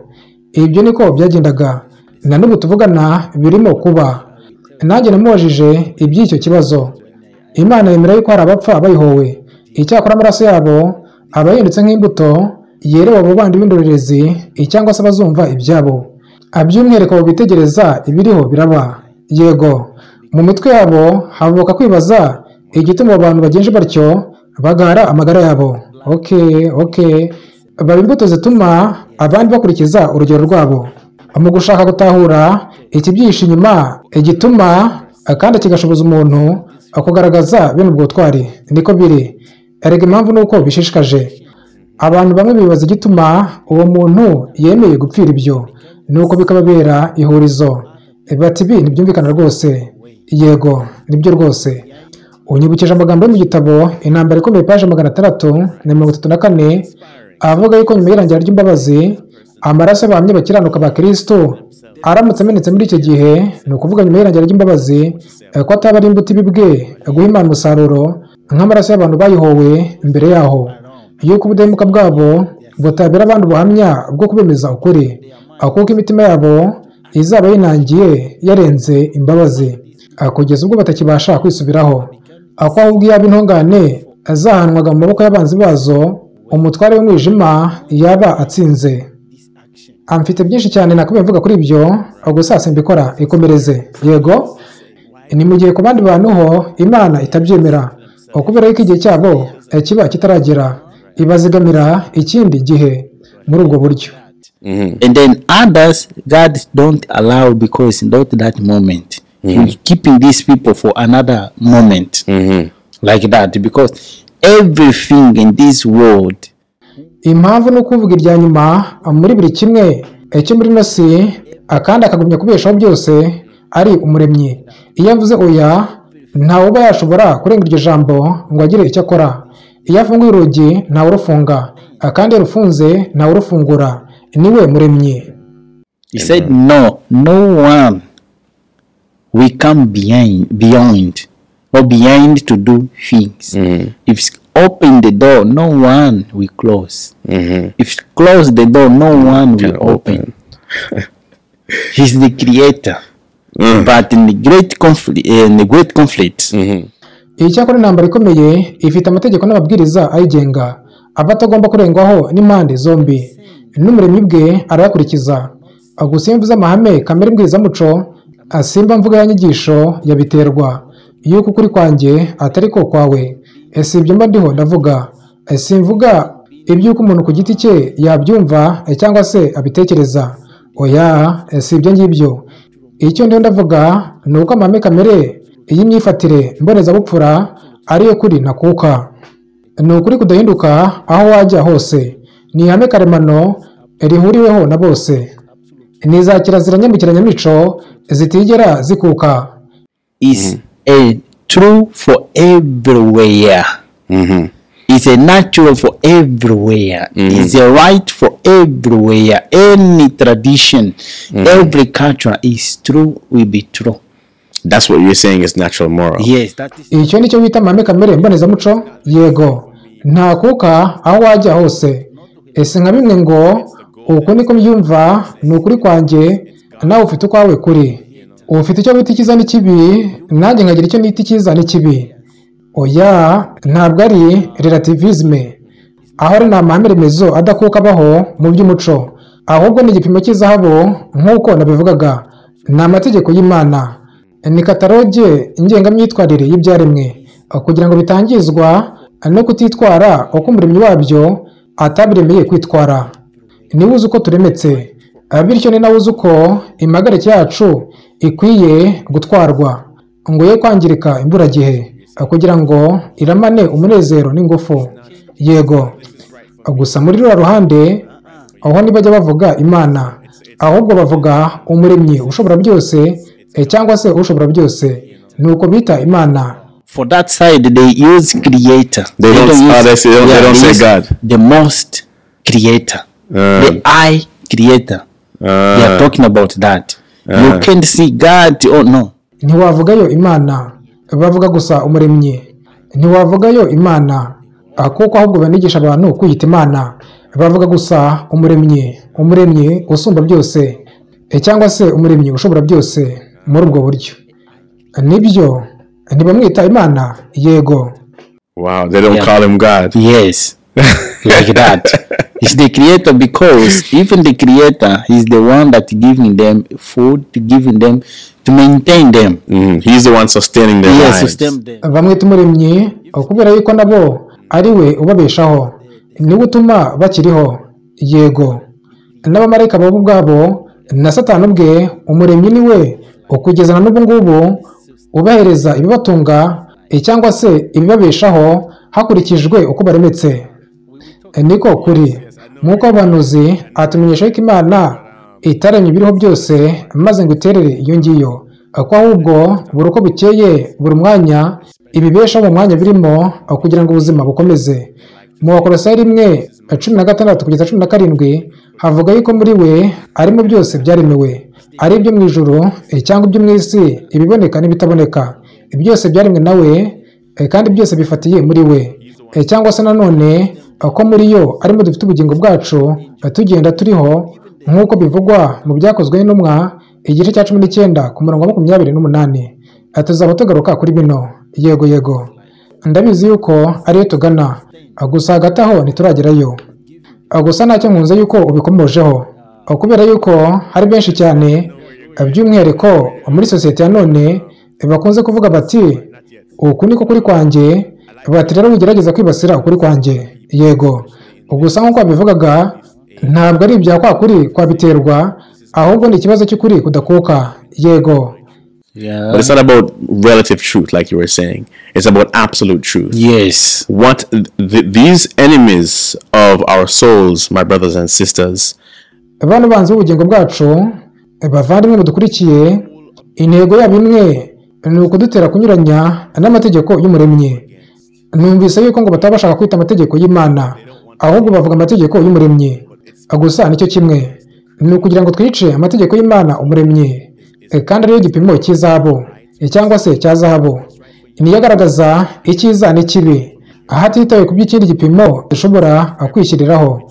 Ibyo niko byagendaga, na n'ubu tuvugana birimo kuba. Nanjye namubajije iby'icyo kibazo. Imana yemera yuko hari abapfa bayihowe, Icyakora amaraso yabo aba yindutse nk'imbuto yerewe abo bandi b'indorerezi cyangwa se abazumva ibyabo. By'umwihariko abo bitegereza ibiriho biraba. Yego, mu mitwe yabo havuka kwibaza igituma abo bantu bagenje batyo bagara amagara yabo. Baba imbuto zituma abandi bakurikiza urugero rwabo. Mu gushaka gutahura ikibyihishe inyuma igituma kandi kigashoboza umuntu kugaragaza bene ubwo butwari, niko biri. Erega impamvu ni uko bishishikaje. Abantu bamwe bibaza igituma uwo muntu yemeye gupfira ibyo, nuko bikababera ihurizo. Bati ibi ntibyumvikana rwose. Yego, nibyo rwose. Unyibukije amagambo yo mu gitabo Intambara Ikomeye paje 634 avuga yuko nyuma y'irangira ry'imbabazi amaraso y'abahamya bakiranuka ba Kristo aramutse amenetse muri icyo gihe, ni ukuvuga nyuma y'irangira ry'imbabazi, ko ataba ari imbuto ibibwe guha Imana umusaruro nk'amaraso y'abantu bayihowe mbere yaho, yuko ubudahemuka bwabo butabera abandi ubuhamya bwo kubemeza ukuri, kuko imitima yabo izaba yinangiye yarenze imbabazi kugeza ubwo batakibasha kwisubiraho, ko ahubwo iyaba intungane azahanwaga mu maboko y'abanzi bazo, umutware w'umwijima yaba atsinze. Amfite byinshi cyane nakabaye mvuga kuri ibyo, gusa simbikora. Ikomereze. Yego, ni mu gihe ku bandi bantu ho Imana itabyemera, kubera yuko igihe cyabo kiba kitaragera, ibazigamira ikindi gihe muri ubwo buryo. And then others God don't allow because not that moment. He's keeping these people for another moment. Like that, because everything in this world, impamvu ni ukuvuga irya nyuma muri buri kimwe cyo muri ino si, kandi akagumya kubeshaho byose ari umuremyi. Iyo avuze oya, ntawe uba yashobora kurenga iryo jambo ngo agire icyo akora. Iyo afunguye urugi ntawe urufunga, kandi iyo rufunze ntawe urufungura. Niwe muremyi. he said no one we come beyond to do things. If it's open the door, no one will close. If close the door, no one will open. He's the creator. But in the great conflict, Icyakora intambara ikomeye ifite amategeko n'amabwiriza ayigenga aba atagomba kurengwaho n'impande zombi, n'umuremyi bwe arayakurikiza. Gusa iyo mvuze amahame kamere mbwirizamuco, simba mvuga ya nyigisho yabiterwa yuko ukuri kwanjye atari ko kwawe. Si ibyo mba ndiho ndavuga. Simvuga iby'uko umuntu ku giti cye yabyumva cyangwa se abitekereza. Oya, si ibyo ngibyo. Icyo ndiho ndavuga ni uko amahame kamere y'imyifatire mbonezabupfura ariyo kuri ntakuka. Ni ukuri kudahinduka aho wajya hose. Ni ihame karemano rihuriweho na bose. Ni za kirazira nyambukiranyamico zitigera zikuka. is a true for everywhere. It's a natural for everywhere. It's a right for everywhere. Any tradition, every culture is true, will be true. That's what you're saying is natural moral. Yes, that is. Icyo nicyo wita amahame kamere mbonezamuco. Yego, ntakuka aho wajya hose. Ese nka bimwe ngo uko niko mbyumva, ni ukuri kwanjye, nawe ufite ukwawe kuri. Ufite icyo wita icyiza n'ikibi, nanjye nkagira icyo nita icyiza n'ikibi. Oya, ntabwo ari relativisme, aho ari amahame remezo adakuka abaho mu by'umuco, ahubwo ni igipimo cy'izahabu nk'uko nabivugaga. Ni amategeko y'Imana, ni kataloge ngengamyitwarire y'ibyaremwe, kugira ngo bitangizwa no kutitwara uko umuremyi wabyo atabiremeye kwitwara. Niwe uzi uko turemetse, bityo ni nawe uzi uko impagarike yacu ikwiye gutwarwa ngo ye kwangirika imburagihe, kugira ngo iramane umunezero n'ingufu. Yego, gusa muri ruriya ruhande aho ntibajya bavuga Imana, ahubwo bavuga umuremyi ushobora byose cyangwa se ushobora byose, nuko bita Imana. For that side, they use creator. They don't say God. The most creator. The I creator. They are talking about that. You can't see God. Oh no. Ntiwavugayo Imana, bavuga gusa umuremyi. Ntiwavugayo Imana, kuko ahubwo banigisha abantu kwiyita Imana. Bavuga gusa umuremyi usumba byose, cyangwa se umuremyi ushobora byose muri ubwo buryo. Nibyo ntibamwita Imana. Yego. Wow, they don't call him God. Yes, like that. He's the creator because even the creator is the one that giving them food, giving them to maintain them. He's the one sustaining their lives. Sustain them. bamwita umuremyi kubera yuko nabo ari we ubabeshaho niwe utuma bakiriho. Yego, n'abamarayika bo ubwabo na Satani ubwe umuremyi ni we ukugeza na n'ubu ngubu ubahereza ibibatunga cyangwa se ibibabeshaho hakurikijwe uko baremetse. Niko kuri nk'uko abahanuzi atumenyesha ko Imana itaremye ibiriho byose maze ngo iterere iyo ngiyo, ko ahubwo buri uko bukeye buri mwanya ibibeshaho mu mwanya birimo kugira ngo ubuzima bukomeze. Mu Bakolosayi 1:16-17 havuga yuko muri we arimo byose byaremewe, ari ibyo mu ijuru cyangwa ibyo mu isi, ibiboneka n'ibitaboneka, byose byaremwe nawe kandi byose bifatiye muri we, cyangwa se nanone ko muri yo arimo dufite ubugingo bwacu tugenda turiho nk'uko bivugwa mu byakozwe n'intumwa igice cya 19 ku murongo wa 28. Tuzaba tugaruka kuri bino. Yego, ndabizi yuko ariyo tugana, gusa hagati aho ntituragerayo. Gusa ntacyo nkunze yuko ubikomojeho, kubera yuko hari benshi cyane by'umwihariko muri sosiyete ya none bakunze kuvuga bati uku niko kuri kwanjye, bati rero ugerageza kwibasira ukuri kwanjye. Yego, gusa nk'uko babivugaga ntabwo ari ibya kwa kuri kwabiterwa, ahubwo ni ikibazo cy'ukuri kudakuka. Yego. But it's not about relative truth like you were saying. It's about absolute truth. Yes. What these enemies of our souls, my brothers and sisters, Abantu banze ubugingo bwacu bavandimwe mudukurikiye, intego yabo imwe ni ukudutera kunyuranya n'amategeko y'umuremyi. Numvise yuko ngo bataba bashaka kwita amategeko y'Imana, ahubwo bavuga amategeko y'umuremyi. Gusa nicyo kimwe, ni ukugira ngo twice amategeko y'Imana umuremyi, kandi ariyo gipimo cy'izabo cyangwa se cya zahabu, niyo agaragaza icyiza n'ikibi hatitawe ku by'ikindi gipimo dushobora kwishyiriraho.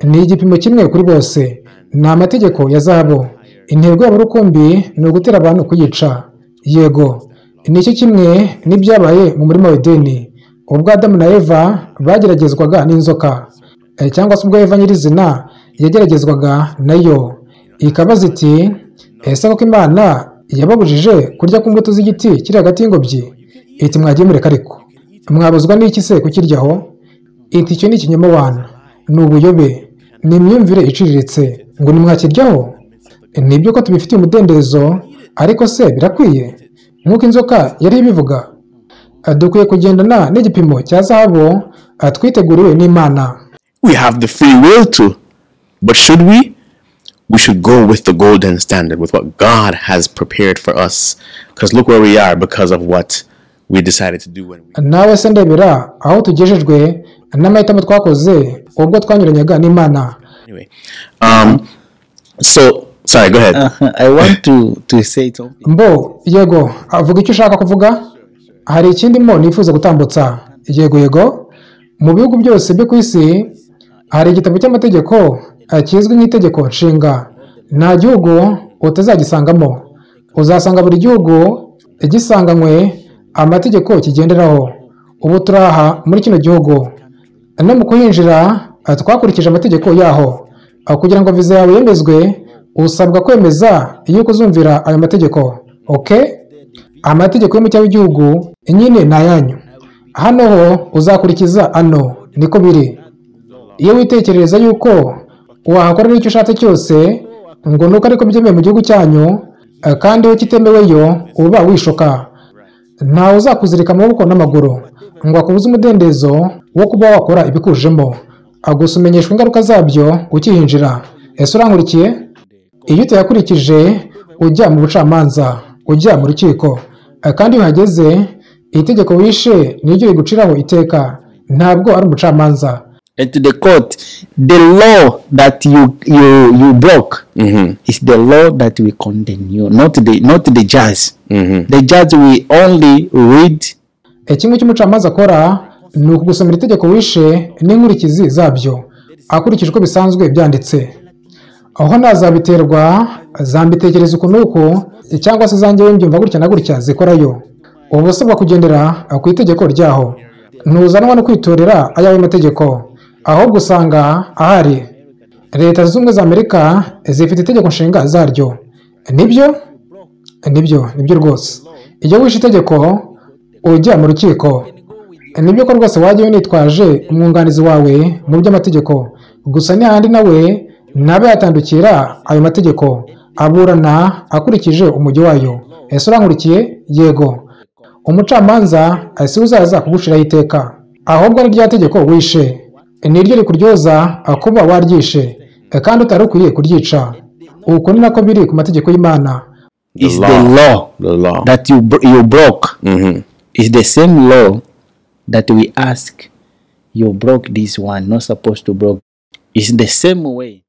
Ni igipimo kimwe kuri bose, ni amategeko ya zahabu. Intego yabo rukumbi ni ugutera abantu kuyica. Yego, nicyo kimwe n'ibyabaye mu murima w'Edeni ubwo Adamu na Eva bageragezwaga n'inzoka, cyangwa se ubwo Eva nyirizina yageragezwaga nayo, ikabaza iti ese koko Imana yababujije kurya ku mbuto z'igiti kiri hagati y'ingobyi? Iti mwagiye mureka ariko mwabuzwa n'iki se kukiryaho? Iti icyo ni ikinyoma wana, ni ubuyobe, ni imyumvire iciriritse ngo nimwakiryaho. Nibyo ko tubifitiye umudendezo, ariko se birakwiye nk'uko inzoka yari ibivuga? Dukwiye kugendana n'igipimo cya zahabu twiteguriwe n'Imana. we have the free will to, but should we? We should go with the golden standard, with what God has prepared for us. Because look where we are because of what we decided to do when we... Nawe se ndebera aho tugejejwe n'amahitamo twakoze ubwo twanyuranyaga n'Imana. Anyway, so sorry, go ahead. I want to say something. Mbo, yego, avuga icyo ushaka kuvuga. Hari ikindi mo nifuza gutambutsa. Yego, mu bihugu byose byo ku isi hari igitabo cy'amategeko kizwi nk'itegeko nshinga. Nta gihugu utazagisangamo, uzasanga buri gihugu gisanganywe amategeko kigenderaho. Ubu turaha muri kino gihugu, no mu kuhinjira twakurikije amategeko yaho. Kugira ngo viza yawe yemezwe usabwa kwemeza yuko uzumvira ayo mategeko. Okay? Amategeko yo mu cyawe igihugu nyine ni ayanyu. Hano ho uzakurikiza ano, niko biri. Iyo witekerereza yuko wahakorera icyo ushatse cyose ngo nuko ariko byemewe mu gihugu cyanyu, kandi we kitemeweyo uba wishoka. Ntawe uzakuzirika amaboko n'amaguru ngo akubuze umudendezo wo kuba wakora ibikujemo, gusa umenyeshwa ingaruka zabyo ukihinjira. Ese urankurikiye? Iyo utayakurikije ujya mu bucamanza, ujya mu rukiko, kandi iyo uhageze itegeko wishe niryo riguciraho iteka, ntabwo ari umucamanza. And to the court, the law that you broke is the law that will condemn you, not the judge. The judge will only read. Kimwe cy'umucamanza akora ni ukugusomera itegeko wishe n'inkurikizi zabyo akurikije uko bisanzwe byanditse. Aho nazabiterwa zambitekereza ukuntu uko, cyangwa se zanjye mbyumva gutya na gutya zikorayo. Ubu usabwa kugendera ku itegeko ryaho. ntuzanwa no kwitorera ayawe mategeko, ahubwo usanga ahari. Leta zunze ubumwe za Amerika zifite itegeko nshinga zaryo. Nibyo rwose. Iyo wishe itegeko ujya mu rukiko. Nibyo ko rwose wajya unitwaje umwunganizi wawe mu by'amategeko, gusa n'ahandi nawe nabe yatandukira ayo mategeko, aburana akurikije umujyi wayo. Ese urankurikiye? Yego. Umucamanza si uzaza kugushiraho iteka, ahubwo ni rya tegeko wishe niryo rikuryoza kuba waryishe kandi utari ukwiye kuryica. Uko ni nako biri ku mategeko y'Imana. Is the law that you broke. Is the same law that we ask you broke this one, not supposed to broke. It's the same way